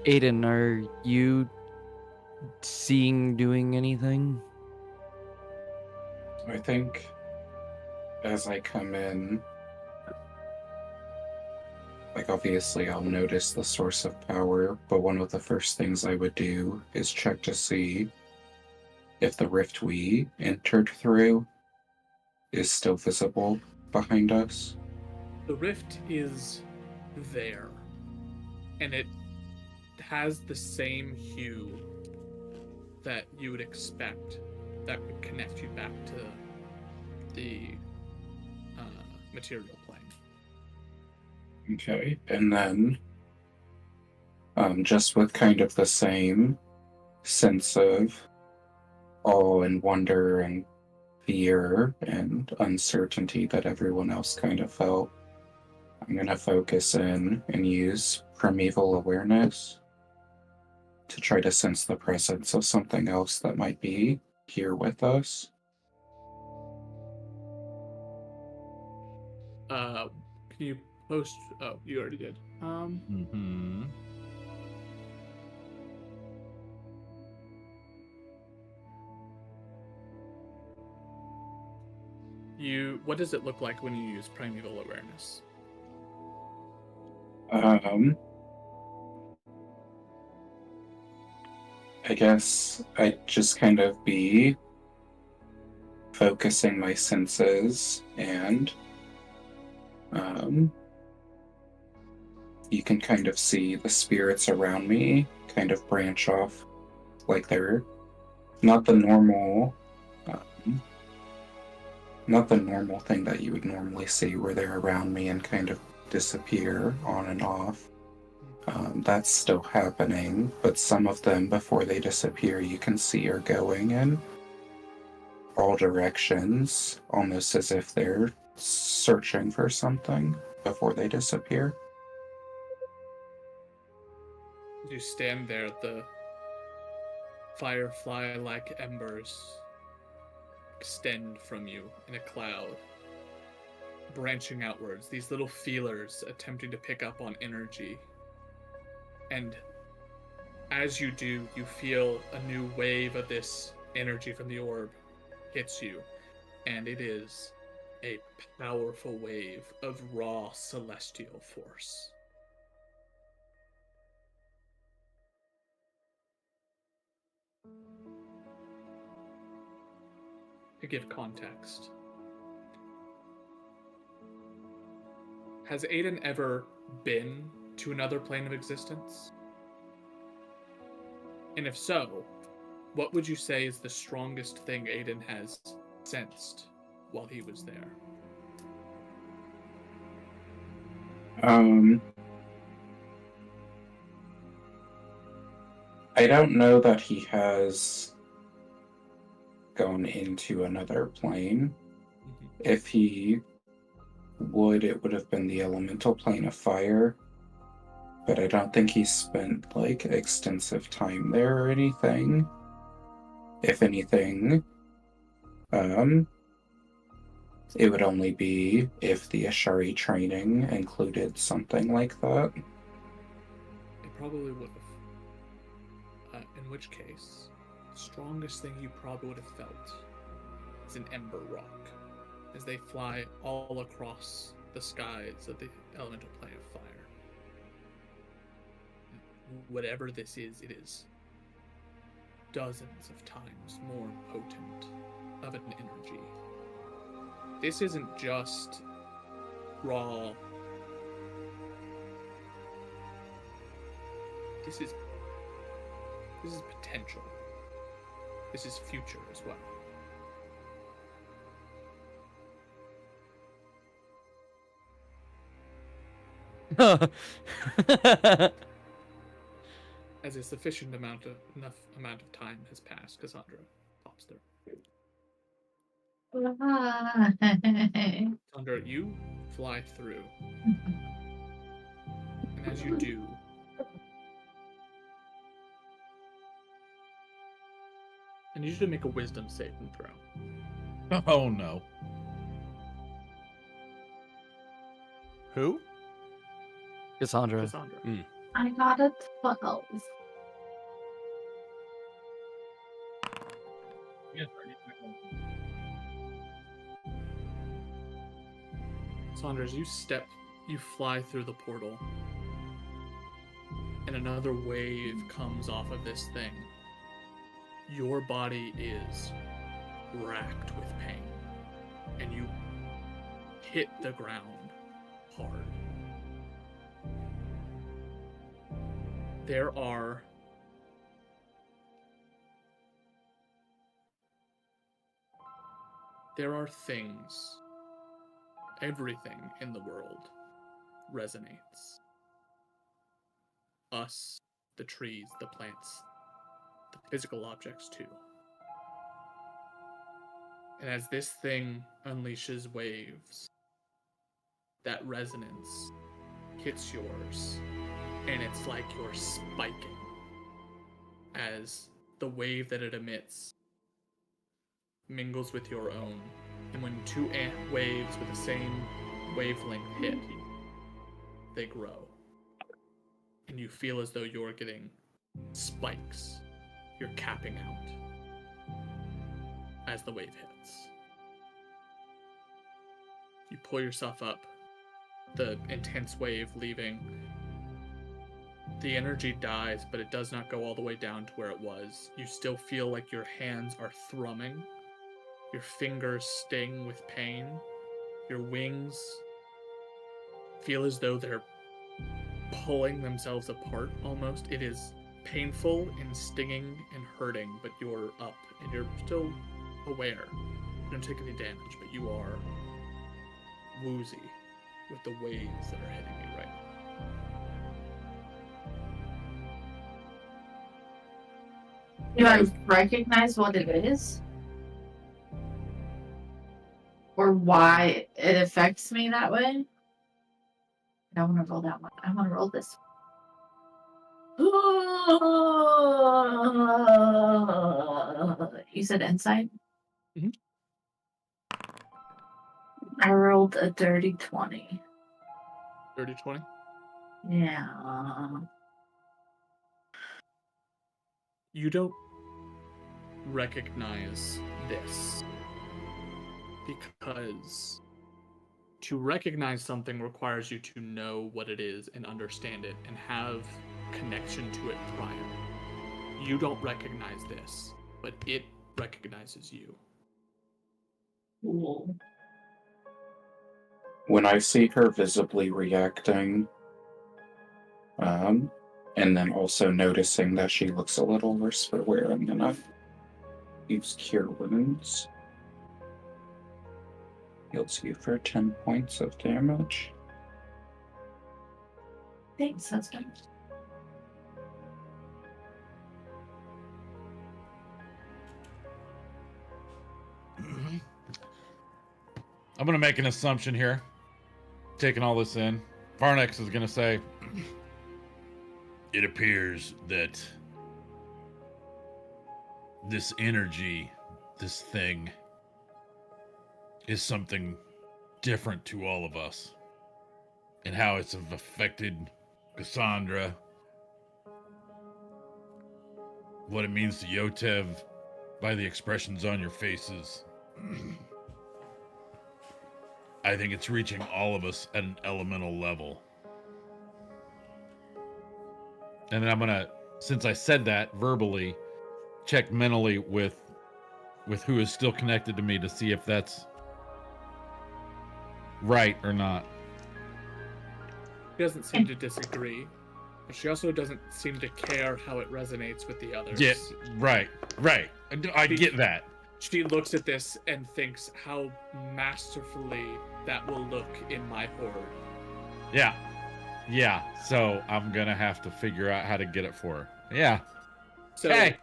I: Aiden, are you doing anything?
A: I think as I come in, like obviously I'll notice the source of power, but one of the first things I would do is check to see if the rift we entered through is still visible behind us.
D: The rift is there, and it has the same hue that you would expect that would connect you back to the material plane.
A: Okay, and then just with kind of the same sense of awe and wonder and fear and uncertainty that everyone else kind of felt, I'm going to focus in and use primeval awareness to try to sense the presence of something else that might be here with us.
D: Can you post? Oh, you already did.
H: Mm-hmm.
D: What does it look like when you use primeval awareness?
A: I guess I'd just kind of be focusing my senses, and you can kind of see the spirits around me kind of branch off, like they're not the normal thing that you would normally see, where they're around me and kind of disappear on and off. That's still happening, but some of them, before they disappear, you can see are going in all directions, almost as if they're searching for something before they disappear.
D: You stand there, the firefly-like embers extend from you in a cloud, branching outwards, these little feelers attempting to pick up on energy. And as you do, you feel a new wave of this energy from the orb hits you, and it is a powerful wave of raw celestial force. To give context, has Aiden ever been to another plane of existence? And if so, what would you say is the strongest thing Aiden has sensed while he was there?
A: I don't know that he has gone into another plane. If he would, it would have been the elemental plane of fire, but I don't think he spent like extensive time there or anything. If anything, it would only be if the Ashari training included something like that.
D: It probably would have. In which case, the strongest thing you probably would have felt is an ember rock, as they fly all across the skies of the elemental plane of fire. Whatever this is, it is dozens of times more potent of an energy. This isn't just raw. This is potential. This is future as well. As a sufficient enough amount of time has passed, Cassandra pops through. Cassandra, you fly through. And as you do, I need you to make a wisdom saving throw.
H: Oh no.
B: Who?
I: Cassandra.
D: Cassandra.
J: I got a 12.
D: Cassandra, as you fly through the portal, and another wave comes off of this thing. Your body is racked with pain, and you hit the ground hard. There are there are things, everything in the world resonates. Us, the trees, the plants, the physical objects too. And as this thing unleashes waves, that resonance hits yours, and it's like you're spiking as the wave that it emits mingles with your own. And when two waves with the same wavelength hit, they grow. And you feel as though you're getting spikes. You're capping out as the wave hits. You pull yourself up, the intense wave leaving. The energy dies, but it does not go all the way down to where it was. You still feel like your hands are thrumming. Your fingers sting with pain. Your wings feel as though they're pulling themselves apart almost. It is painful and stinging and hurting, but you're up and you're still aware. You don't take any damage, but you are woozy with the waves that are hitting you right now.
C: Do I recognize what it is? Or why it affects me that way? I don't want to roll that one. I want to roll this one. You said insight?
D: Mhm.
C: I rolled a dirty 20.
D: Dirty 20?
C: Yeah.
D: You don't recognize this because to recognize something requires you to know what it is and understand it and have connection to it prior. You don't recognize this, but it recognizes you.
C: Cool.
A: When I see her visibly reacting, and then also noticing that she looks a little worse for wear, I'm gonna use Cure Wounds. Heals you for 10 points of damage.
C: Thanks, husband.
H: I'm gonna make an assumption here. Taking all this in, Varnex is gonna say, it appears that this energy, this thing, is something different to all of us, and how it's affected Cassandra, what it means to Yotev by the expressions on your faces. I think it's reaching all of us at an elemental level. And then I'm gonna, since I said that verbally, check mentally with who is still connected to me to see if that's right or not.
D: She doesn't seem to disagree, but she also doesn't seem to care how it resonates with the others.
H: Yeah, right. I get that.
D: She looks at this and thinks how masterfully that will look in my horde.
H: Yeah, so I'm gonna have to figure out how to get it for her. Yeah.
D: So,
H: Hey!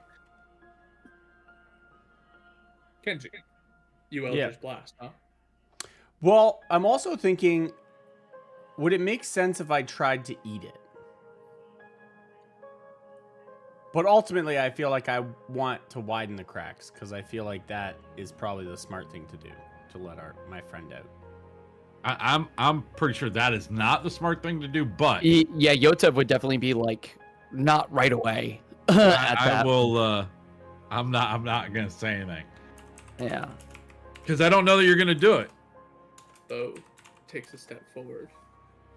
D: Kenji, you Eldritch Blast, huh?
B: Well, I'm also thinking, would it make sense if I tried to eat it? But ultimately, I feel like I want to widen the cracks because I feel like that is probably the smart thing to do, to let my friend out.
H: I'm pretty sure that is not the smart thing to do, but
I: Yeah, Yotev would definitely be like, not right away.
H: I will. I'm not gonna say anything.
I: Yeah.
H: Because I don't know that you're gonna do it.
D: Bo takes a step forward,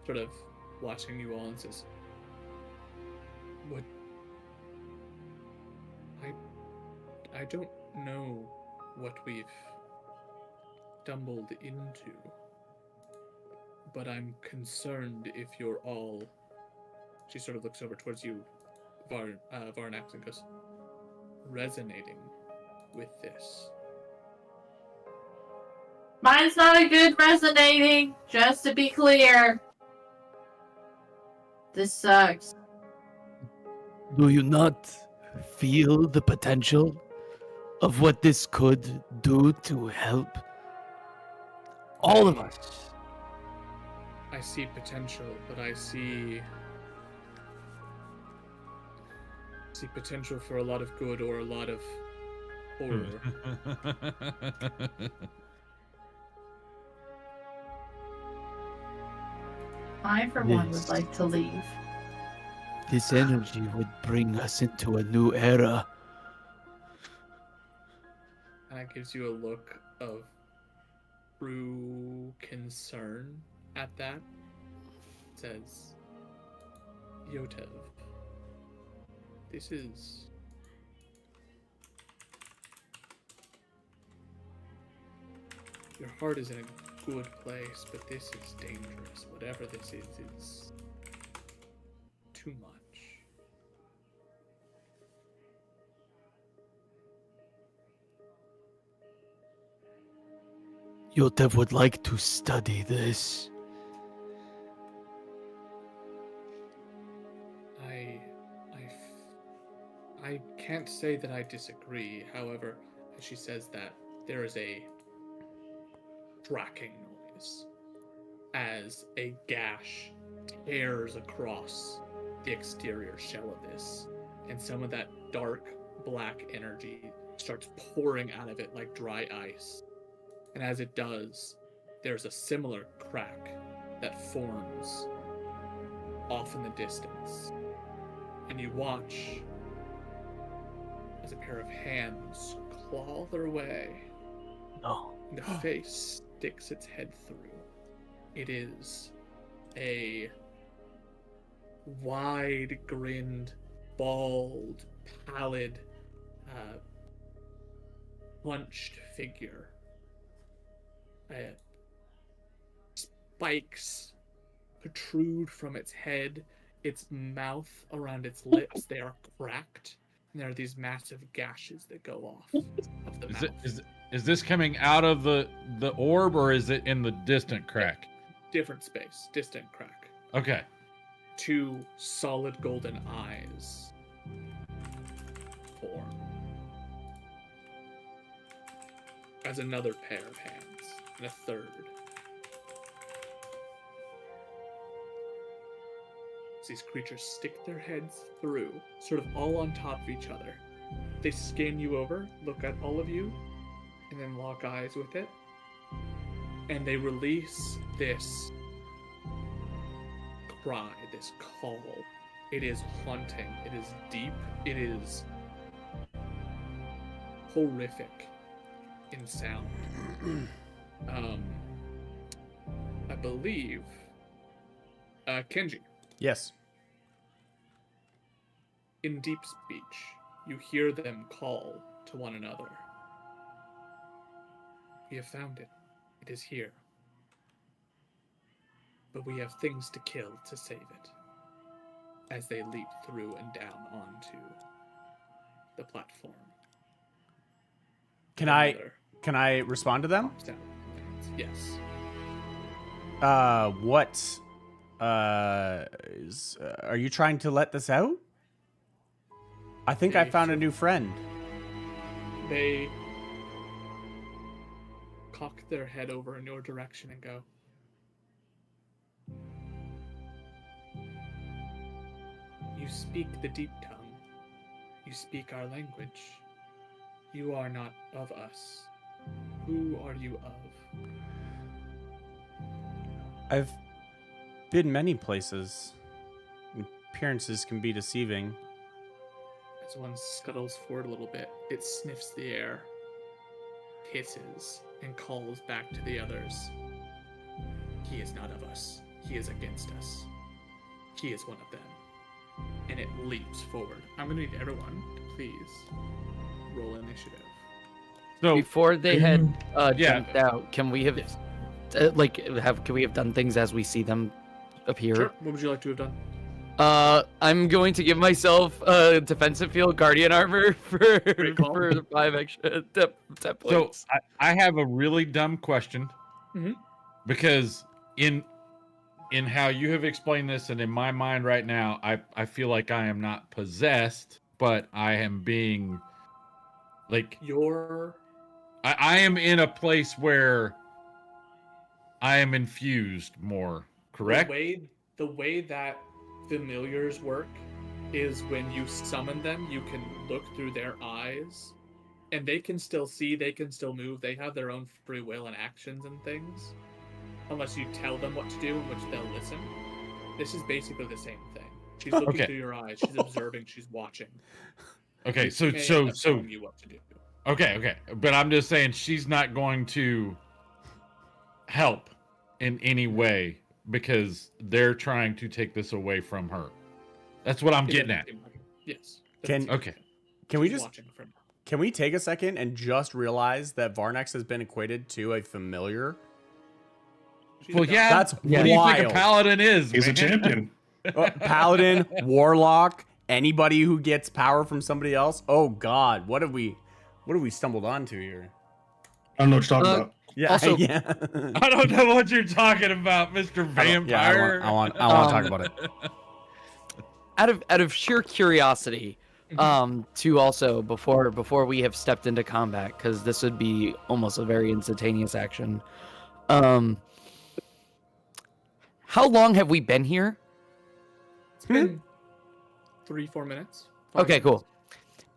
D: sort of watching you all, and says, "What? I don't know what we've stumbled into, but I'm concerned if you're all." She sort of looks over towards you, Varnax, and goes, "Resonating with this.
J: Mine's not a good resonating, just to be clear. This sucks.
F: Do you not feel the potential of what this could do to help all of us?
D: I see potential, but I see potential for a lot of good or a lot of horror.
J: I, for one, would
F: Yes.
J: like to leave.
F: This energy would bring us into a new era.
D: And it gives you a look of true concern at that. It says, Yotev, this is... Your heart is in a good place, but this is dangerous. Whatever this is too much.
F: Yotev would like to study this.
D: I can't say that I disagree. However, as she says that, there is a cracking noise as a gash tears across the exterior shell of this, and some of that dark black energy starts pouring out of it like dry ice. And as it does, there's a similar crack that forms off in the distance. And you watch as a pair of hands claw their way.
F: No.
D: And a face sticks its head through. It is a wide-grinned, bald, pallid, hunched figure. Spikes protrude from its head, its mouth around its lips. They are cracked, and there are these massive gashes that go off of the mouth.
H: Is this coming out of the orb, or is it in the distant crack?
D: Different space, distant crack.
H: Okay.
D: Two solid golden eyes form as another pair of hands, and a third. As these creatures stick their heads through, sort of all on top of each other. They scan you over, look at all of you, and then lock eyes with it. And they release this cry, this call. It is haunting, it is deep, it is horrific in sound. I believe Kenji,
B: Yes.
D: in deep speech, you hear them call to one another. We have found it. It is here. But we have things to kill to save it. As they leap through and down onto the platform.
B: Can
D: Another
B: I respond to them?
D: pops out. Yes.
B: What are you trying to let this out? I think I found a new friend.
D: They cock their head over in your direction and go, "You speak the deep tongue. You speak our language. You are not of us. Who are you of?"
B: I've been many places. Appearances can be deceiving.
D: As one scuttles forward a little bit, it sniffs the air, hisses, and calls back to the others. "He is not of us. He is against us. He is one of them." And it leaps forward. I'm going to need everyone to please roll initiative.
H: So
I: Before they had
H: Yeah.
I: jumped out, can we have
D: Yes.
I: can we have done things as we see them appear?
D: Sure. What would you like to have done?
I: I'm going to give myself a defensive field guardian armor for
D: Recall.
I: 5 extra temp
H: So
I: points.
H: I have a really dumb question,
D: Mhm.
H: because in how you have explained this, and in my mind right now, I feel like I am not possessed, but I am being like I am in a place where I am infused more. Correct?
D: The way that familiars work is when you summon them, you can look through their eyes, and they can still see, they can still move, they have their own free will and actions and things, unless you tell them what to do, in which they'll listen. This is basically the same thing. She's looking
H: Okay.
D: through your eyes, she's observing, she's watching.
H: Okay,
D: She may end up telling you what to do.
H: Okay, but I'm just saying she's not going to help in any way because they're trying to take this away from her. That's what I'm
D: It
H: getting
D: doesn't
H: at.
D: seem like it. Yes.
H: Okay.
B: Can we
D: She's
B: just
D: watching from
B: can we take a second and just realize that Varnex has been equated to a familiar?
D: she's
H: Well,
D: a
H: yeah.
B: That's
H: What do you think a
B: wild.
H: paladin is?
E: He's a
H: man?
E: champion.
B: Paladin, warlock, anybody who gets power from somebody else. Oh God, what have we stumbled onto here?
E: I don't know what you're talking about.
B: Yeah,
I: Also-
B: yeah.
H: I don't know what you're talking about, Mr. Vampire.
B: I want to talk about it.
I: Out of sheer curiosity, to also before we have stepped into combat, because this would be almost a very instantaneous action. How long have we been here?
D: It's been 3-4 minutes. 5
I: Okay,
D: minutes.
I: cool.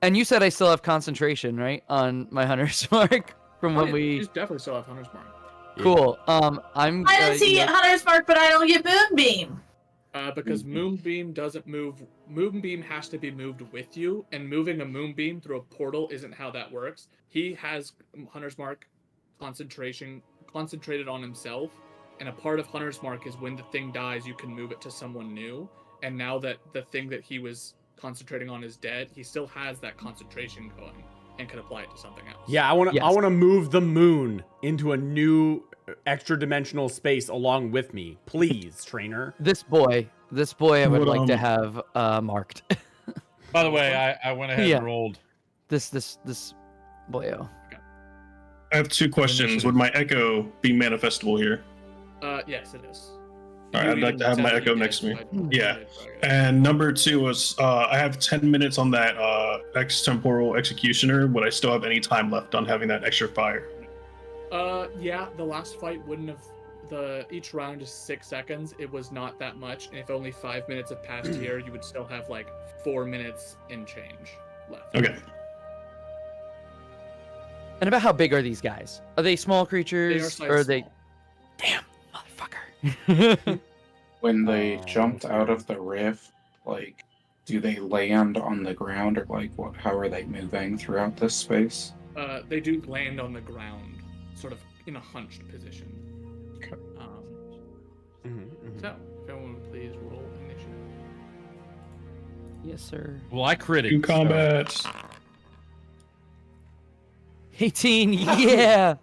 I: And you said I still have concentration, right, on my hunter's mark from
D: Oh,
I: when
D: yeah,
I: we.
D: you definitely still have Hunter's Mark.
I: Cool. I'm.
C: I didn't see
I: you know-
C: Hunter's Mark, but I don't get Moonbeam.
D: Because Moonbeam doesn't move. Moonbeam has to be moved with you, and moving a Moonbeam through a portal isn't how that works. He has Hunter's Mark concentrated on himself, and a part of Hunter's Mark is when the thing dies, you can move it to someone new. And now that the thing that he was concentrating on is dead, he still has that concentration going and can apply it to something else.
B: Yeah, I want to.
I: Yes.
B: I want to move the moon into a new extra dimensional space along with me, please, trainer.
I: This boy, I would
E: What,
I: like to have marked.
H: By the way, I went ahead
I: Yeah.
H: and rolled.
I: this boyo.
E: I have 2 questions. Would my echo be manifestable here?
D: Yes, it is.
E: All right,
D: You
E: I'd like
D: even
E: to have my
D: said
E: echo
D: you
E: next to me.
D: did,
E: Yeah.
D: so-
E: And number 2 was I have 10 minutes on that extemporal executioner. Would I still have any time left on having that extra fire?
D: Yeah, the last fight wouldn't have. Each round is 6 seconds. It was not that much, and if only 5 minutes have passed here, you would still have like 4 minutes and change left.
E: Okay.
I: And about how big are these guys? Are they small
D: They are
I: creatures,
D: size
I: or are they?
D: small.
I: Damn, motherfucker.
A: When they
B: Oh,
A: jumped
B: okay.
A: out of the rift, like, do they land on the ground or like what? How are they moving throughout this space?
D: They do land on the ground, sort of in a hunched position.
A: Okay.
D: So, if everyone would please roll initiative.
I: Yes, sir.
H: Well, I critted.
E: 2
H: so-
E: combats.
I: 18. Yeah.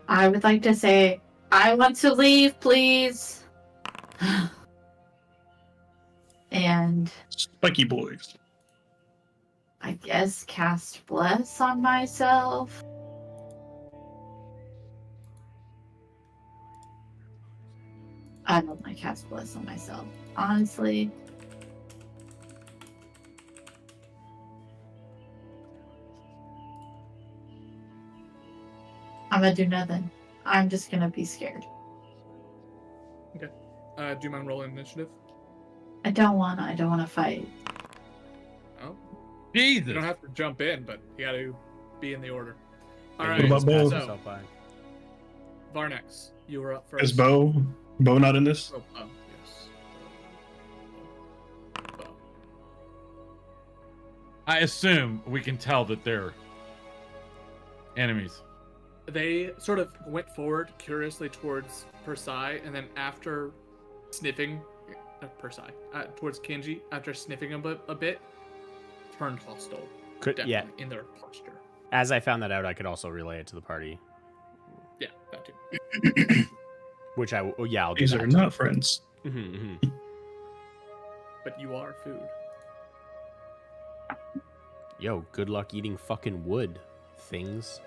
C: I would like to say, I want to leave, please. And
E: Spiky boys.
C: I guess cast Bless on myself. I don't want to cast Bless on myself, honestly. I'm gonna do nothing. I'm just gonna be scared.
D: Do you mind rolling initiative?
C: I don't wanna fight.
D: Oh,
H: Jesus.
D: you don't have to jump in, but you got to be in the order. All
B: Yeah,
D: right.
B: you
E: What
B: just
E: about
B: pass
E: Bo?
B: yourself by.
D: Varnex, you were up first.
E: Is Bo not in this?
D: Oh, yes. Bo.
H: I assume we can tell that they're enemies.
D: They sort of went forward curiously towards Persai, and then after sniffing towards Kenji, after sniffing a bit, turned hostile. definitely in their posture.
B: As I found that out, I could also relay it to the party,
D: Yeah, that too.
B: which I'll do.
E: These
B: that
E: are
B: too.
E: not friends.
D: But you are food.
B: Yo, good luck eating fucking wood, things.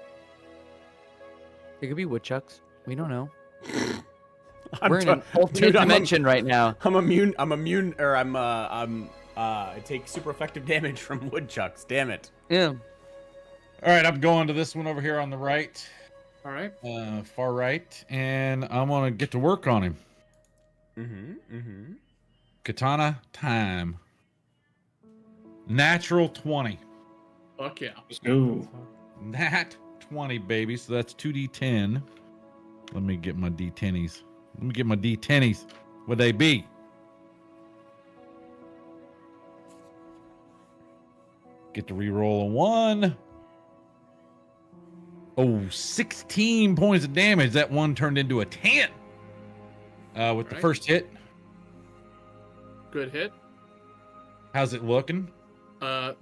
I: It could be woodchucks. We don't know.
B: I'm
I: We're in an alternate
B: dude,
I: dimension right now.
B: I'm immune, or I take super effective damage from woodchucks. Damn it.
I: Yeah.
H: All right, I'm going to this one over here on the right,
D: All right.
H: far right, and I'm gonna get to work on him. Katana time. Natural 20.
D: Fuck yeah.
E: Let's go.
H: Nat 20, baby. So that's 2d10. Let me get my d10s. Would they be? Get to reroll a 1. Oh, 16 points of damage. That one turned into a 10. With the
D: Right.
H: first hit.
D: Good hit.
H: How's it looking?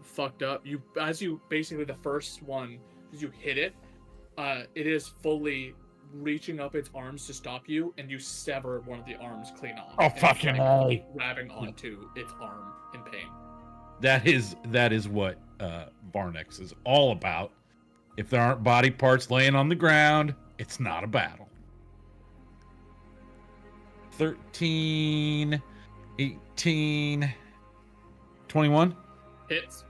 D: Fucked up. Basically the first one, as you hit it, it is fully reaching up its arms to stop you, and you sever one of the arms clean off.
H: Oh,
D: and it's,
H: fucking
D: like, grabbing onto its arm in pain.
H: That is what Barnex is all about. If there aren't body parts laying on the ground, it's not a battle. 13, 18, 21.
D: Hits.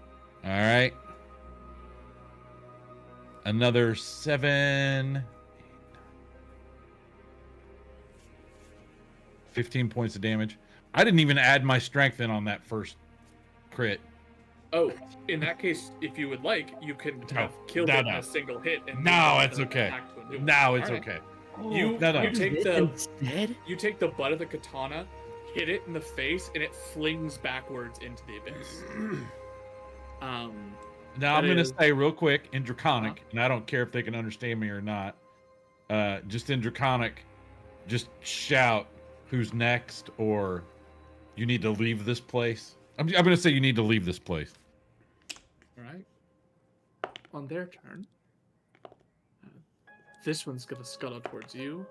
H: All right. Another 7, 15 points of damage. I didn't even add my strength in on that first crit.
D: Oh, in that case, if you would like, you can have killed it in a single hit. And
H: No,
D: move
H: it's
D: the
H: okay.
D: attack to a new one.
H: No, it's
D: All right.
H: okay.
D: You
H: No.
D: you take the butt of the katana, hit it in the face, and it flings backwards into the abyss.
H: Now
D: that
H: I'm gonna
D: is-
H: say real quick in Draconic, and I don't care if they can understand me or not. Just in Draconic, just shout who's next, or you need to leave this place. I'm gonna say you need to leave this place.
D: All right. On their turn, this one's gonna scuttle towards you.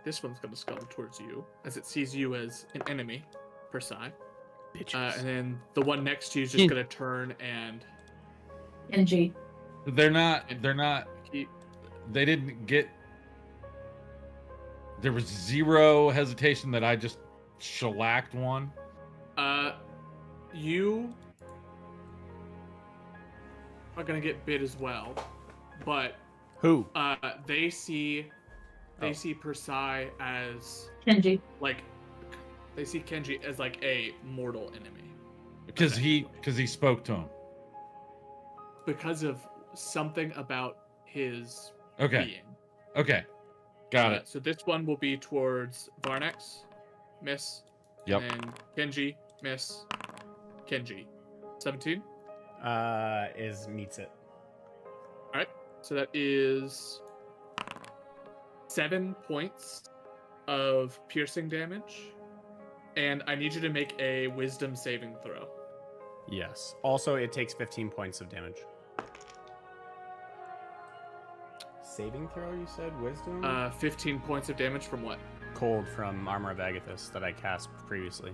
D: This one's gonna scuttle towards you, as it sees you as an enemy, per se. And then the one next to you is just gonna turn and
C: Kenji.
H: They're not.
D: keep.
H: They didn't get. There was zero hesitation that I just shellacked one.
D: You are gonna get bit as well, but
B: Who?
D: they see Persai as
C: Kenji.
D: like they see Kenji as like a mortal enemy
H: Because he spoke to him.
D: because of something about his
H: Okay.
D: being.
H: Okay. Got it.
D: So this one will be towards Varnex, miss.
H: Yep.
D: And Kenji, miss. Kenji, 17.
B: Meets it.
D: All right. So that is 7 points of piercing damage, and I need you to make a Wisdom saving throw.
B: Yes. Also, it takes 15 points of damage. Saving throw, you said? Wisdom?
D: 15 points of damage from what?
B: Cold from Armor of Agathis that I cast previously.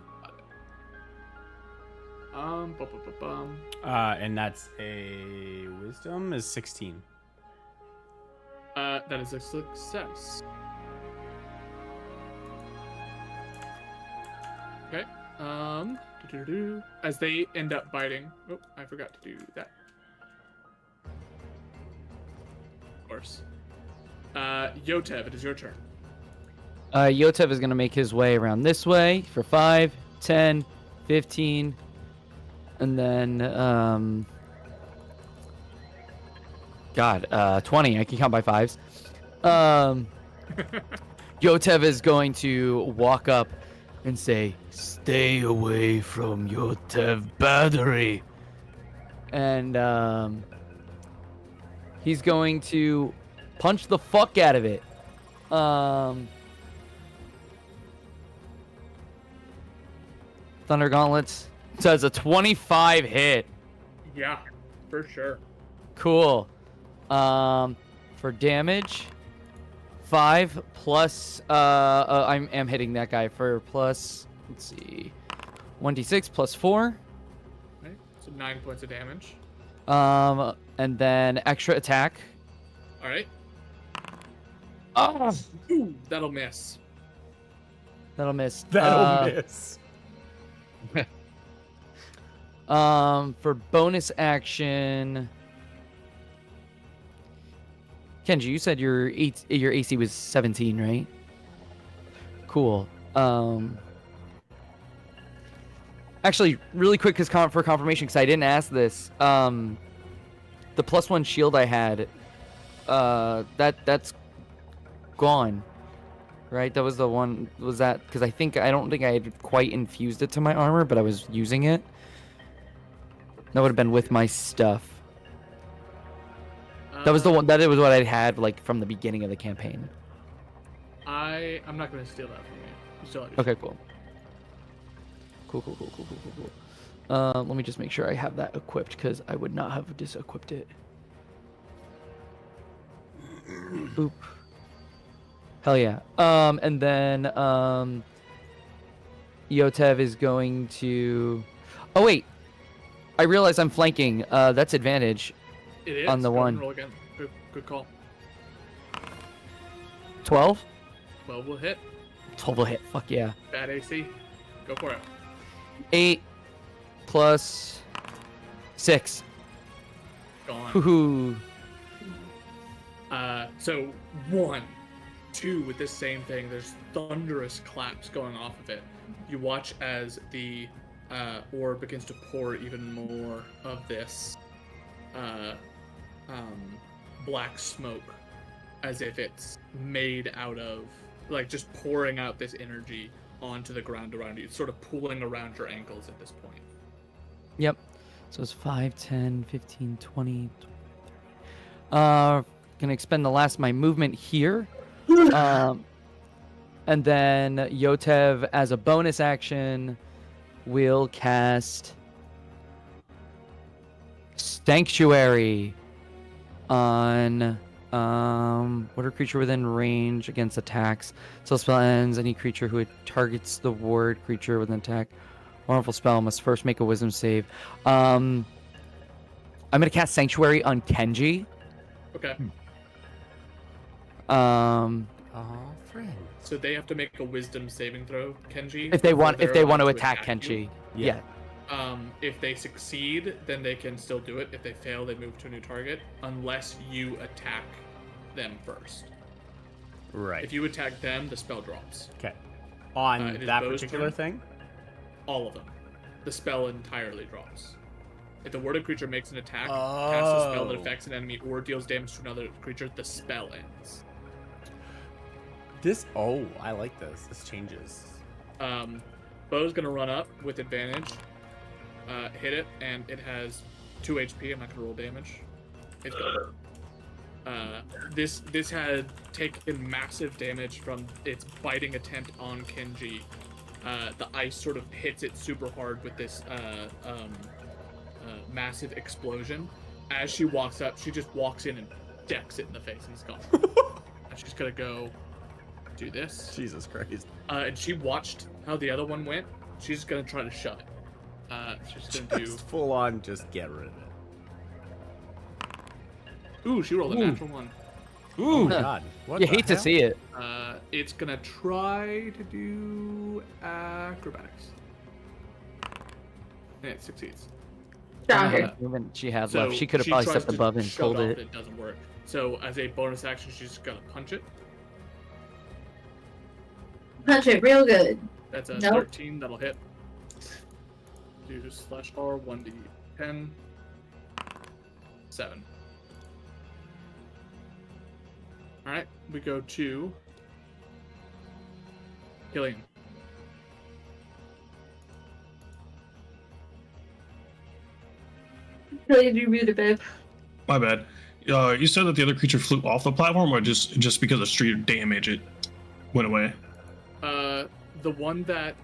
B: And that's a Wisdom is 16.
D: That is a success. Okay. As they end up biting. Oh, I forgot to do that. Of course. Yotev, it is your turn.
I: Yotev is going to make his way around this way for 5, 10, 15, and then, 20. I can count by 5s. Yotev is going to walk up and say, "Stay away from Yotev Battery." And, he's going to punch the fuck out of it. Thunder Gauntlets. So it's a 25 hit.
D: Yeah. for sure.
I: Cool. For damage, 5 plus. I'm hitting that guy for plus. Let's see, 1d6 plus 4.
D: Right, so 9 points of damage.
I: And then extra attack.
D: All right.
I: Oh,
D: Ooh, that'll miss.
I: that'll miss.
B: That'll miss.
I: For bonus action, Kenji, you said your AC was 17, right? Cool. Actually, really quick, for confirmation, because I didn't ask this. The +1 shield I had, that's gone, right? That was the one. Was that because I don't think I had quite infused it to my armor, but I was using it. That would have been with my stuff. That was the one. That was what I had like from the beginning of the campaign.
D: I'm not gonna steal that from you. You still have your
I: Okay, cool. Cool. Let me just make sure I have that equipped because I would not have disequipped it. Boop. Hell yeah. And then Yotev is going to. Oh wait, I realize I'm flanking. That's advantage.
D: It is
I: on the
D: Go ahead
I: one.
D: and roll again. Good call.
I: 12.
D: 12 will hit.
I: 12 will hit. Fuck yeah.
D: Bad AC. Go for it.
I: 8 plus 6.
D: Gone.
I: Woohoo.
D: So 1, 2 with this same thing. There's thunderous claps going off of it. You watch as the orb begins to pour even more of this black smoke, as if it's made out of, like, just pouring out this energy onto the ground around you. It's sort of pooling around your ankles at this point.
I: Yep. So it's 5, 10, 15, 20, 30. Gonna expend the last of my movement here. And then Yotev, as a bonus action, will cast Sanctuary on what a creature within range against attacks. So spell ends. Any creature who targets the ward creature with an attack wonderful spell must first make a wisdom save. I'm gonna cast Sanctuary on Kenji.
D: Okay.
B: Friend.
D: So they have to make a wisdom saving throw, Kenji.
I: If they
D: before
I: want
D: they're
I: to
D: allowed
I: attack
D: you.
I: Kenji. Yeah.
D: If they succeed, then they can still do it. If they fail, they move to a new target, unless you attack them first.
B: Right.
D: If you attack them, the spell drops.
B: Okay. On
D: it is
B: that
D: Bo's
B: particular
D: turn.
B: thing?
D: All of them. The spell entirely drops. If the warded creature makes an attack, casts a spell that
B: Oh.
D: affects an enemy, or deals damage to another creature, the spell ends.
B: I like this. This changes.
D: Bo's gonna run up with advantage, hit it, and it has 2 HP. I'm not gonna roll damage. It's good. This had taken massive damage from its biting attempt on Kenji. The ice sort of hits it super hard with this massive explosion. As she walks up, she just walks in and decks it in the face, and it's gone. And she's gonna go do this.
B: Jesus Christ.
D: And she watched how the other one went. She's gonna try to shove it. She's gonna do.
B: Full on, just get rid of it.
D: Ooh, she rolled a natural one.
B: Ooh,
I: Huh.
B: God. What
I: You
B: the
I: hate to
B: hell?
I: see it.
D: It's gonna try to do acrobatics. And it succeeds.
C: Down here.
I: Movement she had
D: So
I: left. She could have probably
D: tries
I: stepped
D: to
I: above and
D: shove
I: pulled
D: off,
I: it.
D: It doesn't work. So as a bonus action, she's just gonna punch it.
C: Punch it real good.
D: That's a
C: Nope.
D: 13. That'll hit. Do /R 1d10. 7. All right, we go to Killian.
C: Really do muted, babe.
E: My bad. You said that the other creature flew off the platform, or just because of street damage it went away?
D: The one that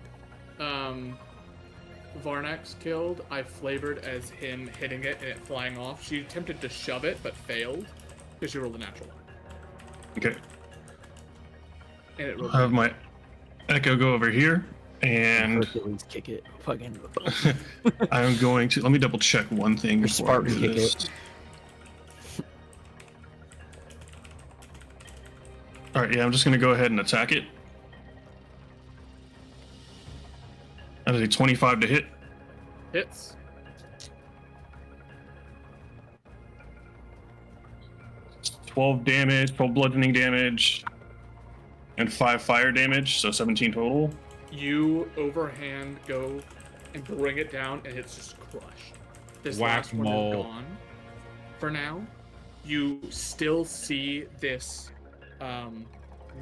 D: Varnax killed, I flavored as him hitting it and it flying off. She attempted to shove it, but failed because she rolled a natural one.
E: Okay.
D: And it rolled
E: I'll have my Echo go over here, and
F: Hercules kick it. Fucking.
E: I'm going to let me double check one thing
F: Or
E: before I
F: Spartan
E: do
F: kick
E: this.
F: it.
E: All right, yeah, I'm just gonna go ahead and attack it. That is a 25 to hit.
D: hits.
E: $12 damage, 12 bludgeoning damage, and 5 fire damage, so 17 total.
D: You overhand go and bring it down, and it's just crushed. This last one is
H: Whack-a-mole.
D: gone for now. You still see this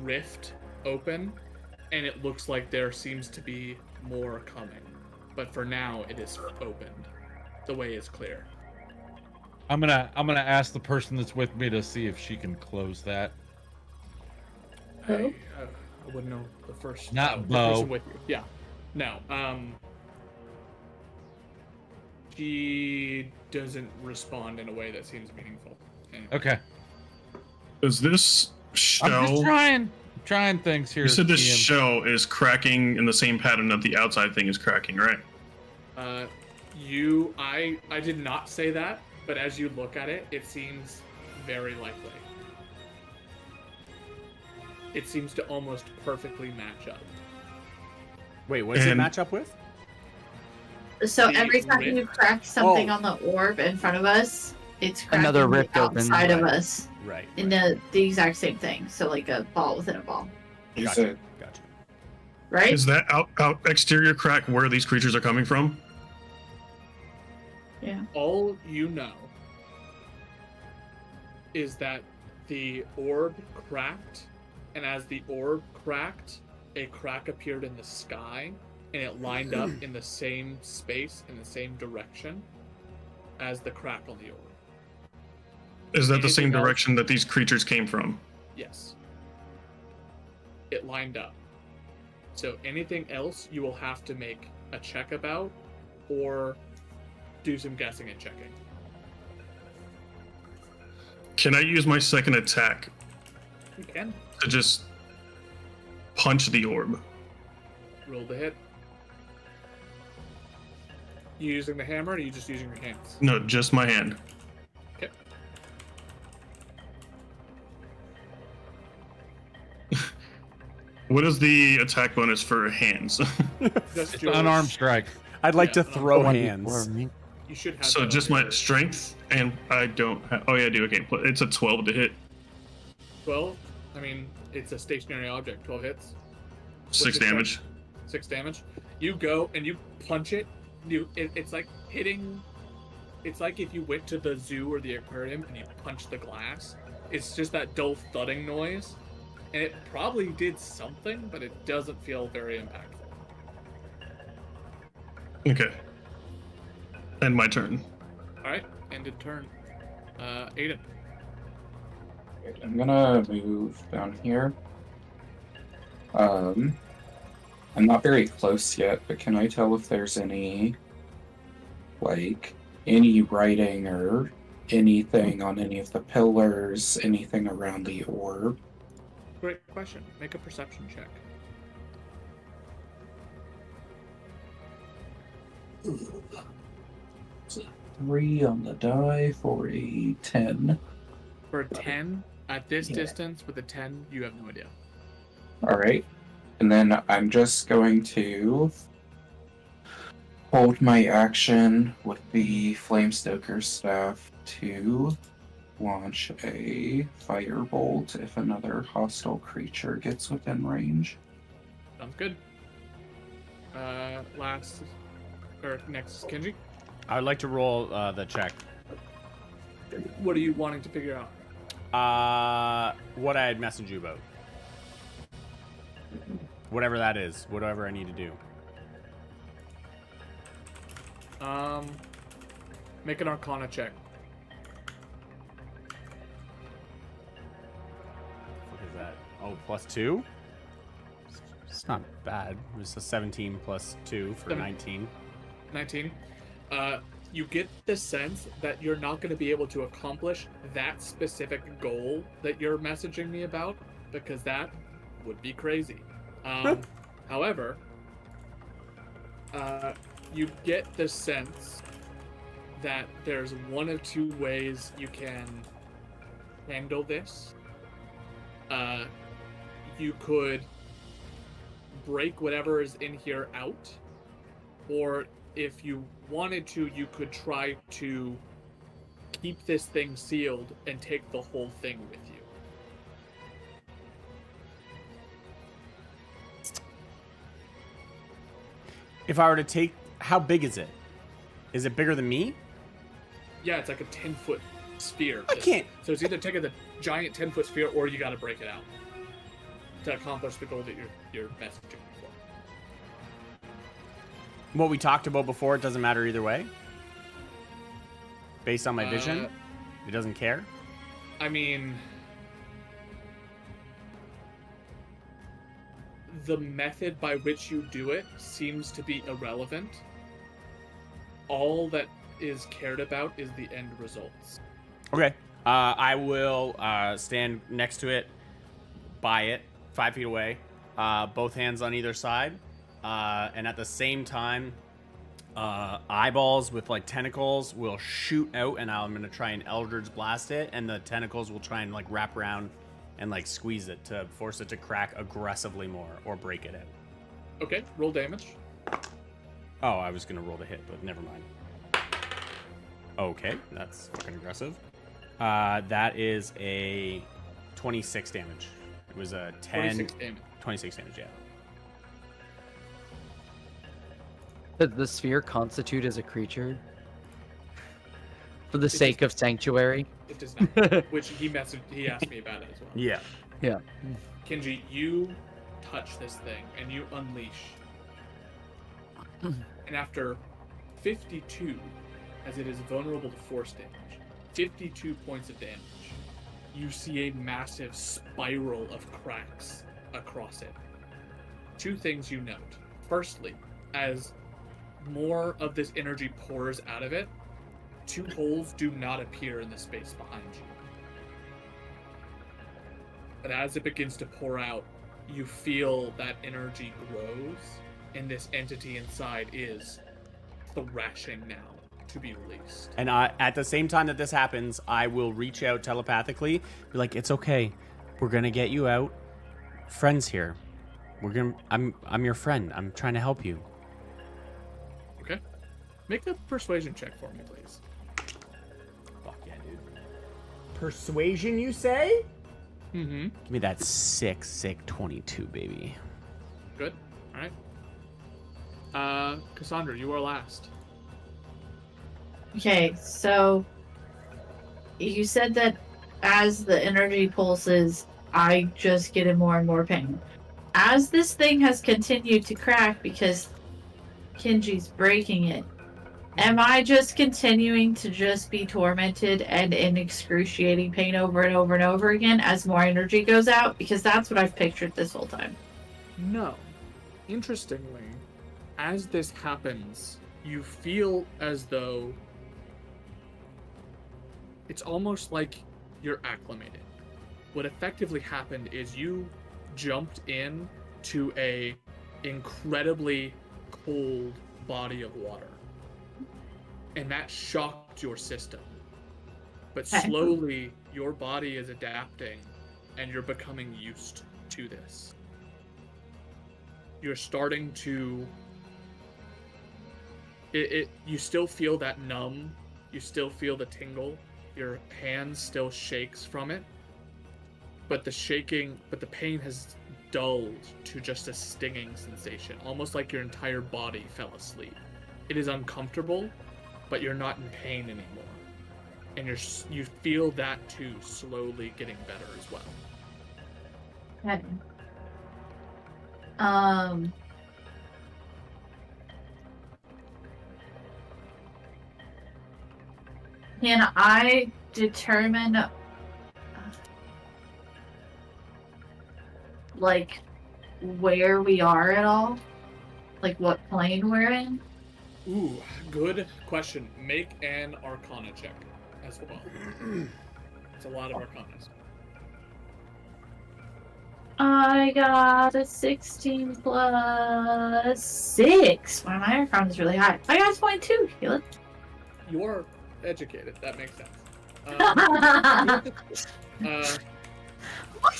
D: rift open, and it looks like there seems to be more coming. But for now, it is opened. The way is clear.
H: I'm gonna ask the person that's with me to see if she can close that.
D: I wouldn't know the first.
H: Not
D: the
H: Bo.
D: person with you. Yeah. No. She doesn't respond in a way that seems meaningful. Anyway.
H: Okay.
E: Is this
H: I'm just
E: shell?
H: trying things here.
E: You said this
H: TM.
E: shell is cracking in the same pattern that the outside thing is cracking, right?
D: I did not say that, but as you look at it, it seems very likely. It seems to almost perfectly match up.
B: Wait, what does it
E: And-
B: match up with?
C: So
D: The
C: every time
D: rift.
C: you crack something
B: Oh.
C: on the orb in front of us, it's cracking
I: Another rift
C: the
I: opens.
C: outside of us
B: Right.
C: in the exact same thing. So like a ball within a ball,
A: Is
B: Gotcha.
A: it
B: Gotcha.
C: right?
E: Is that out exterior crack where these creatures are coming from?
D: All you know is that the orb cracked, and as the orb cracked, a crack appeared in the sky, and it lined up in the same space, in the same direction as the crack on the orb.
E: Is that the
D: Anything
E: same
D: else?
E: direction that these creatures came from?
D: Yes. It lined up. So anything else you will have to make a check about, or do some guessing and checking.
E: Can I use my second attack
D: You can.
E: to just punch the orb?
D: Roll the hit. You using the hammer, or are you just using your hands?
E: No, just my hand.
D: Okay.
E: What is the attack bonus for hands?
D: Just
H: It's
D: yours.
H: unarmed strike.
B: I'd like
D: Yeah,
B: to throw
I: One
B: hands.
I: before me.
D: You should have.
E: So
D: that
E: just
D: on
E: my
D: your-
E: strength, and I don't have. Oh yeah, I do. Okay, it's a 12 to hit,
D: 12. I mean, it's a stationary object. 12 hits.
E: 6
D: your
E: damage.
D: 6 damage. You go and you punch it. It's like hitting. It's like if you went to the zoo or the aquarium and you punched the glass. It's just that dull thudding noise, and it probably did something, but it doesn't feel very impactful.
E: Okay. And my turn.
D: All right, ended turn. Aiden.
A: I'm gonna move down here. I'm not very close yet, but can I tell if there's any writing or anything on any of the pillars, anything around the orb?
D: Great question. Make a perception check.
A: It's a 3 on the die for a 10.
D: For a 10, at this
A: Yeah.
D: distance with a 10, you have no idea.
A: Alright. And then I'm just going to hold my action with the Flamestoker's staff to launch a firebolt if another hostile creature gets within range.
D: Sounds good. Next is Kenji.
B: I would like to roll the check.
D: What are you wanting to figure out?
B: What I had messaged you about. Whatever that is. Whatever I need to do.
D: Make an Arcana check.
B: What is that? Oh, +2? It's not bad. It's a 17 plus 2 for
D: Seven.
B: 19.
D: 19. You get the sense that you're not going to be able to accomplish that specific goal that you're messaging me about, because that would be crazy. However, you get the sense that there's one of two ways you can handle this. You could break whatever is in here out, or if you wanted to, you could try to keep this thing sealed and take the whole thing with you.
B: If I were to take, how big is it? Is it bigger than me?
D: Yeah, it's like a 10-foot sphere.
B: I can't.
D: So it's either taking the giant 10-foot sphere, or you got to break it out to accomplish the goal that you're messaging for.
B: What we talked about before, it doesn't matter either way. Based on my vision, it doesn't care.
D: I mean, the method by which you do it seems to be irrelevant. All that is cared about is the end results.
B: Okay. I will stand next to it, by it, 5 feet away, both hands on either side. And at the same time, eyeballs with like tentacles will shoot out, and I'm gonna try and Eldritch Blast it, and the tentacles will try and like wrap around and like squeeze it to force it to crack aggressively more or break it out.
D: Okay, roll damage.
B: Oh, I was gonna roll the hit, but never mind. Okay, that's fucking aggressive. That is a 26 damage. It was a 10.
D: 26 damage.
B: 26 damage, yeah.
I: Does the sphere constitute as a creature? For the sake of sanctuary?
D: It does not. Which he asked me about it as well.
B: Yeah.
I: Yeah.
D: Kenji, you touch this thing and you unleash. And after 52, as it is vulnerable to force damage, 52 points of damage, you see a massive spiral of cracks across it. Two things you note. Firstly, as more of this energy pours out of it, two holes do not appear in the space behind you. But as it begins to pour out, you feel that energy grows, and this entity inside is thrashing now to be released.
B: And at the same time that this happens, I will reach out telepathically, be like, "It's okay, we're gonna get you out. Friends here. I'm your friend. I'm trying to help you."
D: Okay. Make a persuasion check for me, please.
B: Fuck yeah, dude. Persuasion, you say?
D: Mm-hmm.
B: Give me that sick 22, baby.
D: Good. All right. Cassandra, you are last.
C: Okay, so you said that as the energy pulses, I just get in more and more pain. As this thing has continued to crack because Kenji's breaking it, am I just continuing to just be tormented and in excruciating pain over and over and over again as more energy goes out? Because that's what I've pictured this whole time.
D: No. Interestingly, as this happens, you feel as though it's almost like you're acclimated. What effectively happened is you jumped in to a incredibly cold body of water, and that shocked your system. But slowly, your body is adapting, and you're becoming used to this. You're starting to... You still feel that numb. You still feel the tingle. Your hand still shakes from it. But the pain has dulled to just a stinging sensation, almost like your entire body fell asleep. It is uncomfortable, but you're not in pain anymore. And you feel that too slowly getting better as well.
C: Okay. Can I determine like where we are at all? Like what plane we're in?
D: Ooh, good question. Make an Arcana check as well. It's a lot of Arcanas.
C: I got a 16 plus 6. Wow, my Arcana is really high. I got 22, Caleb.
D: You are educated. That makes sense.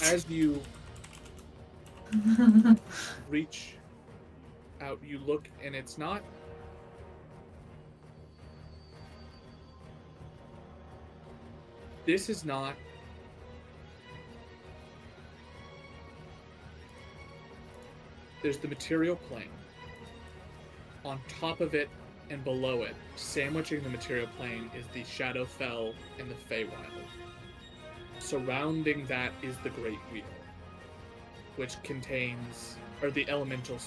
D: As you reach out, you look, and it's not. This is not. There's the material plane. On top of it and below it, sandwiching the material plane, is the Shadowfell and the Feywild. Surrounding that is the Great Wheel, which contains, or the elemental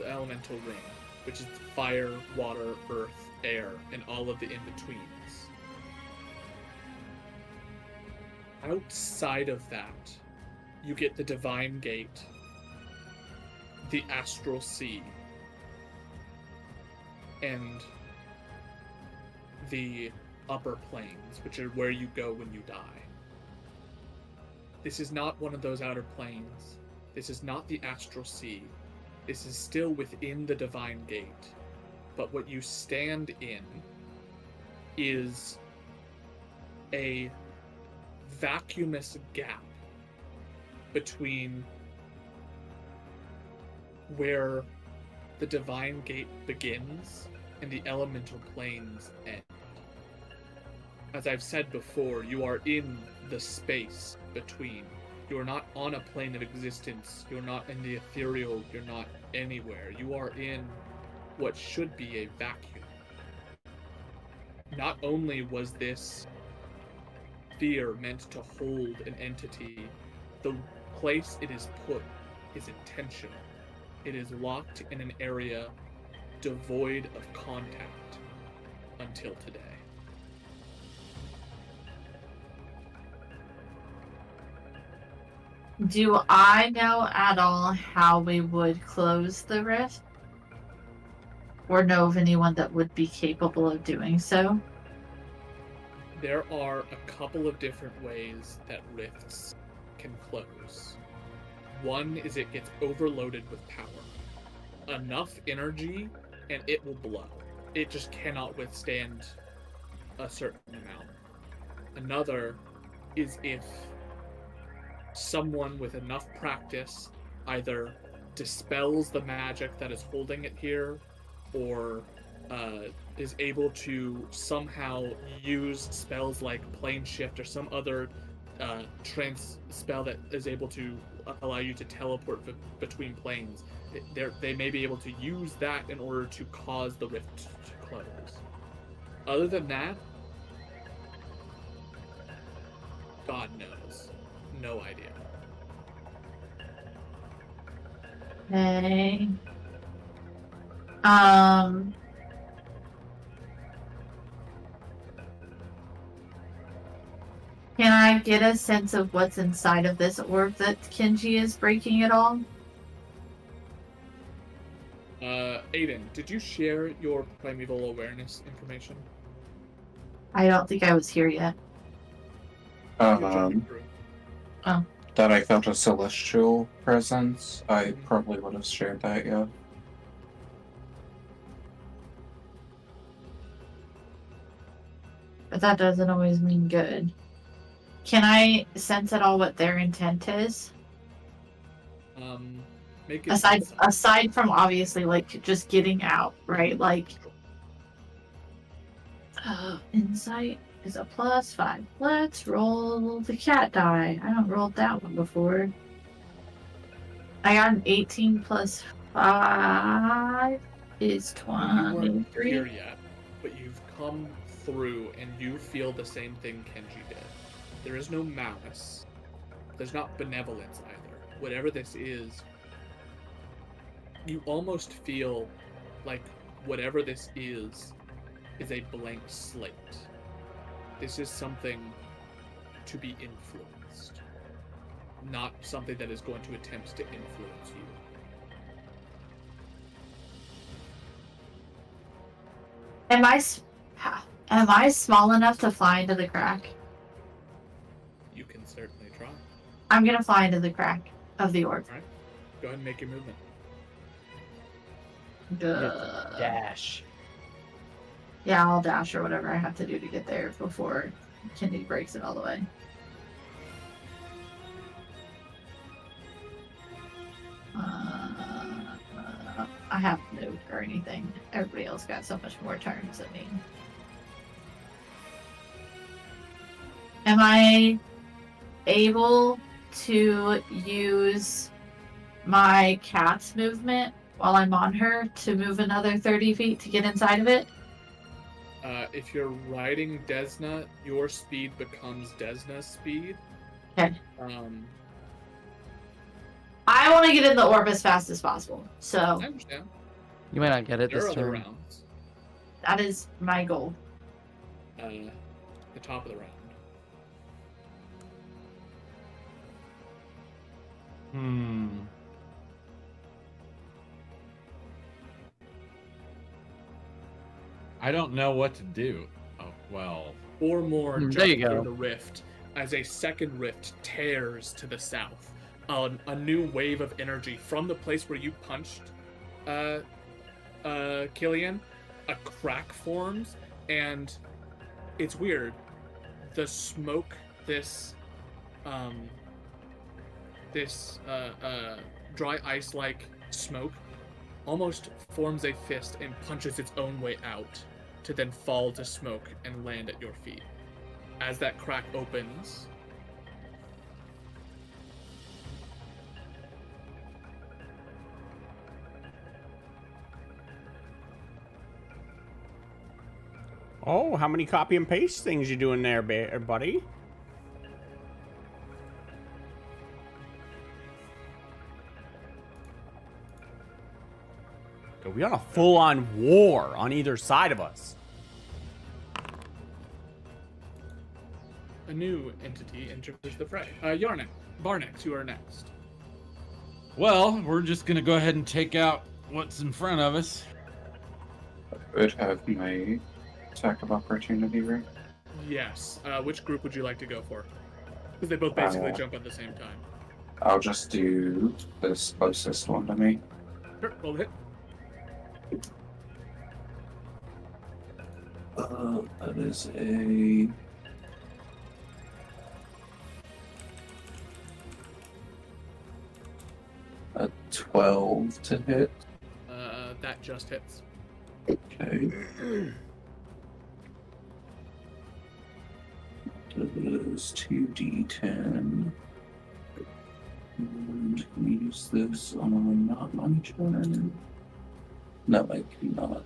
D: ring, which is fire, water, earth, air, and all of the in-betweens. Outside of that, you get the Divine Gate, the Astral Sea, and the upper planes, which are where you go when you die. This is not one of those outer planes. This is not the Astral Sea. This is still within the Divine Gate. But what you stand in is a vacuumous gap between where the Divine Gate begins and the elemental planes end. As I've said before, you are in the space between. You are not on a plane of existence. You're not in the ethereal. You're not anywhere. You are in what should be a vacuum. Not only was this sphere meant to hold an entity, the place it is put is intentional. It is locked in an area devoid of contact until today.
C: Do I know at all how we would close the rift? Or know of anyone that would be capable of doing so?
D: There are a couple of different ways that rifts can close. One is it gets overloaded with power. Enough energy and it will blow. It just cannot withstand a certain amount. Another is if someone with enough practice either dispels the magic that is holding it here, or is able to somehow use spells like Plane Shift or some other trance spell that is able to allow you to teleport between planes. They may be able to use that in order to cause the rift to close. Other than that, God knows. No idea.
C: Okay. Can I get a sense of what's inside of this orb that Kenji is breaking at all?
D: Aiden, did you share your primeval awareness information?
C: I don't think I was here yet.
A: That I felt a celestial presence. I probably would have shared that, yeah.
C: But that doesn't always mean good. Can I sense at all what their intent is?
D: Make it
C: Aside from obviously like just getting out, right? Like insight is a +5. Let's roll the cat die. I haven't rolled that one before. I got an 18 plus 5 is 23.
D: You weren't here yet, but you've come through and you feel the same thing Kenji did. There is no malice. There's not benevolence either. Whatever this is, you almost feel like whatever this is a blank slate. This is something to be influenced, not something that is going to attempt to influence you.
C: Am I small enough to fly into the crack?
D: You can certainly try.
C: I'm gonna fly into the crack of the orb.
D: Alright. Go ahead and make your movement.
I: Dash.
C: Yeah, I'll dash or whatever I have to do to get there before Kennedy breaks it all the way. I have no or anything. Everybody else got so much more turns than me. Am I able to use my cat's movement while I'm on her to move another 30 feet to get inside of it?
D: If you're riding Desna, your speed becomes Desna's speed.
C: Okay.
J: I want to get in the orb as fast as possible. So
D: I understand.
I: You might not get it
D: There are
I: this
D: other
I: turn.
D: rounds.
C: that is my goal.
D: The top of the round.
H: I don't know what to do. Oh, well.
D: Or more
I: There
D: jump
I: you
D: through
I: go.
D: the rift as a second rift tears to the south. A new wave of energy from the place where you punched Killian. A crack forms, and it's weird. The smoke, this dry ice-like smoke, almost forms a fist and punches its own way out to then fall to smoke and land at your feet. As that crack opens,
B: Oh, how many copy and paste things you doing there, buddy? We on a full-on war on either side of us.
D: a new entity enters the fray. Yarnex, Barnex, you are next.
H: Well, we're just gonna go ahead and take out what's in front of us.
A: I would have my attack of opportunity, right?
D: Yes. Which group would you like to go for? Because they both basically
A: Uh,
D: jump at the same time.
A: I'll just do this closest one to me.
D: Sure, roll the hit.
A: That is a 12 to hit.
D: That just hits.
A: Okay. That is 2d10. And can we use this on not my turn? No, I cannot.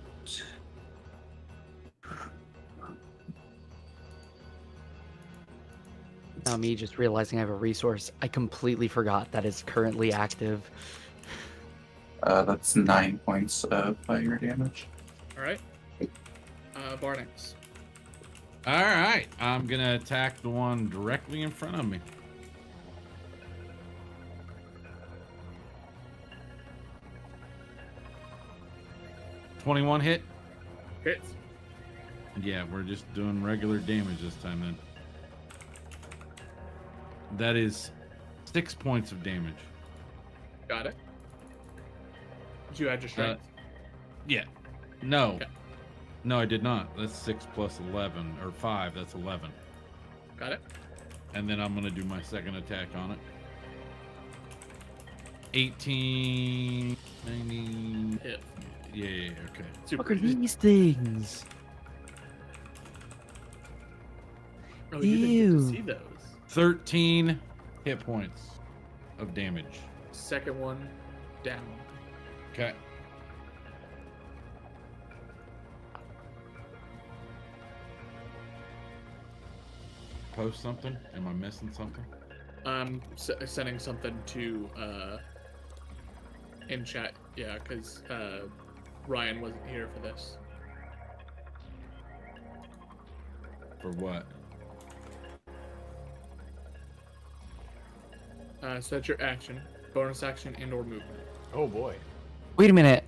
I: Now me just realizing I have a resource I completely forgot that is currently active.
A: That's 9 points of fire damage.
D: Alright. Barnex.
H: All right, I'm gonna attack the one directly in front of me. $21 hit.
D: Hits.
H: And yeah, we're just doing regular damage this time then. That is 6 points of damage.
D: Got it. Did you add your strength?
H: Yeah. No.
D: Okay.
H: No, I did not. That's 6 plus 11, or 5, that's 11.
D: Got it.
H: And then I'm gonna do my second attack on it. 18, 19.
D: Hit.
H: Yeah, okay.
D: Super.
I: Look at these things.
D: Oh, you didn't get to
I: Ew.
D: see those.
H: 13 hit points of damage.
D: Second one down.
H: Okay. Post something? Am I missing something?
D: Sending something to in chat. Yeah, because Ryan wasn't here for this.
H: For what?
D: So that's your action, bonus action, and/or movement.
B: Oh boy.
I: Wait a minute.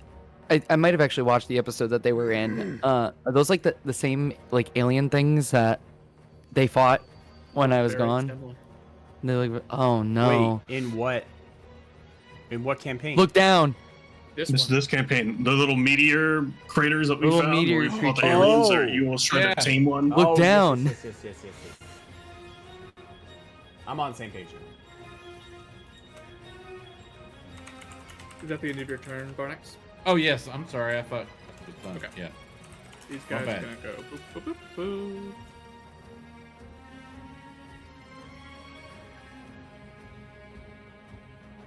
I: I might have actually watched the episode that they were in. Are those like the same like alien things that they fought when I was
D: Very
I: gone?
D: similar.
I: And they're like, oh no!
B: Wait, in what? In what campaign?
I: Look down.
E: This campaign, the little meteor craters that we
I: Little
E: found,
I: meteor
E: where we fought the
I: creatures.
E: aliens, or
B: Oh.
E: you almost tried
D: Yeah.
E: to tame one.
I: Look down.
B: Yes. I'm on the same page.
D: Is that the end of your turn, Barnex?
H: Oh yes, I'm sorry. I thought. it was done.
D: Okay.
H: Yeah.
D: These
H: My
D: guys are
H: bad.
D: gonna go boop, boop, boop, boop.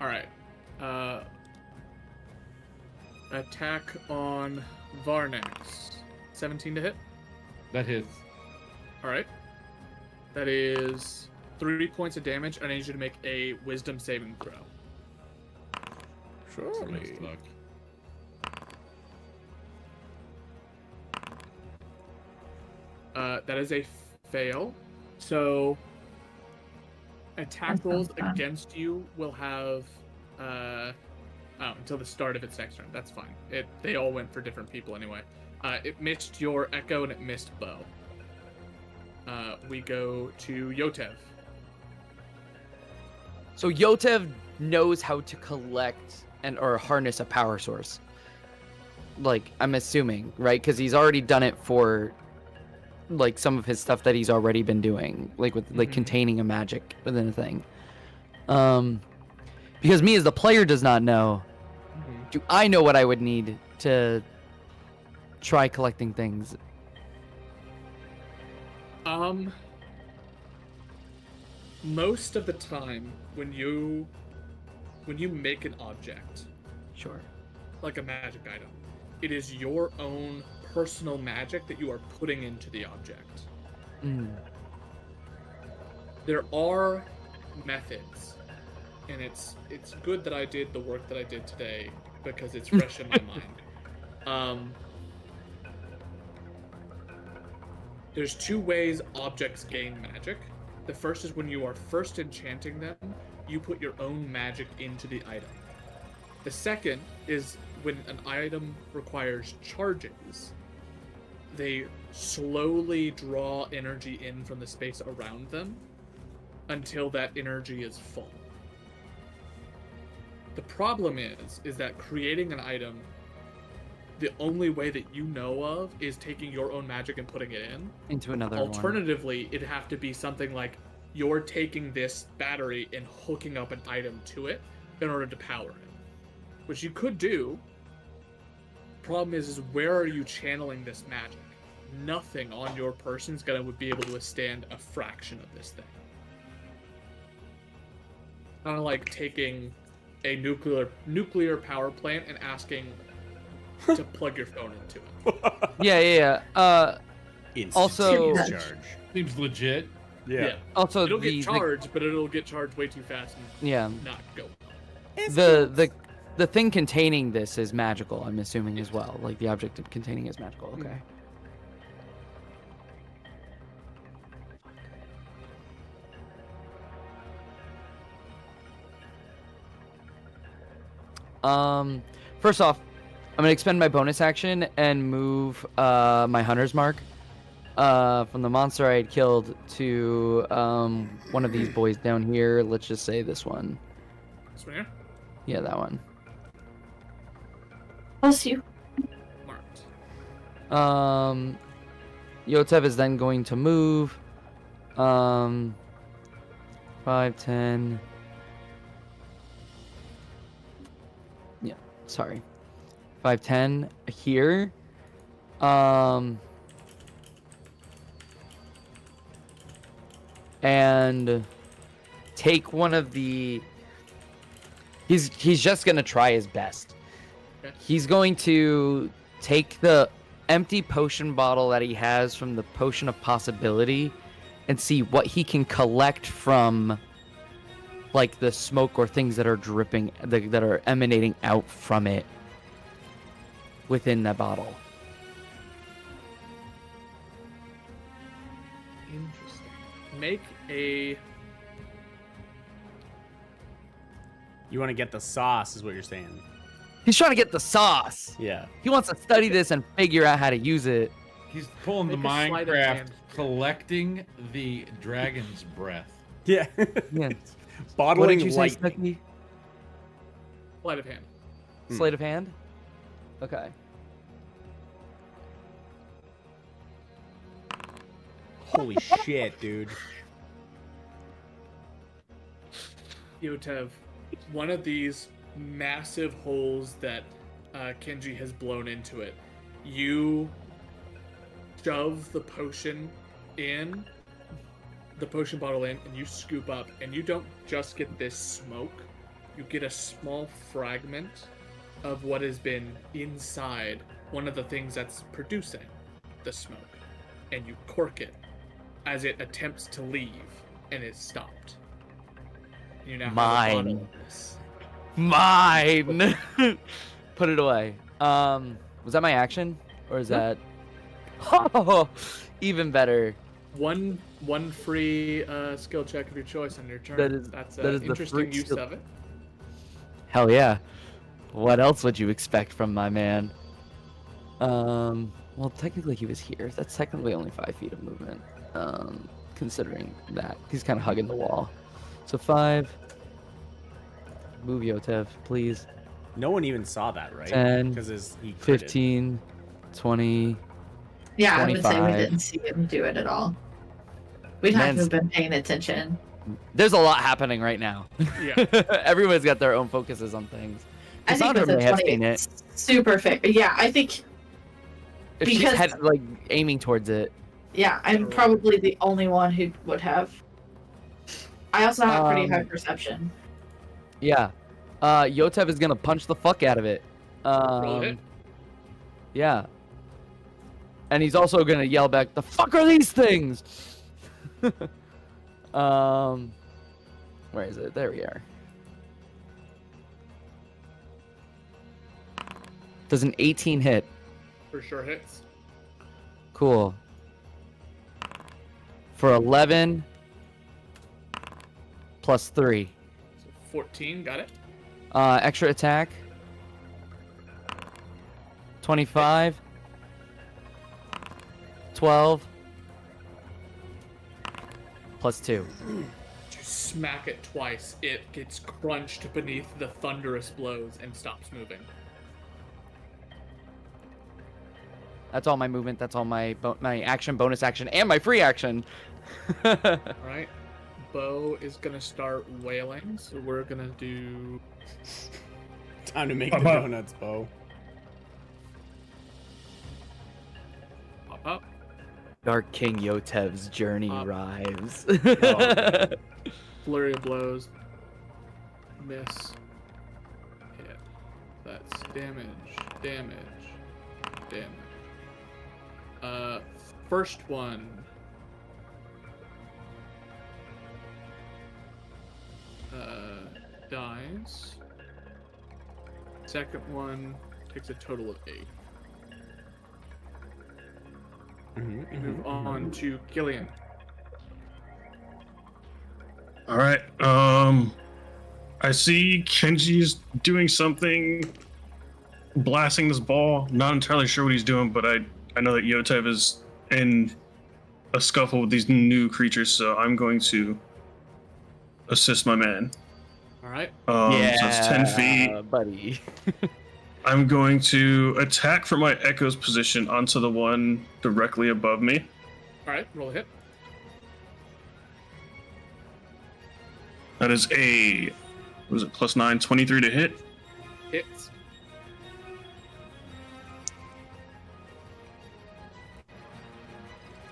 D: Alright. Attack on Varnex. 17 to hit.
H: That hits.
D: Alright. That is 3 points of damage. I need you to make a wisdom saving throw.
B: Surely.
H: Luck.
D: That is a fail. So attack rolls against you will have until the start of its next turn. That's fine. They all went for different people anyway. It missed your Echo and it missed Bow. We go to Yotev.
I: So Yotev knows how to collect or harness a power source. Like, I'm assuming, right? Because he's already done it for like some of his stuff that he's already been doing, like with like containing a magic within a thing. Because me as the player does not know, do I know what I would need to try collecting things?
D: Most of the time when you make an object,
I: Sure.
D: like a magic item, it is your own personal magic that you are putting into the object. There are methods, and it's good that I did the work that I did today because it's fresh in my mind. There's two ways objects gain magic. The first is when you are first enchanting them, you put your own magic into the item. The second is when an item requires charges, they slowly draw energy in from the space around them until that energy is full. The problem is that creating an item, the only way that you know of is taking your own magic and putting it in.
I: Into another one.
D: Alternatively, it'd have to be something like you're taking this battery and hooking up an item to it in order to power it, which you could do. Problem is where are you channeling this magic? Nothing on your person's gonna be able to withstand a fraction of this thing. Kind of like taking a nuclear power plant and asking to plug your phone into it.
I: Yeah. Also-
B: discharge.
H: Seems legit.
D: Yeah.
I: Also,
D: It'll
I: the
D: get charged, but it'll get charged way too fast and
I: yeah,
D: not go.
I: the thing containing this is magical. I'm assuming as well. Like the object containing is magical. Okay. First off, I'm gonna expend my bonus action and move my hunter's mark from the monster I had killed to one of these boys down here. Let's just say this one.
D: This one here?
I: Yeah, that one.
C: Bless you.
D: Marked.
I: Yotev is then going to move 5, 10. Yeah, sorry. 5, 10 here. And take one of the he's just going to try his best.
D: Okay.
I: He's going to take the empty potion bottle that he has from the Potion of Possibility and see what he can collect from like the smoke or things that are dripping, that are emanating out from it within that bottle.
D: Interesting. Make a...
B: You want to get the sauce, is what you're saying.
I: He's trying to get the sauce.
B: Yeah.
I: He wants to study this and figure out how to use it.
H: He's pulling the
D: Make a sleight of
H: Minecraft,
D: hand.
H: collecting the dragon's breath.
B: Yeah.
I: Yeah. What
B: Bottling
I: did you say,
B: lightning.
I: Snooki?
D: Sleight of hand.
I: Sleight of hand? Okay.
B: Holy shit, dude.
D: Yotev, one of these massive holes that Kenji has blown into it, you shove the potion in, the potion bottle in, and you scoop up, and you don't just get this smoke, you get a small fragment of what has been inside one of the things that's producing the smoke, and you cork it as it attempts to leave, and it's stopped. You now have a bottle
I: Mine.
D: of this.
I: Mine. Put it away. Was that my action, or is that? Oh, even better.
D: One free skill check of your choice on your turn. That's
I: that is
D: an
I: the
D: interesting
I: free
D: use
I: skill-
D: of it.
I: Hell yeah. What else would you expect from my man? Well, technically he was here. That's technically only 5 feet of movement. Considering that he's kind of hugging the wall. So 5. Move Yotev, please.
B: No one even saw that, right?
I: 10,
B: Because he critted.
I: 15, 20.
C: Yeah, I would say we
I: 25.
C: didn't see him do it at all. We'd have to
I: Man's-
C: have been paying attention.
I: There's a lot happening right now.
D: Yeah.
I: Everyone's got their own focuses on things.
C: I think
I: Cassandra
C: with
I: may
C: a
I: have
C: 20,
I: seen it.
C: it's super fair. Yeah, I think.
I: If she's
C: Because-
I: head, like aiming towards it.
C: Yeah, I'm probably the only one who would have. I also have pretty high perception.
I: Yeah. Yotev is gonna punch the fuck out of it.
D: Roll hit.
I: Yeah. And he's also gonna yell back, "The fuck are these things?" Where is it? There we are. Does an 18 hit?
D: For sure hits.
I: Cool. For 11 plus 3.
D: So 14, got it.
I: Extra attack. 25. 12. Plus 2.
D: You smack it twice. It gets crunched beneath the thunderous blows and stops moving.
I: That's all my movement. That's all my my action, bonus action, and my free action.
D: All right. Bo is gonna start wailing, so we're gonna do.
B: Time to make the donuts, Bo.
D: Pop up.
I: Dark King Yotev's journey
D: Up.
I: arrives.
D: Flurry of blows. Miss. Hit. That's damage. Damage. Damage. First one. Dies. Second one takes a total of 8. Move on to Gillian.
E: All right. I see Kenji's doing something, blasting this ball. Not entirely sure what he's doing, but I know that Yotev is in a scuffle with these new creatures, so I'm going to assist my man.
D: All right.
E: So it's 10 feet.
I: buddy.
E: I'm going to attack from my Echo's position onto the one directly above me.
D: All right. Roll a hit.
E: That is a, was it +9, 23 to hit?
D: Hits.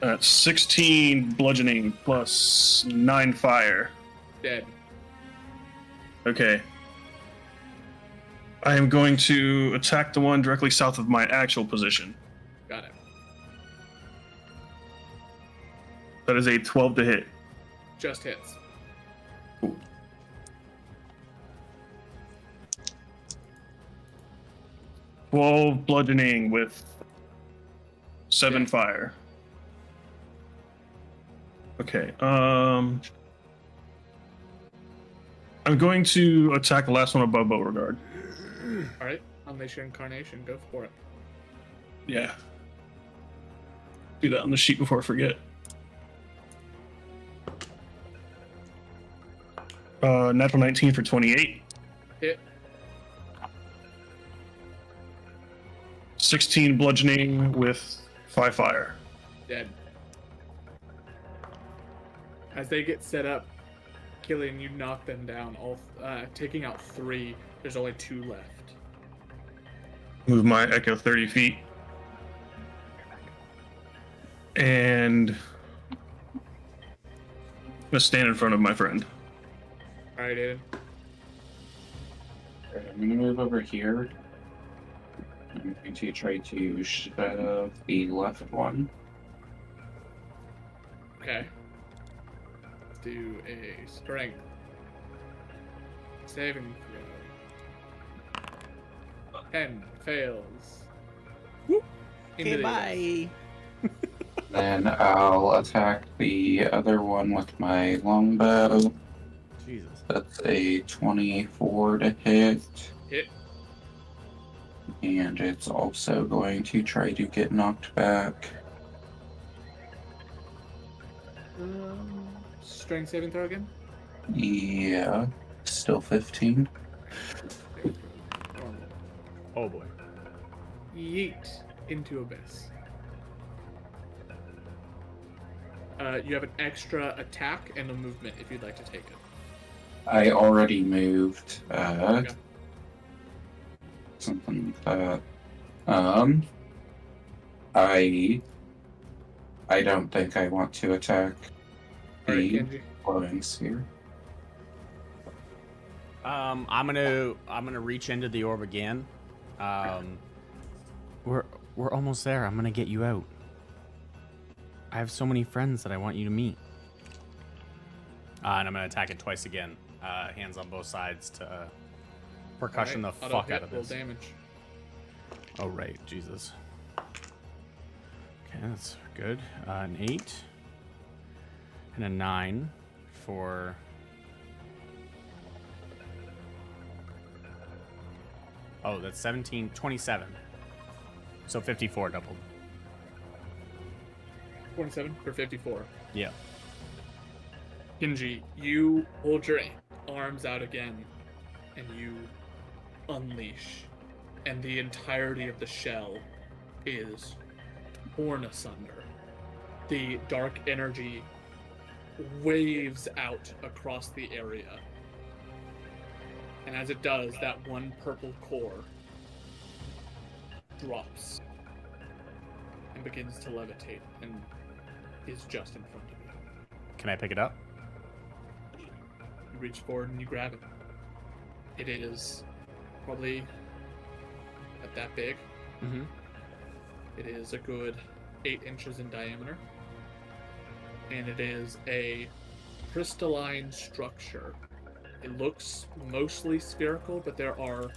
E: That's 16 bludgeoning plus 9 fire.
D: Dead.
E: Okay. I am going to attack the one directly south of my actual position.
D: Got it.
E: That is a 12 to hit.
D: Just hits.
E: Cool. Well, bludgeoning with 7 fire. Okay. I'm going to attack the last one above Beauregard.
D: All right. Unleash your incarnation. Go for it.
E: Yeah. Do that on the sheet before I forget. Natural 19 for 28.
D: Hit.
E: 16 bludgeoning with 5 fire.
D: Dead. As they get set up, Killian, you knock them down, all taking out 3. There's only 2 left.
E: Move my echo 30 feet. And I'm gonna stand in front of my friend.
D: Alright, Aiden.
A: Okay, I'm gonna move over here. I'm going to try to shove the left one.
D: Okay. Let's do a strength saving throw. 10 fails. Whoop. Into the abyss.
A: Then I'll attack the other one with my longbow.
B: Jesus.
A: That's a 24 to hit.
D: Hit.
A: And it's also going to try to get knocked back.
D: Strength saving throw again?
A: Yeah, still 15.
D: Normal.
B: Oh boy.
D: Yeet into abyss. You have an extra attack and a movement if you'd like to take it.
A: I already moved.
D: Okay.
A: Something like that. I don't think I want to attack
D: Alright,
A: the
D: Kenji.
A: glowing sphere.
B: I'm gonna reach into the orb again. We're almost there. I'm gonna get you out. I have so many friends that I want you to meet. And I'm gonna attack it twice again. Hands on both sides to percussion
D: Alright,
B: the
D: auto
B: fuck
D: hit,
B: out of
D: roll
B: this.
D: damage.
B: Oh right, Jesus. Okay, that's good. An 8 and a 9 for. Oh, that's 17, 27. So 54 doubled.
D: 27 for 54.
B: Yeah.
D: Kenji, you hold your arms out again, and you unleash, and the entirety of the shell is torn asunder. The dark energy waves out across the area, and as it does, that one purple core drops and begins to levitate and is just in front of you.
B: Can I pick it up?
D: You reach forward and you grab it. It is probably at that big.
B: Mm-hmm.
D: It is a good 8 inches in diameter. And it is a crystalline structure. It looks mostly spherical, but there are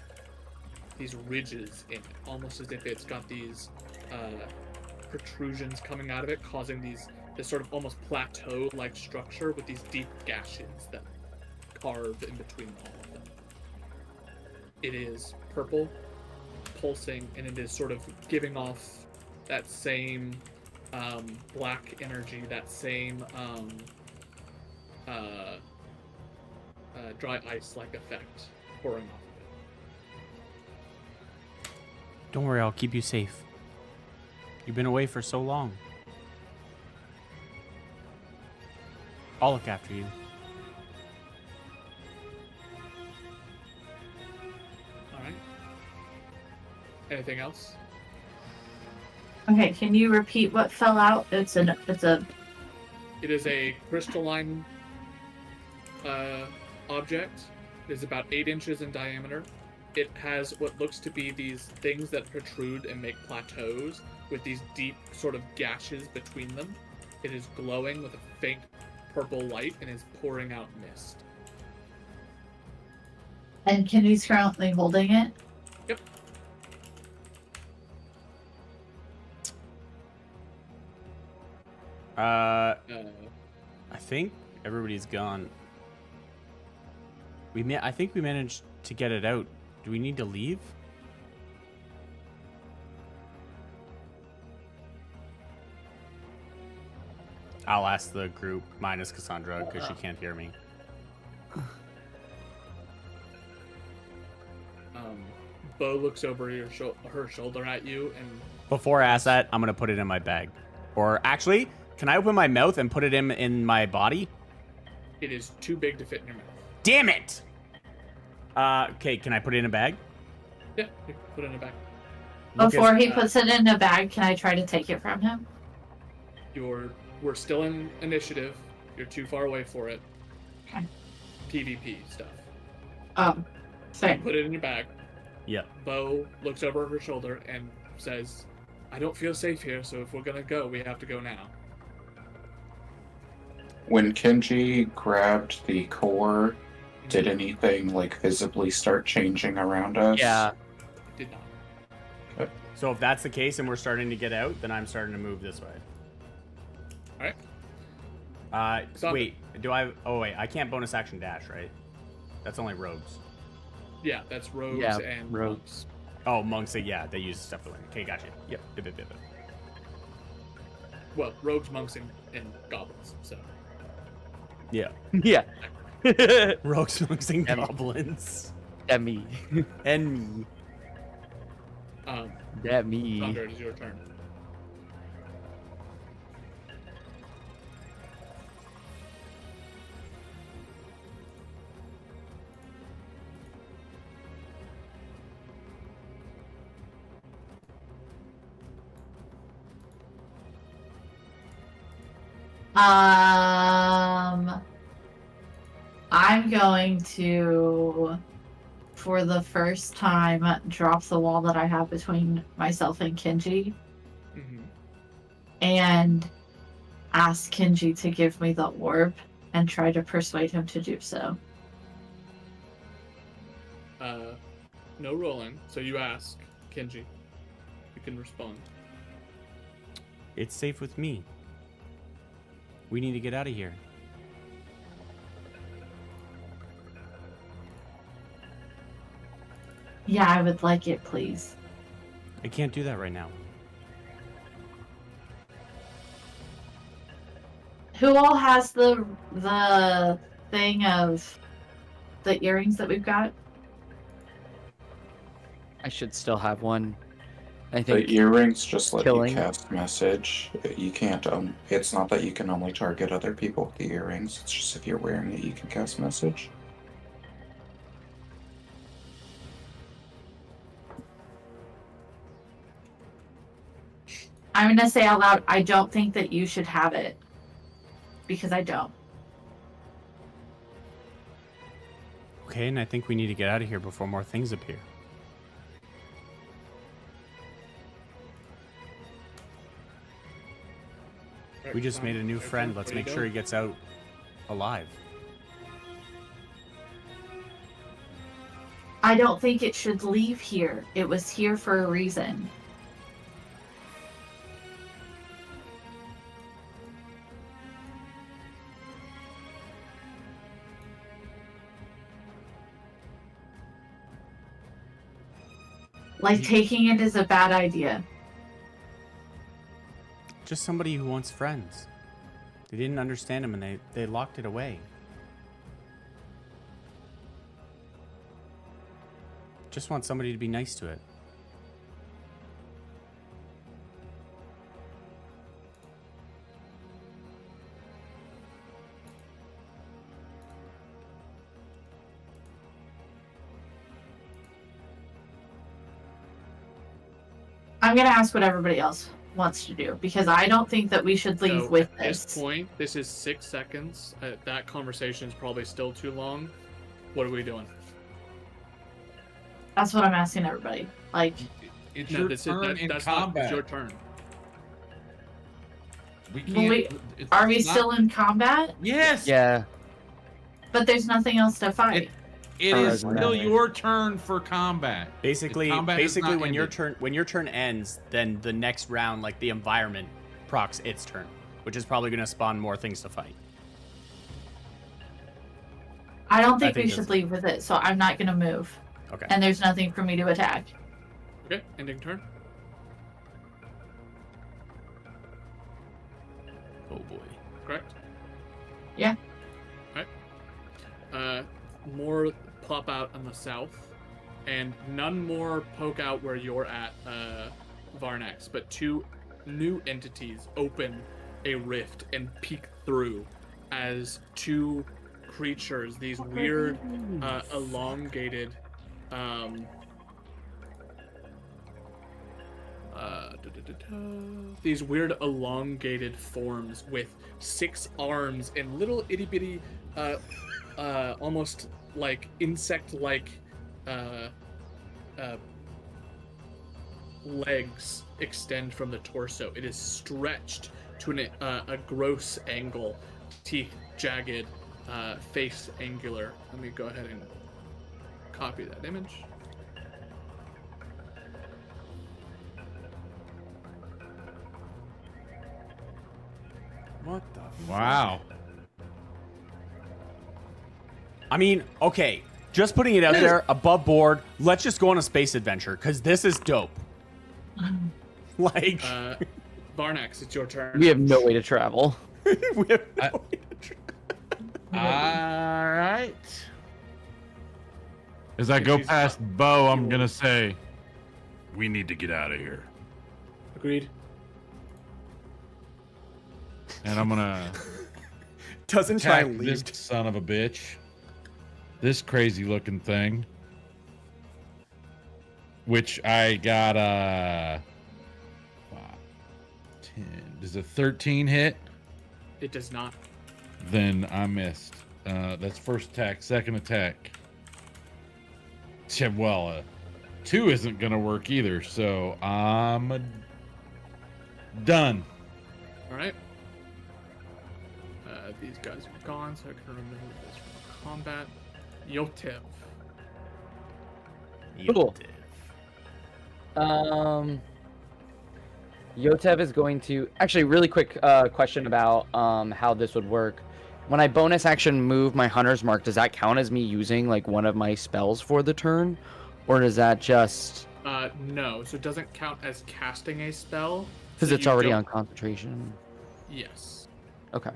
D: these ridges in it, almost as if it's got these protrusions coming out of it, causing this sort of almost plateau-like structure with these deep gashes that carve in between all of them. It is purple, pulsing, and it is sort of giving off that same black energy, that same dry ice-like effect pouring off of it.
B: Don't worry, I'll keep you safe. You've been away for so long. I'll look after you.
D: Alright. Anything else?
C: Okay, can you repeat what fell out? It
D: is a crystalline object. It is about 8 inches in diameter. It has what looks to be these things that protrude and make plateaus with these deep sort of gashes between them. It is glowing with a faint purple light and is pouring out mist.
C: And Kenji's currently holding it?
D: Yep.
B: I think everybody's gone. I think we managed to get it out. Do we need to leave? I'll ask the group minus Cassandra because she can't hear me.
D: Bo looks over her shoulder at you, and
B: Before I ask that, I'm gonna put it in my bag. Or actually, can I open my mouth and put it in my body?
D: it is too big to fit in your mouth.
B: Damn it! Okay, can I put it in a bag?
D: Yeah, you can put it in a bag.
C: Before he puts it in a bag, can I try to take it from him?
D: We're still in initiative. You're too far away for it.
C: Okay.
D: PvP stuff.
C: Fair.
D: Put it in your bag.
B: Yep.
D: Bo looks over her shoulder and says, I don't feel safe here, so if we're gonna go, we have to go now.
A: When Kenji grabbed the core, did anything like visibly start changing around us?
I: Yeah.
D: It did not.
B: So if that's the case and we're starting to get out, then I'm starting to move this way.
D: Alright.
B: Wait, oh wait, I can't bonus action dash, right? That's only rogues.
D: Yeah, that's rogues
I: Yeah,
D: and
I: rogues.
D: monks.
B: Oh, monks, yeah, they use stuff to win. Okay, gotcha. Yep.
D: Well, rogues, monks, and goblins, so.
B: Yeah.
I: Yeah.
B: Rogues, monks, and
I: And-
B: goblins.
I: That me.
B: And me.
I: That me.
D: Thunder, it is your turn.
C: I'm going to, for the first time, drop the wall that I have between myself and Kenji
D: Mm-hmm.
C: and ask Kenji to give me the orb and try to persuade him to do so.
D: No rolling, so you ask Kenji. You can respond.
B: It's safe with me. We need to get out of here.
C: Yeah, I would like it, please.
B: I can't do that right now.
C: Who all has the thing of the earrings that we've got?
I: I should still have one. I
A: The
I: think.
A: earrings just let
I: killing.
A: you cast message. You can't. It's not that you can only target other people with the earrings. It's just if you're wearing it, you can cast message.
C: I'm gonna say out loud, I don't think that you should have it. Because I don't.
B: Okay, and I think we need to get out of here before more things appear. We just made a new friend. Let's make sure he gets out alive.
C: I don't think it should leave here. It was here for a reason. Like, taking it is a bad idea.
B: Just somebody who wants friends. They didn't understand him and they locked it away. Just want somebody to be nice to it.
C: I'm gonna ask what everybody else wants to do because I don't think that we should leave
D: So,
C: with
D: at this
C: this.
D: point, this is 6 seconds. That conversation is probably still too long. What are we doing?
C: That's what I'm asking everybody. Like,
G: It's
D: No,
G: your
D: this is-
G: turn
D: that-
G: in
D: that's not
G: combat.
D: it's your turn.
G: We
C: Well,
G: can't.
C: wait,
G: it's
C: are we
G: not-
C: still in combat?
G: Yes.
I: Yeah.
C: But there's nothing else to fight.
G: It is
I: Doesn't
G: still
I: matter.
G: your turn for combat.
B: Basically,
G: combat is not
B: when your
G: ended.
B: turn ends, then the next round, like the environment, procs its turn, which is probably going to spawn more things to fight.
C: I don't think,
B: think
C: we
B: that's-
C: should leave with it, so I'm not gonna move.
B: Okay.
C: And there's nothing for me to attack.
D: Okay, ending turn.
B: Oh boy.
D: correct?
C: Yeah.
D: Alright. More pop out on the south, and none more poke out where you're at, Varnax, but 2 new entities open a rift and peek through as 2 creatures, these weird, elongated, these weird elongated forms with 6 arms and little itty bitty, almost like insect-like, legs extend from the torso. It is stretched to a gross angle, teeth jagged, face angular. Let me go ahead and copy that image.
B: What the?
H: Wow.
B: I mean, okay, just putting it out there, above board. Let's just go on a space adventure because this is dope. Like,
D: Varnax, it's your turn.
I: We have no way to travel.
B: we have no way to
H: All right. As I go past Bo, I'm gonna say, we need to get out of here.
D: Agreed.
H: And I'm gonna
B: doesn't try
H: attack
B: and leave.
H: this son of a bitch. This crazy looking thing. Which I got 10. Does a 13 hit?
D: It does not.
H: Then I missed. That's first attack. Second attack. Yeah, well, 2 isn't gonna work either, so I'm done.
D: All right. These guys are gone, so I can remove this from combat. Yotev.
I: Cool. Yotev is going to actually really quick question about how this would work. When I bonus action move my Hunter's Mark, does that count as me using like one of my spells for the turn, or does that just?
D: No. So it doesn't count as casting a spell
I: Because
D: so
I: it's
D: you
I: already
D: don't-
I: on concentration.
D: Yes.
I: Okay.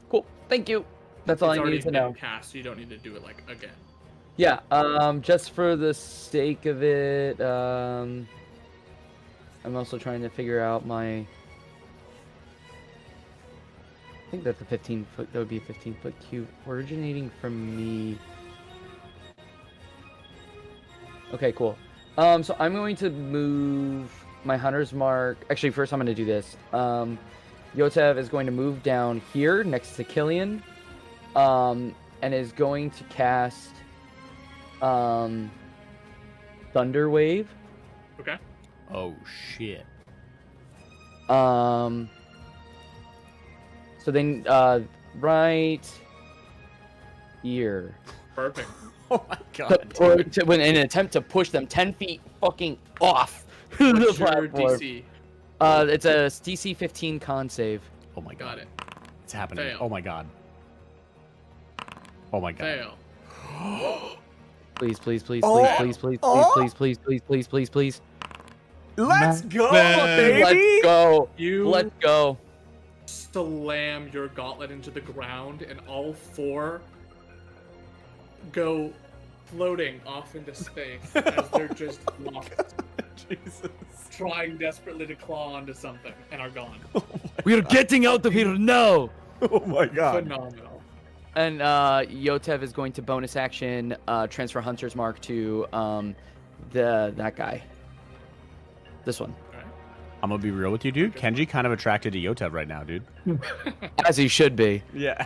I: Cool. Thank you. That's all
D: It's
I: I
D: already
I: needed to
D: been
I: know.
D: cast, so you don't need to do it like again.
I: Yeah. Just for the sake of it, I'm also trying to figure out my. I think that's a 15-foot. That would be a 15-foot cube originating from me. Okay, cool. So I'm going to move my Hunter's Mark. Actually, first I'm going to do this. Yotev is going to move down here next to Killian, and is going to cast Thunder Wave.
D: Okay.
B: Oh shit.
I: So then, right here.
D: Perfect.
B: Oh my god.
I: In an attempt to push them 10 feet fucking off the
D: What's your
I: platform.
D: DC?
I: It's a DC 15 con save.
B: Oh my god.
D: Got it.
B: It's happening.
D: Fail.
B: Oh my god. Oh my god.
D: Fail.
I: Please, please, please,
B: Oh.
I: please, please, please,
B: Oh.
I: please, please, please, please, please, please.
B: Let's go,
H: Man.
I: Let's
B: baby.
I: go.
D: You
I: Let's go.
D: slam your gauntlet into the ground, and all 4 go floating off into space as they're just lost,
B: Jesus.
D: trying desperately to claw onto something, and are gone.
F: We're getting out of here now.
B: Oh my god.
D: Phenomenal.
I: And Yotev is going to bonus action transfer Hunter's Mark to that guy. This one.
B: I'm gonna be real with you, dude. Kenji kind of attracted to Yotev right now, dude.
I: As he should be.
B: Yeah.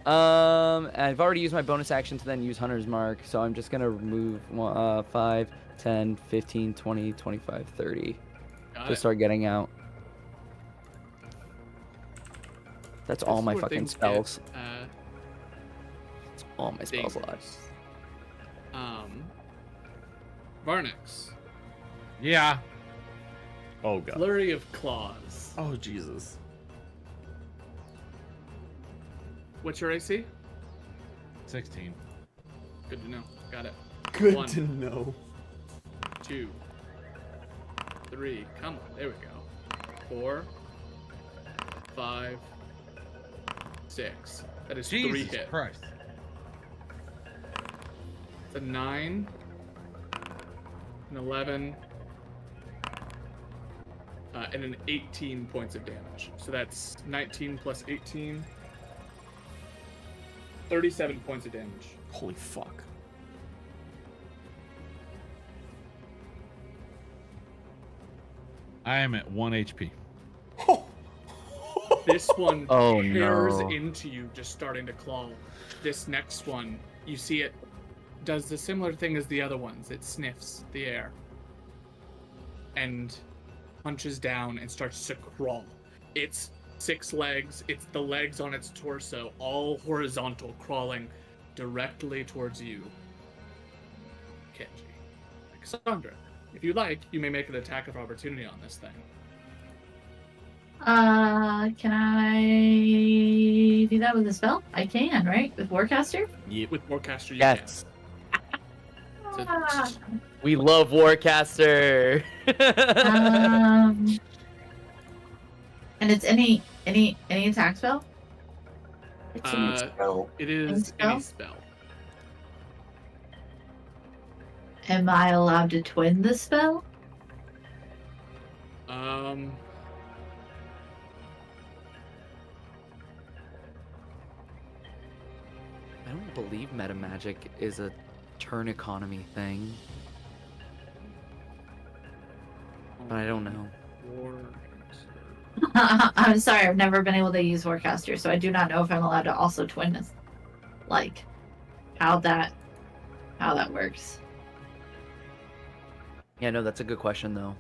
I: I've already used my bonus action to then use Hunter's Mark, so I'm just gonna remove 5, 10, 15, 20, 25, 30
D: Got
I: to
D: it.
I: start getting out. That's all
D: This
I: my
D: is where
I: fucking
D: things
I: spells.
D: get,
I: That's all my spells left.
D: dangerous. Varnix.
H: Yeah.
B: Oh god.
D: Flurry of claws.
B: Oh Jesus.
D: What's your AC?
H: 16.
D: Good to know. Got it.
B: Good
D: 1,
B: to know.
D: 2, 3. Come on. There we go. 4, 5, 6. That is 3
H: Jesus
D: hits.
H: Christ.
D: It's a 9, an 11, and an 18 points of damage. So that's 19 plus 18. 37 points of damage.
B: Holy fuck.
H: I am at 1 HP.
D: This one
I: Oh,
D: tears
I: no.
D: into you, just starting to claw. This next one, you see it does the similar thing as the other ones. It sniffs the air and punches down and starts to crawl. It's 6 legs. It's the legs on its torso, all horizontal, crawling directly towards you, Kenji. Cassandra, if you like, you may make an attack of opportunity on this thing.
C: Can I do that with a spell? I can, right? With Warcaster?
B: Yep.
D: With Warcaster, you
I: Yes.
D: can.
C: Ah,
I: We love Warcaster.
C: and it's any attack spell?
A: It's a new spell.
D: It is any spell.
C: Am I allowed to twin the spell?
I: I don't believe meta magic is a turn economy thing. But I don't know.
C: I'm sorry, I've never been able to use Warcaster, so I do not know if I'm allowed to also twin this. Like, how that works.
I: Yeah, no, that's a good question though.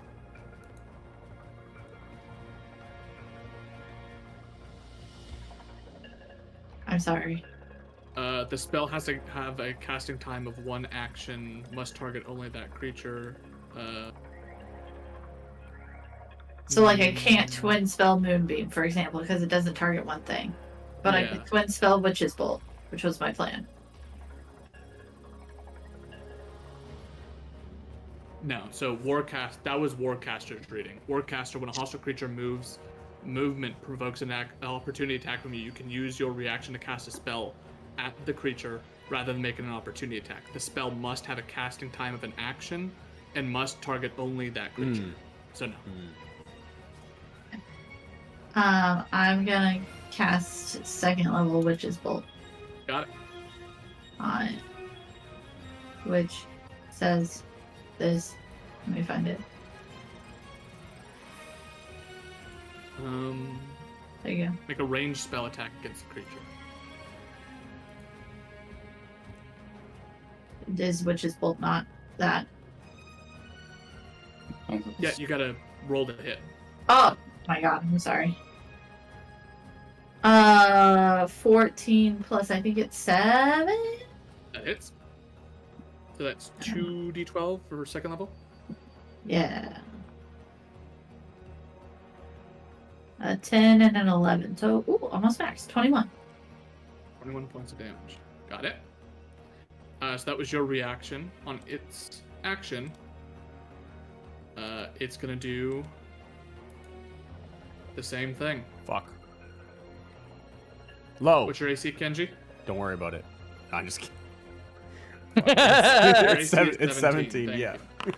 C: I'm sorry.
D: The spell has to have a casting time of 1 action, must target only that creature.
C: So, like, I can't twin spell Moonbeam, for example, because it doesn't target one thing. But I
D: Yeah.
C: can twin spell Witch's Bolt, which was my plan.
D: No, so that was Warcaster's reading. Warcaster, when a hostile creature moves, movement provokes an opportunity attack from you. You can use your reaction to cast a spell at the creature rather than making an opportunity attack. The spell must have a casting time of an action and must target only that creature. So no.
C: I'm gonna cast 2nd level Witch's Bolt
D: Got it.
C: on it, which says this. Let me find it. There you go.
D: Make a ranged spell attack against the creature.
C: Is Witch's Bolt not that?
D: Yeah, you gotta roll to hit.
C: Oh my god, I'm sorry. 14 plus I think it's 7?
D: That hits. So that's 2d12 for 2nd level.
C: Yeah. A 10 and an 11. So, ooh, almost max. 21.
D: 21 points of damage. Got it. So that was your reaction. On its action, it's gonna do the same thing.
B: Fuck. Low.
D: What's your AC, Kenji?
B: Don't worry about it. No, I'm just kidding.
D: Your
B: It's,
D: AC is
B: it's 17,
D: thank
B: yeah.
D: you.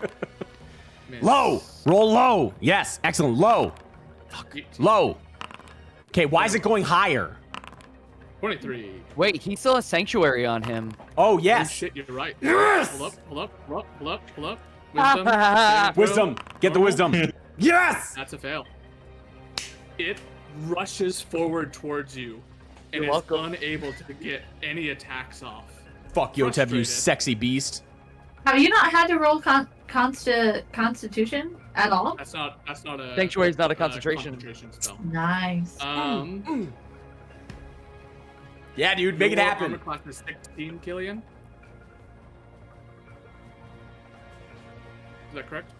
D: Miss.
B: Low! Roll low! Yes, excellent. Low! Low! Okay, why is it going higher?
D: 23.
I: Wait, he still has Sanctuary on him.
B: Oh,
D: Oh,
B: yes!
D: shit, you're right.
B: Yes!
D: Hold up. Wisdom. saving throw.
B: Wisdom! Get the wisdom! Yes!
D: That's a fail. It rushes forward towards you and
I: You're
D: is
I: welcome.
D: unable to get any attacks off.
B: Fuck Yotev, you
D: Frustrated.
B: sexy beast.
C: Have you not had to roll Constitution at all?
D: That's not a
I: Sanctuary is not a concentration.
D: spell.
C: Nice.
B: Yeah, dude, make it
D: Your
B: happen.
D: Armor class is 16, Killian. Is that correct?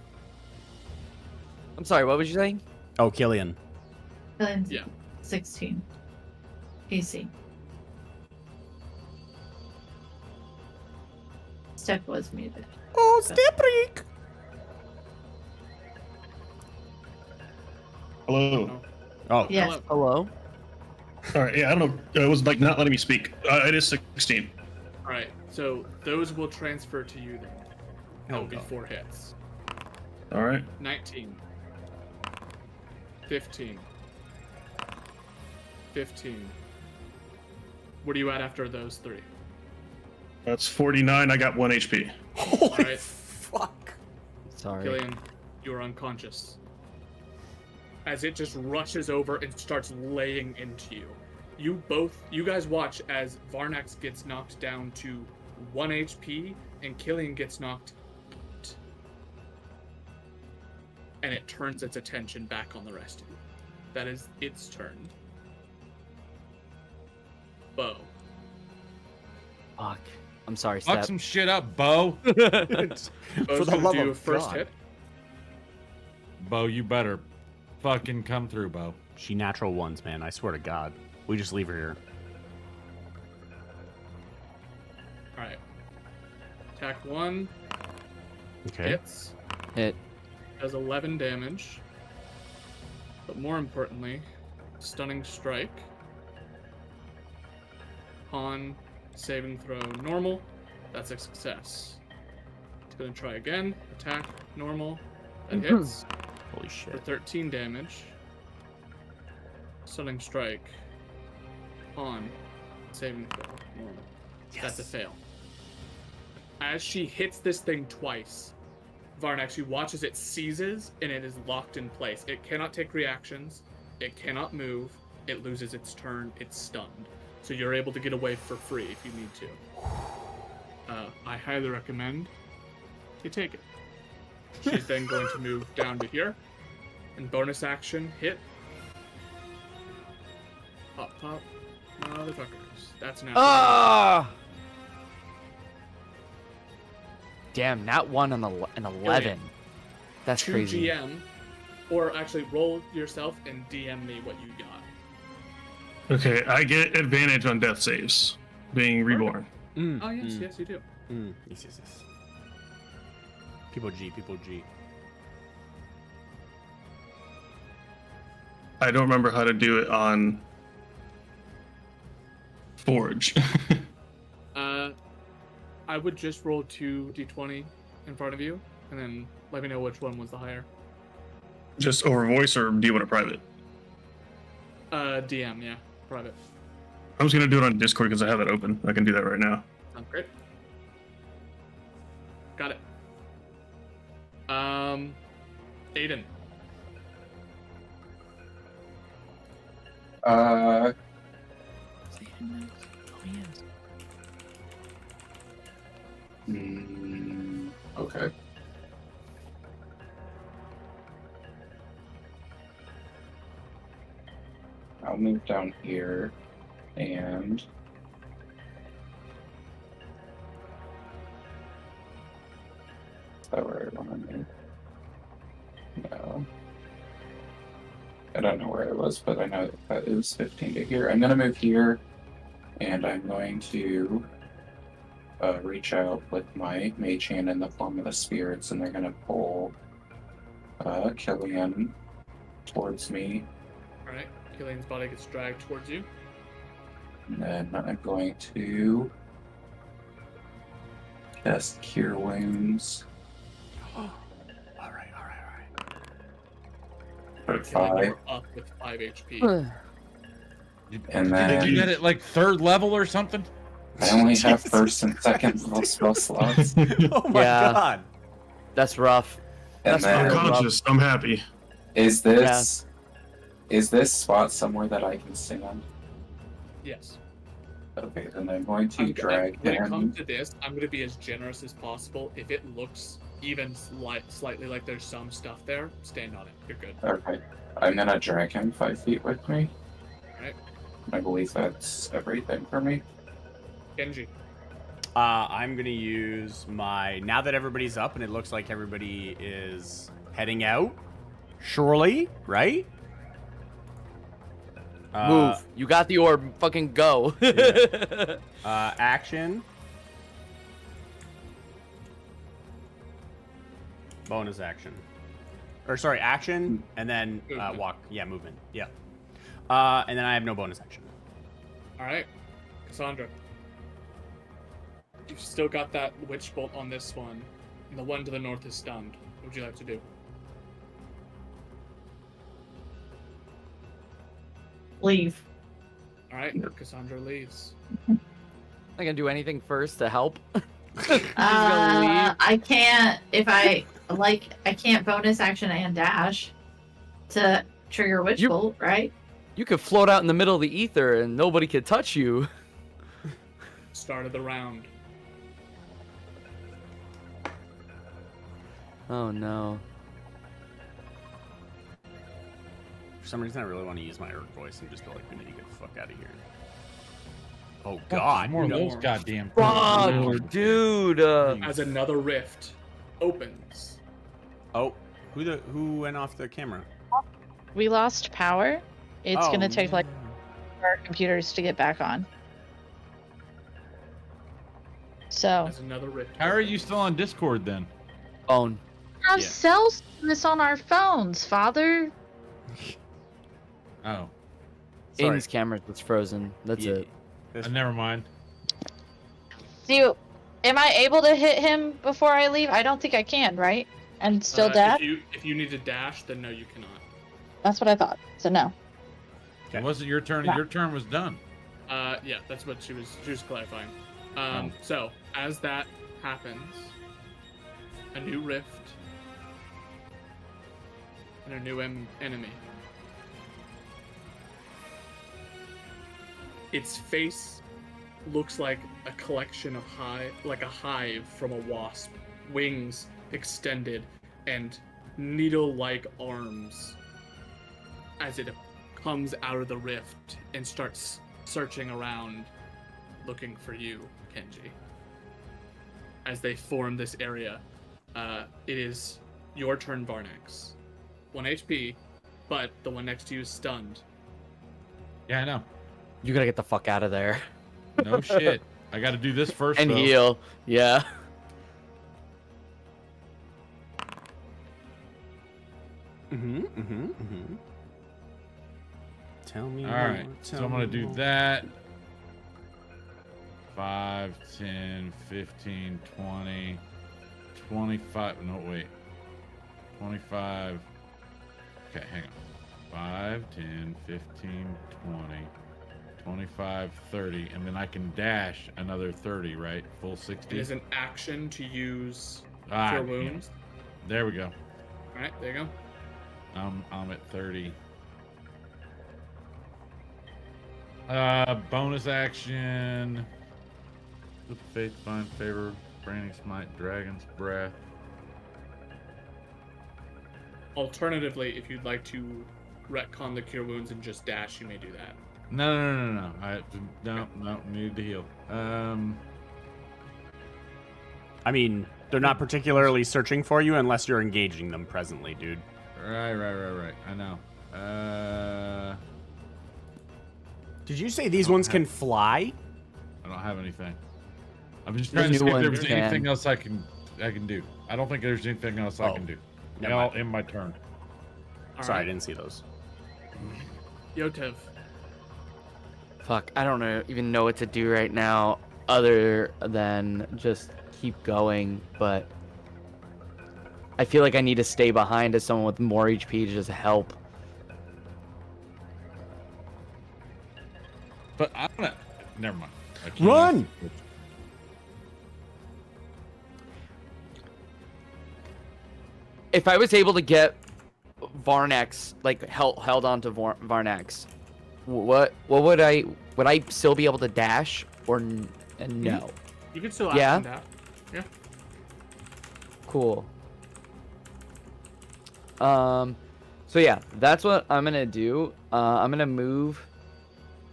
I: I'm sorry, what was you saying?
B: Oh, Killian.
D: Yeah.
C: 16. AC. Step was muted.
B: Oh, Steprik!
E: Hello.
D: No.
B: Oh,
C: Yes.
I: Hello.
E: All right, yeah, I don't know. It was like not letting me speak. It is 16.
D: All right, so those will transfer to you then. That will be
B: no.
D: 4 hits.
E: All right.
D: 19. 15. 15. What are you at after those 3?
E: That's 49. I got 1 HP.
B: Holy
D: Alright.
B: fuck.
I: Sorry.
D: Killian, you are unconscious. As it just rushes over and starts laying into you. You guys watch as Varnax gets knocked down to 1 HP and Killian gets knocked out. And it turns its attention back on the rest of you. That is its turn. Bo.
I: Fuck. I'm sorry,
H: Fuck
I: Step.
H: some shit up, Bo.
D: Bo's
B: For the
D: gonna
B: love
D: do a
B: of
D: first
B: God.
D: hit.
H: Bo, you better fucking come through, Bo.
B: She natural ones, man. I swear to God. We just leave her here.
D: Alright. Attack 1.
B: Okay.
D: Hits.
I: Hit.
D: Does 11 damage. But more importantly, stunning strike. On saving throw normal. That's a success. It's gonna try again. Attack normal. That hits
B: Holy
D: for
B: shit.
D: 13 damage. Stunning strike. On saving throw normal. That's a fail. As she hits this thing twice, Varnax, you watch as it seizes and it is locked in place. It cannot take reactions. It cannot move. It loses its turn. It's stunned. So you're able to get away for free if you need to. I highly recommend you take it. She's then going to move down to here. And bonus action, hit. Pop, pop. Motherfuckers. That's now.
I: Ah! Damn, not 1 and 11. That's
D: to
I: crazy.
D: GM, or actually roll yourself and DM me what you got.
E: Okay, I get advantage on death saves, being reborn.
D: Oh yes, yes you do.
B: Yes, yes, yes. People G, people G.
E: I don't remember how to do it on Forge.
D: I would just roll 2 d20 in front of you, and then let me know which one was the higher.
E: Just over voice, or do you want it private?
D: DM, yeah, private.
E: I'm just gonna do it on Discord because I have it open. I can do that right now.
D: Sounds great. Got it. Aiden.
A: Okay. I'll move down here and is that where I want to move? No. I don't know where it was, but I know that it was 15 to here. I'm gonna move here and I'm going to reach out with my mage hand in the form of the spirits, and they're gonna pull Killian towards me.
D: Alright, Killian's body gets dragged towards you.
A: And then I'm going to cast Cure Wounds
B: Alright.
A: for
D: Killian,
A: 5.
D: you're up with 5 HP.
A: And
H: Did you get
A: then
H: it like 3rd level or something?
A: I only have first and second level spell slots.
B: Oh my
I: Yeah.
B: God.
I: That's rough.
A: And
I: That's
E: I'm
A: then
I: real rough.
E: conscious. I'm happy.
A: is this spot somewhere that I can stand?
D: Yes.
A: Okay, then I'm going to
D: When
A: drag
D: it
A: him.
D: comes to this, I'm going to be as generous as possible. If it looks even slightly like there's some stuff there, stand on it. You're good.
A: Okay, I'm gonna drag him 5 feet with me.
D: Alright.
A: I believe that's everything for me.
D: Genji.
B: I'm gonna use my, now that everybody's up and it looks like everybody is heading out, surely, right?
I: Move. You got the orb. Fucking go.
B: Action. Bonus action. Or sorry, action and then
D: Movement.
B: walk. Yeah, movement. Yeah. And then I have no bonus action.
D: All right, Cassandra. You've still got that witch bolt on this one, and the one to the north is stunned. What would you like to do?
C: Leave.
D: All right, Cassandra leaves.
I: Not gonna do anything first to help. She's gonna leave.
C: I can't I can't bonus action and dash to trigger Witch
I: You-
C: Bolt, right?
I: You could float out in the middle of the ether and nobody could touch you.
D: Start of the round.
I: Oh no.
B: For some reason, I really want to use my Urg voice and just be like, we need to get the fuck out of here. Oh
H: Fuck,
B: God!
H: more of
B: no.
H: those goddamn.
I: Fuck, dude.
D: As another rift opens.
B: Oh, who went off the camera?
K: We lost power. It's
B: Oh,
K: gonna take like
B: no.
K: our computers to get back on. So
D: As another rift.
H: How are you still on Discord then?
I: Phone.
K: have
B: Yeah.
K: cell service on our phones, Father.
H: Oh,
B: Sorry.
I: Aiden's camera was frozen. That's
B: Yeah.
I: it.
H: never mind.
K: Am I able to hit him before I leave? I don't think I can, right? And still dash?
D: If you need to dash, then no, you cannot.
K: That's what I thought. So no.
B: Okay.
H: It wasn't your turn.
K: No.
H: Your turn was done.
D: Yeah, that's what she was clarifying.
H: Oh.
D: So as that happens, a new rift and a new enemy. Its face looks like a collection of like a hive from a wasp, wings extended and needle-like arms as it comes out of the rift and starts searching around looking for you, Kenji. As they form this area, it is your turn, Varnex. 1 HP, but the one next to you is stunned.
H: Yeah, I know.
I: You gotta get the fuck out of there.
H: No shit. I got to do this first.
I: And
H: though.
I: heal. Yeah.
B: Tell me.
H: All
B: more,
H: right.
B: tell
H: So I'm gonna
B: me
H: do
B: more.
H: that. 5, 10, 15, 20, 25. No, wait. 25. Okay, hang on. 5, 10, 15, 20, 25, 30. And then I can dash another 30, right? Full
D: It
H: 60.
D: is an action to use
H: Ah,
D: Cure
H: damn.
D: Wounds.
H: There we go.
D: Alright, there you go.
H: I'm at 30. Bonus action. With faith, find favor, branding smite, dragon's breath.
D: Alternatively, if you'd like to retcon the Cure Wounds and just dash, you may do that.
H: No. No. Need to heal.
B: I mean, they're not particularly searching for you unless you're engaging them presently, dude.
H: Right. I know.
B: Did you say these ones can fly?
H: I don't have anything. I'm just
I: The
H: trying to see
I: new
H: if there
I: ones
H: was
I: can.
H: anything else I can do. I don't think there's anything else I
B: Oh.
H: can do.
B: Never
H: All
B: mind.
H: in my turn.
B: Sorry, I didn't see those.
D: Yotev.
I: Fuck, I don't even know what to do right now other than just keep going, but I feel like I need to stay behind as someone with more HP to just help.
H: But I'm gonna. Never mind. I can't.
B: Run!
I: If I was able to get Varnex, like held onto Varnex, what would I still be able to dash or no?
D: You can still
I: Yeah?
D: action that. Yeah.
I: Cool. So yeah, that's what I'm gonna do. I'm gonna move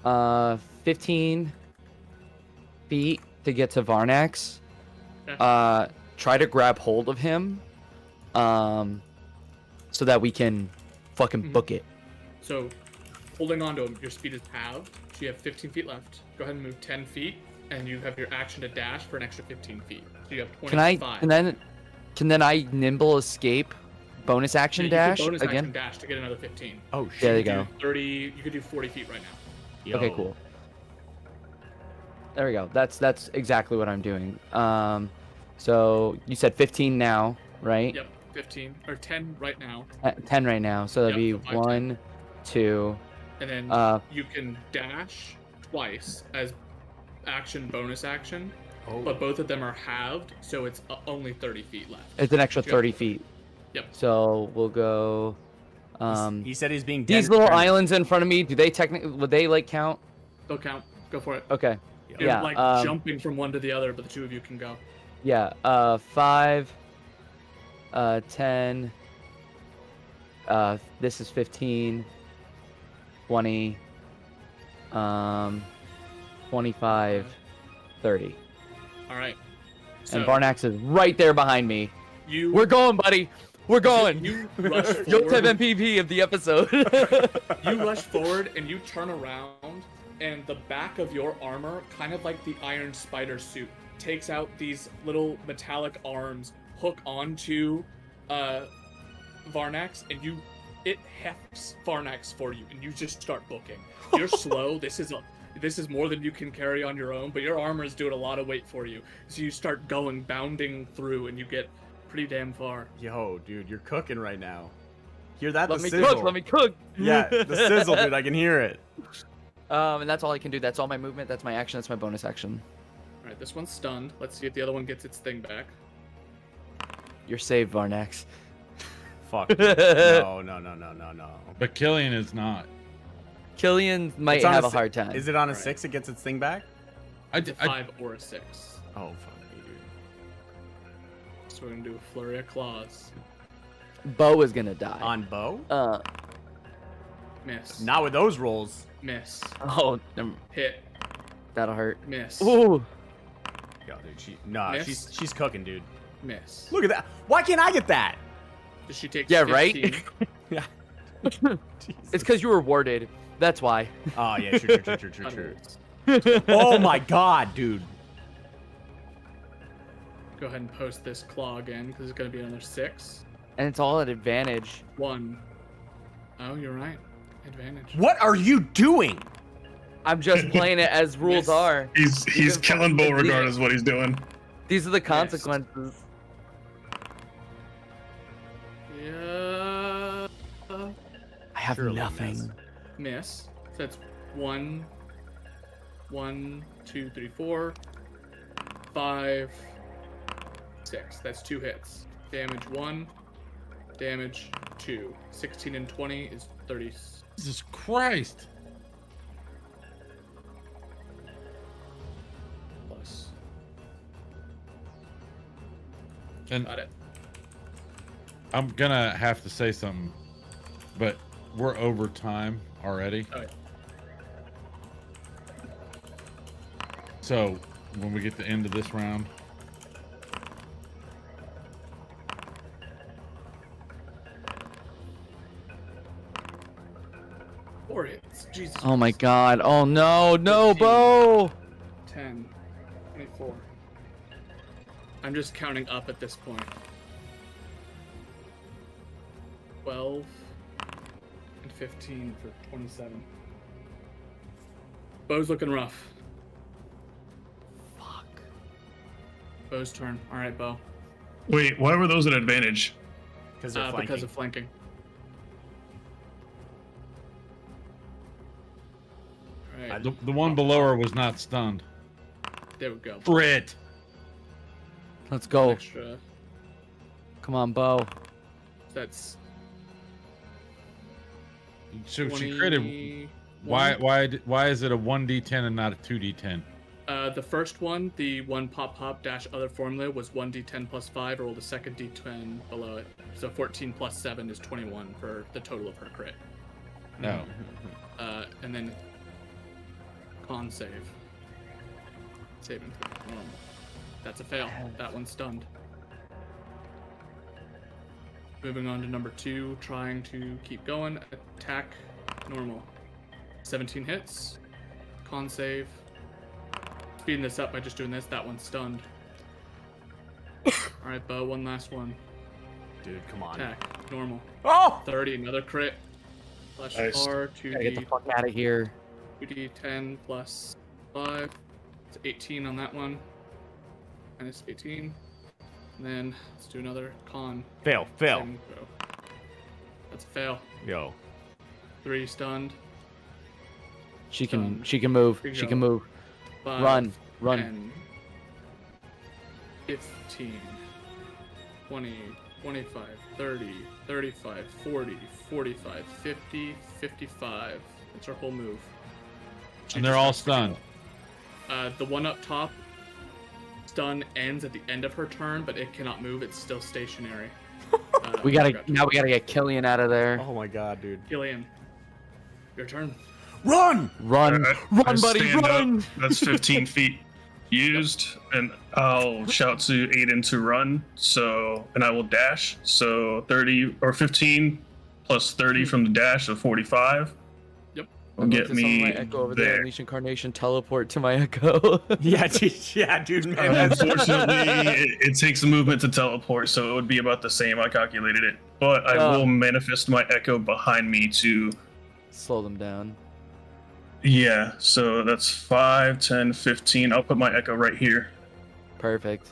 I: 15 feet to get to Varnex.
D: Okay.
I: Try to grab hold of him, so that we can fucking book it.
D: So, holding on to him, your speed is halved. So you have 15 feet left. Go ahead and move 10 feet, and you have your action to dash for an extra 15 feet. So you have 25.
I: Can I nimble escape bonus action
D: You
I: dash
D: can bonus
I: again?
D: action dash to get another 15.
B: Oh shit.
I: There you
D: You
I: go.
D: could do 30. You could do 40 feet right now.
I: Okay, cool. There we go. That's exactly what I'm doing. So you said 15 now, right?
D: Yep, 15 or 10 right now,
I: 10 right now. So that'd
D: Yep,
I: be
D: so 5, 10.
I: 1, 2.
D: and then you can dash twice as action bonus action.
B: Oh.
D: But both of them are halved, so it's only 30 feet left.
I: It's an extra
D: Yep.
I: 30 feet.
D: Yep.
I: So we'll go.
B: He said he's being
I: These
B: dead
I: little
B: friendly.
I: islands in front of me, do they technically would they like count?
D: They'll count. Go for it.
I: Okay.
D: You're
I: Yeah.
D: like jumping from one to the other, but the two of you can go.
I: Yeah. 5. 10. This is 15. 20. 25. 30.
D: All right.
I: And Varnax is right there behind me.
D: You
I: We're going, buddy. We're going.
D: You rush
I: Yotev
D: forward.
I: MVP of the episode.
D: You rush forward and you turn around, and the back of your armor, kind of like the Iron Spider suit, takes out these little metallic arms, hook onto Varnax, and it hefts Varnax for you, and you just start booking. You're slow. This is more than you can carry on your own, but your armor is doing a lot of weight for you. So you start going, bounding through, and you get pretty damn far.
B: Yo, dude, you're cooking right now. Hear that?
I: Let
B: the
I: me
B: sizzle.
I: cook. Let me cook.
B: Yeah, the sizzle, dude. I can hear it.
I: And that's all I can do. That's all my movement. That's my action. That's my bonus action.
D: All right, this one's stunned. Let's see if the other one gets its thing back.
I: You're saved, Varnax.
B: Fuck. Dude. No.
H: But Killian is not.
I: Killian might
B: It's on
I: have
B: a
I: a
B: si-
I: hard time.
B: Is it on a
D: Right.
B: 6? It gets its thing back.
H: I,
D: It's a 5 or a 6.
B: Oh fuck me, dude.
D: So we're gonna do a flurry of claws.
I: Bo is gonna die.
B: On bow?
D: Miss.
B: Not with those rolls.
D: Miss.
I: Oh,
D: Hit.
I: that'll hurt.
D: Miss.
I: Ooh.
B: Yo, dude,
D: Miss.
B: she's cooking, dude.
D: Miss.
B: Look at that. Why can't I get that?
D: Does she take
I: Yeah,
D: 15?
I: right? It's because you were warded. That's why.
B: Oh yeah, true.
D: Unwards.
B: Oh my god, dude.
D: Go ahead and post this claw again, because it's gonna be another 6.
I: And it's all at advantage.
D: 1. Oh, you're right. Advantage.
B: What are you doing?
I: I'm just playing it as rules
D: Miss.
I: are.
E: He's
I: Even
E: killing
I: fucking
E: Beauregard is what he's doing.
I: These are the consequences.
D: Yeah.
I: I have
B: Surely
I: nothing.
D: Miss. So that's 1, 2, 3, 4, 5, 6. That's 2 hits. Damage 1, damage 2. 16 and 20 is 30.
H: Jesus Christ.
D: Plus.
H: And
D: Got it.
H: I'm gonna have to say something, but we're over time already.
D: Oh, yeah.
H: So when we get to the end of this round,
D: 4 hits. Jesus.
I: Oh my
D: Christ.
I: god. Oh no. No,
D: 15.
I: Bo.
D: 10, 24. I'm just counting up at this point. 12 and 15 for 27. Bo's looking rough.
I: Fuck.
D: Bo's turn. All right, Bo.
E: Wait, why were those an advantage?
B: Because they're flanking.
D: Because of flanking. All right,
H: the one below her was not stunned.
D: there we go.
H: Crit.
I: Let's go.
D: Extra.
I: Come on, Bo.
D: That's
H: So
D: 20,
H: she critted. Why is it a 1d10 and not a 2d10?
D: The first one, the one pop dash other formula, was 1d10 plus 5. I rolled a second d10 below it. So 14 plus 7 is 21 for the total of her crit.
H: No.
D: And then con save. Saving throw. Normal. That's a fail. That one's stunned. Moving on to number 2, trying to keep going. Attack, normal. 17 hits. Con save. Speeding this up by just doing this. That one's stunned. Alright, Bo, one last one.
B: Dude, come on.
D: Attack. Normal.
B: Oh!
D: 30, another crit. Plus
E: Nice.
D: R,
I: Gotta get the
D: 2D,
I: fuck out of here.
D: 2D10 plus 5. It's 18 on that one. Minus 18. And then let's do another con.
B: Fail.
D: saving throw. That's a fail.
B: Yo.
D: 3 stunned.
I: She can
D: Done.
I: move.
D: Here you
I: She
D: go.
I: can move.
D: 5,
I: Run.
D: 10, 15, 20, 25, 30, 35, 40, 45, 50, 55. That's her whole move. She
H: And they're
D: just
H: all
D: has to go.
H: stunned.
D: The one up top, stun ends at the end of her turn, but it cannot move. It's still stationary.
I: We gotta get Killian out of there.
B: Oh my god, dude.
D: Killian, your turn.
B: Run!
I: Run,
E: I
I: run, buddy,
E: stand up.
I: run!
E: That's 15 feet used, and I'll shout to Aiden to run. So, and I will dash. So 30 or 15 plus 30 from the dash, so 45.
D: Yep.
E: Will get me
I: My Echo over there.
E: there.
I: Unleash Incarnation. Teleport to my Echo.
B: Yeah, dude, man. That's
E: Unfortunately, it takes a movement to teleport, so it would be about the same. I calculated it, but I will manifest my Echo behind me to.
I: Slow them down.
E: Yeah, so that's 5, 10, 15. I'll put my Echo right here.
I: Perfect.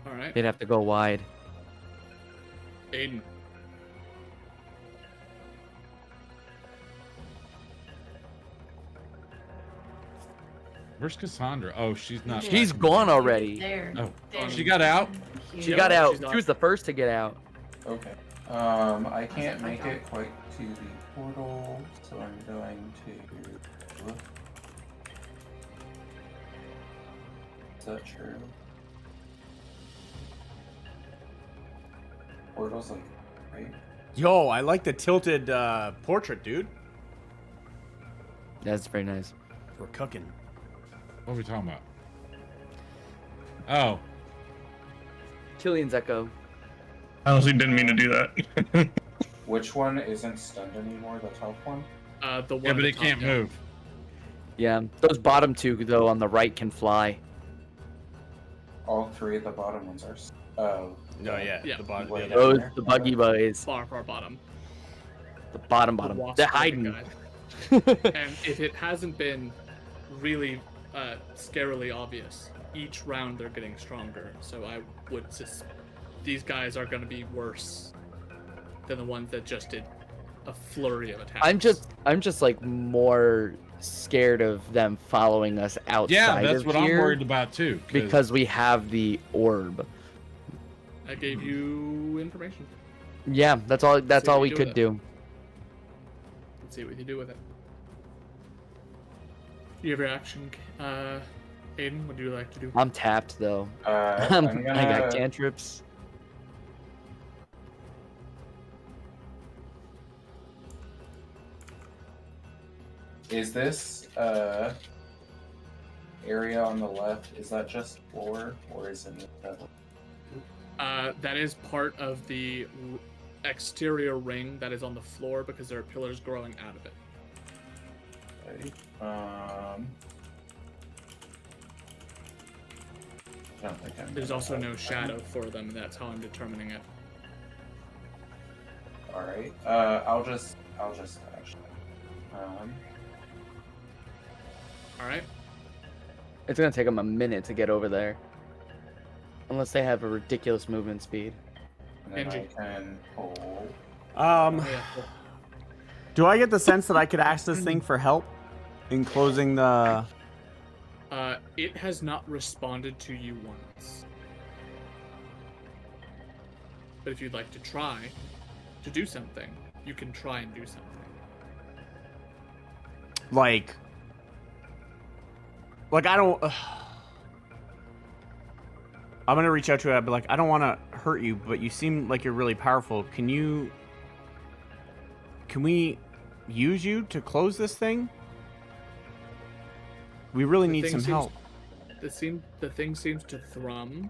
D: All right.
I: They'd have to go wide.
D: Aiden.
H: Where's Cassandra? Oh, she's not.
I: She's
H: back.
I: gone already.
C: There.
H: Oh,
C: There.
H: she got out.
I: She
D: Yeah,
I: got out.
D: she's not-
I: She was the first to get out.
A: Okay. I can't make it quite to the portal, so I'm going to. Is that true? Portal's like, right?
B: Yo, I like the tilted portrait, dude.
I: That's very nice.
B: We're cooking.
H: What are we talking about? Oh,
I: Killian's Echo.
E: I honestly didn't mean to do that.
A: Which one isn't stunned anymore? The top one?
D: The one
H: yeah, but
D: at
H: it
D: the
H: can't
D: top, yeah.
H: move.
I: Yeah, those bottom two though on the right can fly.
A: All 3 of the bottom ones are. Oh.
B: No, yeah.
D: Yeah.
B: The bottom.
A: Way
B: Yeah,
A: down
I: Those
A: there?
I: the buggy boys.
D: Far bottom.
I: The bottom.
D: The wasp
I: They're
D: looking
I: hiding.
D: guy. And if it hasn't been really scarily obvious, each round they're getting stronger. So I would these guys are going to be worse than the ones that just did a flurry of attacks.
I: I'm just like more scared of them following us outside
H: Yeah, that's
I: of
H: what I'm
I: here
H: worried about too.
I: because we have the orb.
D: I gave you information.
I: Yeah, that's all. That's
D: See what
I: all we
D: you do
I: could
D: with
I: do.
D: Let's see what you do with it. You have your action, Aiden. What do you like to do?
I: I'm tapped though.
A: I'm
I: I
A: gonna.
I: got cantrips.
A: Is this area on the left? Is that just floor, or is it?
D: That is part of the exterior ring that is on the floor because there are pillars growing out of it.
A: Okay. I don't think I'm
D: There's
A: gonna
D: also
A: have
D: no
A: that.
D: shadow for them, and that's how I'm determining it.
A: All right. I'll just dash.
D: All right.
I: It's gonna take them a minute to get over there, unless they have a ridiculous movement speed.
A: And then
D: Angie.
A: I can pull.
D: Oh, yeah, cool.
B: Do I get the sense that I could ask this thing for help in closing the?
D: It has not responded to you once. But if you'd like to try to do something, you can try and do something.
B: Like I don't. I'm gonna reach out to it. But like, I don't want to hurt you, but you seem like you're really powerful. Can we use you to close this thing? We really need some help.
D: The thing seems to thrum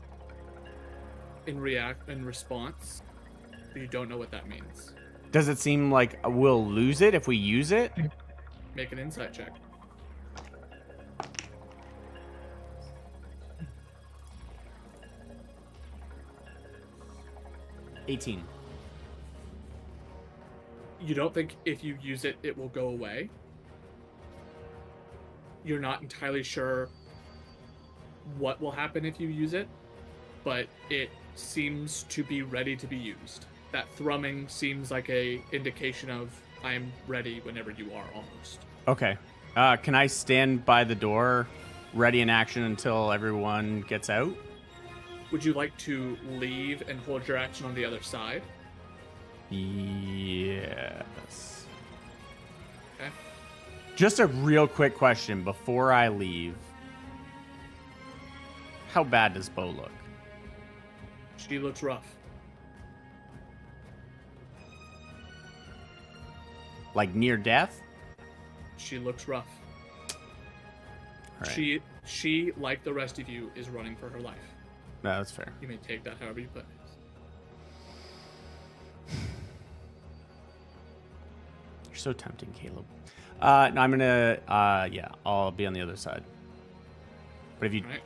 D: in response, but you don't know what that means.
B: Does it seem like we'll lose it if we use it?
D: Make an insight check.
B: 18.
D: You don't think if you use it, it will go away? You're not entirely sure what will happen if you use it, but it seems to be ready to be used. That thrumming seems like a indication of I'm ready whenever you are, almost.
B: Okay. Can I stand by the door, ready in action until everyone gets out?
D: Would you like to leave and hold your action on the other side?
B: Yes.
D: Okay.
B: Just a real quick question before I leave. How bad does Bo look?
D: She looks rough.
B: Like near death?
D: She looks rough.
B: All right.
D: She, like the rest of you, is running for her life.
B: No, that's fair.
D: You may take that however you put it.
B: You're so tempting, Caleb. No, I'm gonna, yeah, I'll be on the other side. But if you,
D: Right.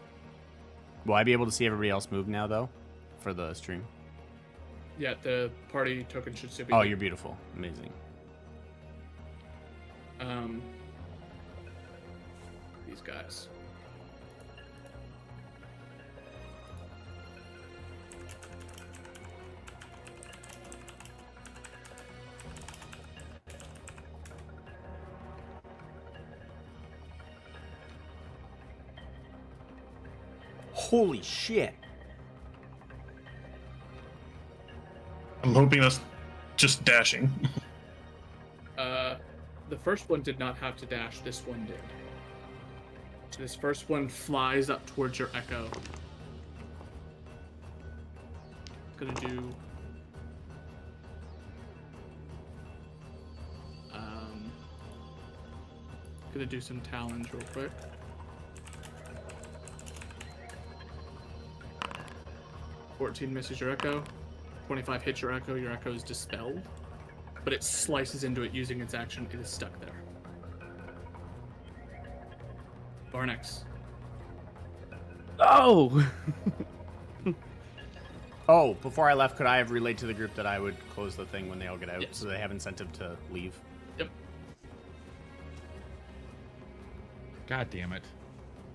B: will I be able to see everybody else move now, though, for the stream?
D: Yeah, the party token should still be
B: Oh,
D: there.
B: you're beautiful, amazing.
D: These guys.
B: Holy shit!
E: I'm hoping that's just dashing.
D: The first one did not have to dash. This one did. So this first one flies up towards your echo. Gonna do. Gonna do some talons real quick. 14 misses your echo. 25 hits your echo. Your echo is dispelled. But it slices into it using its action. It is stuck there. Varnex.
I: Oh!
B: Oh, before I left, could I have relayed to the group that I would close the thing when they all get out,
D: Yes.
B: so they have incentive to leave?
D: Yep.
H: God damn it.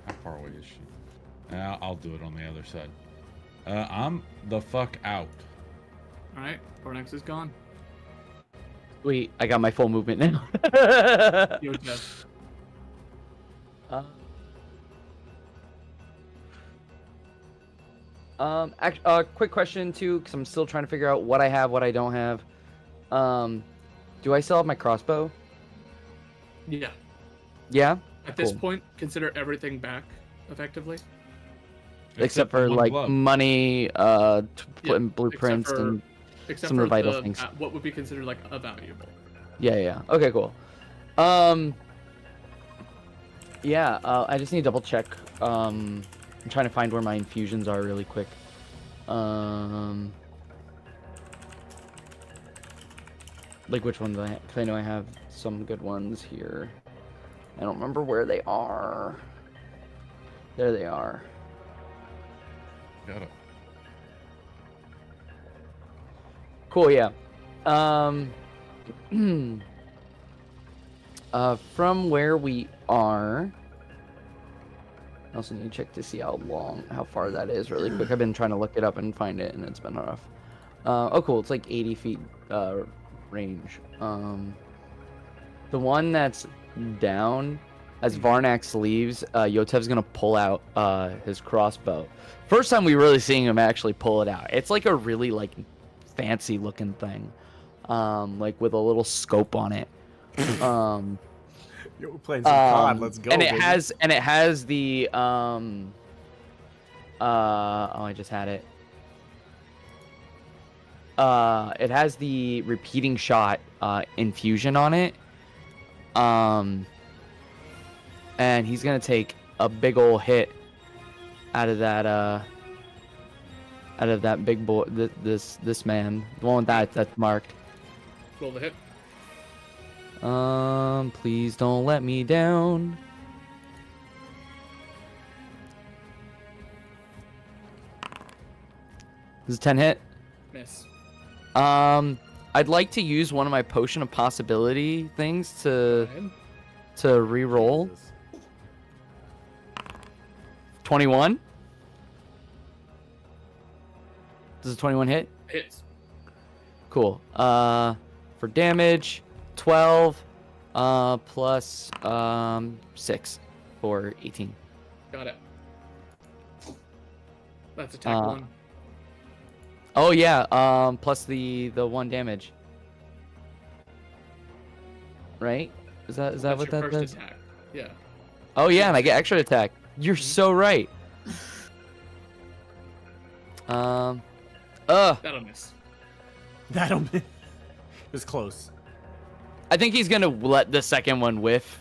H: How far away is she? I'll do it on the other side. I'm the fuck out.
D: Alright, Varnex is gone.
I: Sweet, I got my full movement now.
D: Yo, Jeff.
I: Quick question too, because I'm still trying to figure out what I have, what I don't have. Do I still have my crossbow?
D: Yeah.
I: Yeah.
D: At this
I: Cool.
D: point, consider everything back, effectively.
I: Except for
H: one
I: like
H: glove.
I: money,
D: Yeah,
I: put in blueprints
D: except for-
I: and
D: Except
I: some
D: for
I: of the vital
D: the,
I: things.
D: what would be considered like a valuable.
I: Yeah. Okay, cool. Yeah. I just need to double check. I'm trying to find where my infusions are really quick. Like which ones I have, because I know I have some good ones here. I don't remember where they are. There they are.
H: Got it.
I: Cool, yeah. From where we are, I also need to check to see how far that is really quick. I've been trying to look it up and find it, and it's been rough. Oh, cool. It's like 80 feet range. The one that's down, as Varnax leaves, Yotev's gonna pull out his crossbow. First time we really seeing him actually pull it out. It's like a really like fancy looking thing, like with a little scope on it.
B: Yo, we're playing some COD. Let's go.
I: And it
B: baby.
I: has the oh, I just had it. It has the repeating shot infusion on it. And he's gonna take a big ol' hit out of that big boy, this man, the one with that's marked.
D: Roll the hit.
I: Please don't let me down. This is 10 hit.
D: Miss.
I: I'd like to use one of my potion of possibility things to re-roll.
B: Jesus.
I: 21. Does a 21 hit?
D: Hits.
I: Cool. For damage, 12 plus 6 for 18.
D: Got it. That's attack 1.
I: Oh yeah, plus the 1 damage. Right? Is that
D: That's
I: what
D: your
I: that
D: first
I: does?
D: attack. Yeah.
I: Oh yeah, and I get extra attack. You're so right.
D: That'll miss.
B: That'll be. It was close.
I: I think he's gonna let the second one whiff.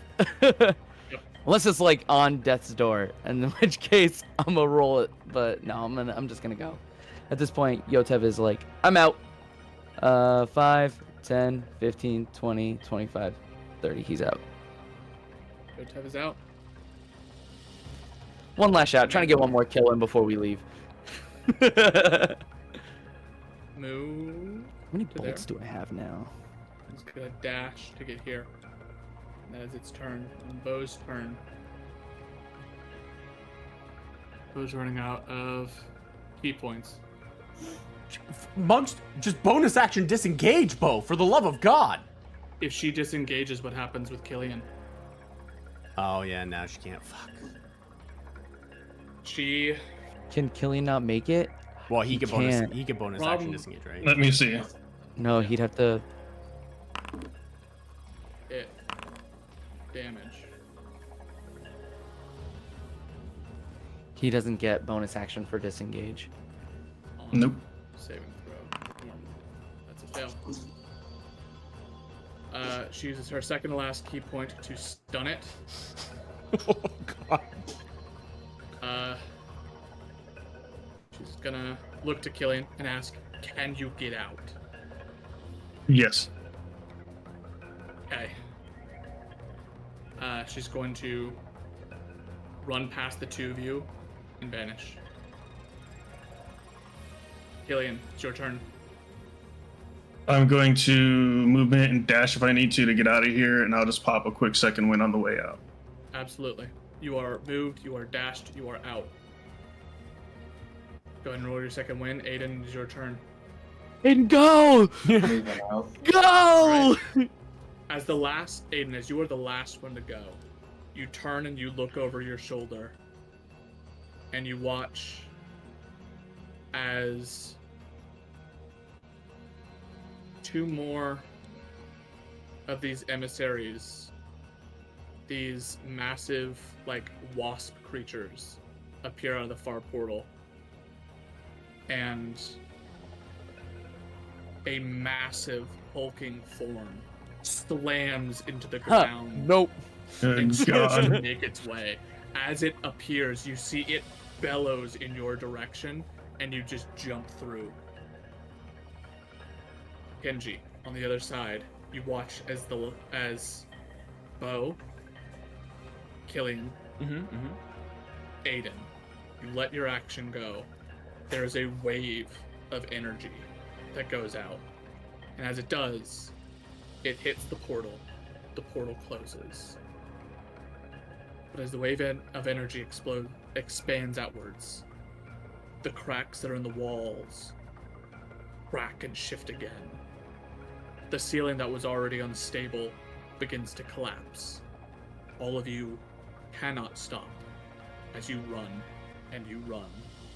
I: Unless it's like on death's door, and in which case I'm gonna roll it. But no, I'm just gonna go. At this point, Yotev is like, I'm out. 5, 10, 15, 20, 25, 30. He's out.
D: Yotev is out.
I: One last shot. Trying to get one more kill in before we leave.
D: Move.
I: How many bolts do I have now?
D: It's gonna dash to get here. And that is its turn. And Bo's turn. Bo's running out of key points.
B: Monks, just bonus action disengage, Bo, for the love of God.
D: If she disengages, what happens with Killian?
B: Oh yeah, now she can't. Fuck.
D: She.
I: Can Killian not make it?
B: Well, he could bonus.
I: can't.
B: He could bonus
D: Problem-
B: action disengage, right?
E: Let me see.
I: No, he'd have to.
D: Hit. Damage.
I: He doesn't get bonus action for disengage.
D: On
E: Nope.
D: Saving throw. That's a fail. She uses her second to last key point to stun it.
B: Oh God.
D: She's gonna look to Killian and ask, "Can you get out?"
E: Yes.
D: Okay. She's going to run past the two of you and vanish. Killian, it's your turn.
E: I'm going to movement and dash if I need to get out of here, and I'll just pop a quick second wind on the way out.
D: Absolutely. You are moved, you are dashed, you are out. Go ahead and roll your second win. Aiden, it's your turn.
I: And go!
A: Moving out.
I: Go!
D: As the last, Aiden, as you are the last one to go, you turn and you look over your shoulder, and you watch as two more of these emissaries, these massive, like, wasp creatures, appear out of the far portal. And a massive hulking form slams into the ground
I: Nope.
E: Good
D: and starts to
E: God.
D: make its way. As it appears, you see it bellows in your direction, and you just jump through. Genji, on the other side, you watch as Bo, Killian, Aiden, you let your action go. There is a wave of energy that goes out, and as it does, it hits the portal. The portal closes. But as the wave of energy expands outwards, the cracks that are in the walls crack and shift again. The ceiling that was already unstable begins to collapse. All of you cannot stop as you run and you run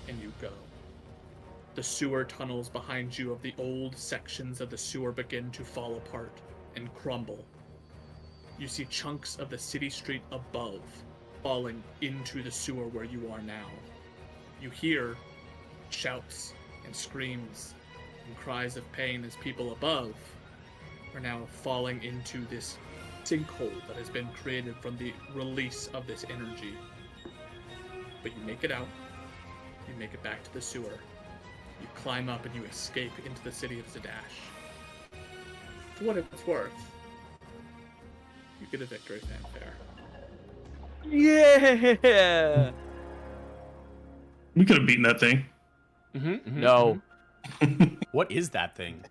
D: and you go. The sewer tunnels behind you of the old sections of the sewer begin to fall apart and crumble. You see chunks of the city street above falling into the sewer where you are now. You hear shouts and screams and cries of pain as people above are now falling into this sinkhole that has been created from the release of this energy. But you make it out. You make it back to the sewer. You climb up and you escape into the city of Zadash. For what it's worth, you get a victory fanfare.
I: Yeah!
E: We could have beaten that thing.
I: No.
B: What is that thing?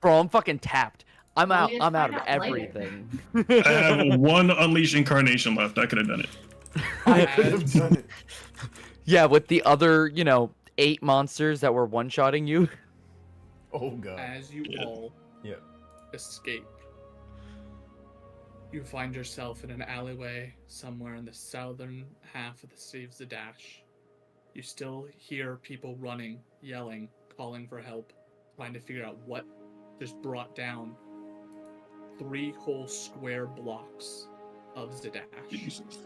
I: Bro, I'm fucking tapped. I'm
J: Well,
I: out.
J: we
I: I'm out
J: find
I: of
J: out later.
I: everything.
E: I have one Unleash incarnation left. I could have done it.
B: I could have done it.
I: Yeah, with the other, 8 monsters that were one-shotting you.
B: Oh god.
D: As you all
B: Yeah.
D: escape, you find yourself in an alleyway somewhere in the southern half of the city of Zadash. You still hear people running, yelling, calling for help, trying to figure out what just brought down 3 whole square blocks of Zadash.
E: Jesus.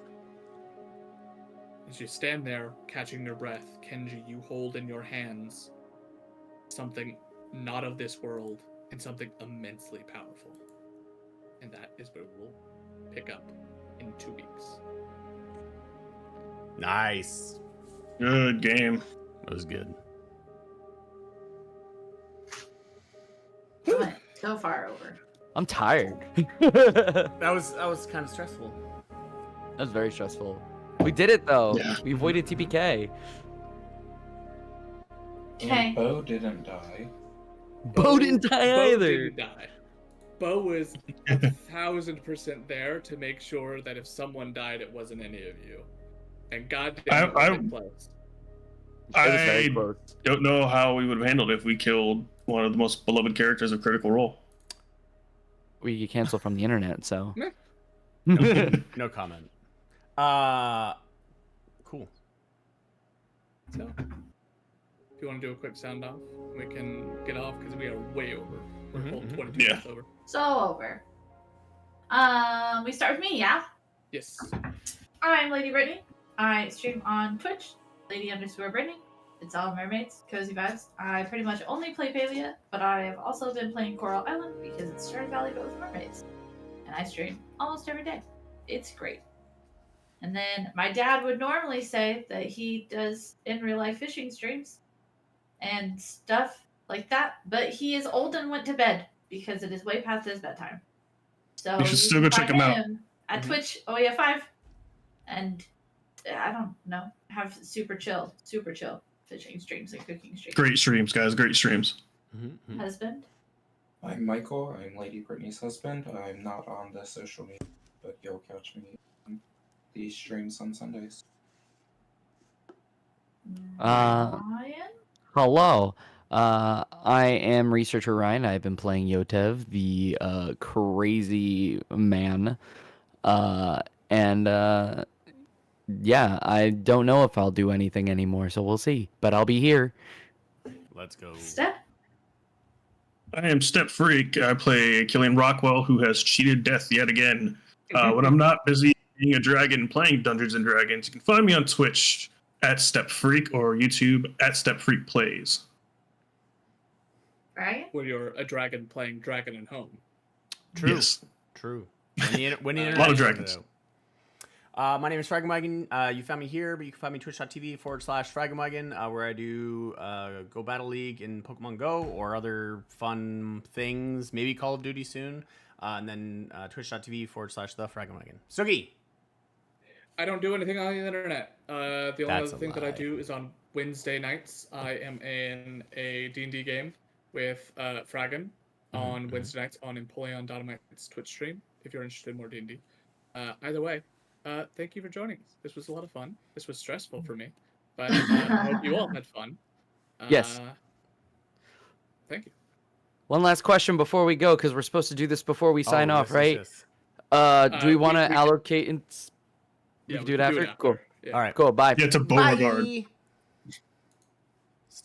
D: As you stand there, catching your breath, Kenji, you hold in your hands something not of this world and something immensely powerful. And that is where we'll pick up in 2 weeks.
B: Nice.
E: Good game.
B: That was good.
J: I went so far over.
I: I'm tired.
B: That was kind of stressful.
I: That was very stressful. We did it though.
E: Yeah.
I: We avoided TPK.
J: Okay.
A: And Bo didn't die.
I: Bo didn't die
D: Bo
I: either.
D: didn't die. Bo was 1,000% there to make sure that if someone died, it wasn't any of you. And goddamn, it was in place.
I: It was very
E: I
I: close.
E: don't know how we would have handled it if we killed one of the most beloved characters of Critical Role.
I: We get canceled from the internet, so.
B: No comment. Cool.
D: So, if you want to do a quick sound off, we can get off because we are way over. We're
B: Mhm,
D: full
B: mhm.
D: 22
E: Yeah.
D: minutes over.
J: So over. We start with me, yeah?
D: Yes.
J: I'm Lady Brittany. I stream on Twitch, Lady_Brittany. It's all mermaids, cozy vibes. I pretty much only play Palia, but I have also been playing Coral Island because it's Stardew Valley but with mermaids. And I stream almost every day. It's great. And then my dad would normally say that he does in real life fishing streams and stuff like that, but he is old and went to bed because it is way past his bedtime. So
E: You should still go
J: can
E: check
J: find
E: him out.
J: at Twitch OEF5, and I don't know, have super chill fishing streams and cooking streams.
E: Great streams, guys. Great streams.
J: Husband.
A: I'm Michael. I'm Lady Brittany's husband. I'm not on the social media, but you'll catch me on these streams on Sundays.
J: Ryan?
I: Hello. I am Researcher Ryan. I've been playing Yotev, the crazy man. Yeah, I don't know if I'll do anything anymore, so we'll see. But I'll be here.
B: Let's go.
J: Steph?
E: I am Step Freak. I play Killian Rockwell, who has cheated death yet again. When I'm not busy being a dragon playing Dungeons and Dragons, you can find me on Twitch at Step Freak or YouTube at Step Freak Plays.
J: Right?
D: Where you're a dragon playing Dragon and Home.
B: True.
E: Yes.
B: True. When the
E: A
B: internet
E: lot of
B: shut it
E: dragons.
B: out. My name is Fragmagon. You found me here, but you can find me twitch.tv/Fragmagon, where I do Go Battle League in Pokemon Go or other fun things. Maybe Call of Duty soon. And then twitch.tv/TheFragmagon. Sugi!
D: I don't do anything on the internet. The only
B: That's
D: other
B: a
D: thing that I
B: lie.
D: do is on Wednesday nights. I am in a D&D game with Fragan on Wednesday nights on Empoleon Dynamite's Twitch stream, if you're interested in more D&D. Either way, thank you for joining us. This was a lot of fun. This was stressful for me, but I hope you all had fun.
I: Yes.
D: Thank you.
I: One last question before we go, because we're supposed to do this before we sign off,
B: yes,
I: right?
B: yes.
I: Do we want
D: we
I: to
D: can-
I: allocate? We
D: Yeah,
I: can
D: we
I: do it
D: can
I: after? Cool.
D: Yeah.
B: All right.
I: Cool. Bye.
E: Yeah, it's a Beauregard.
B: Bye.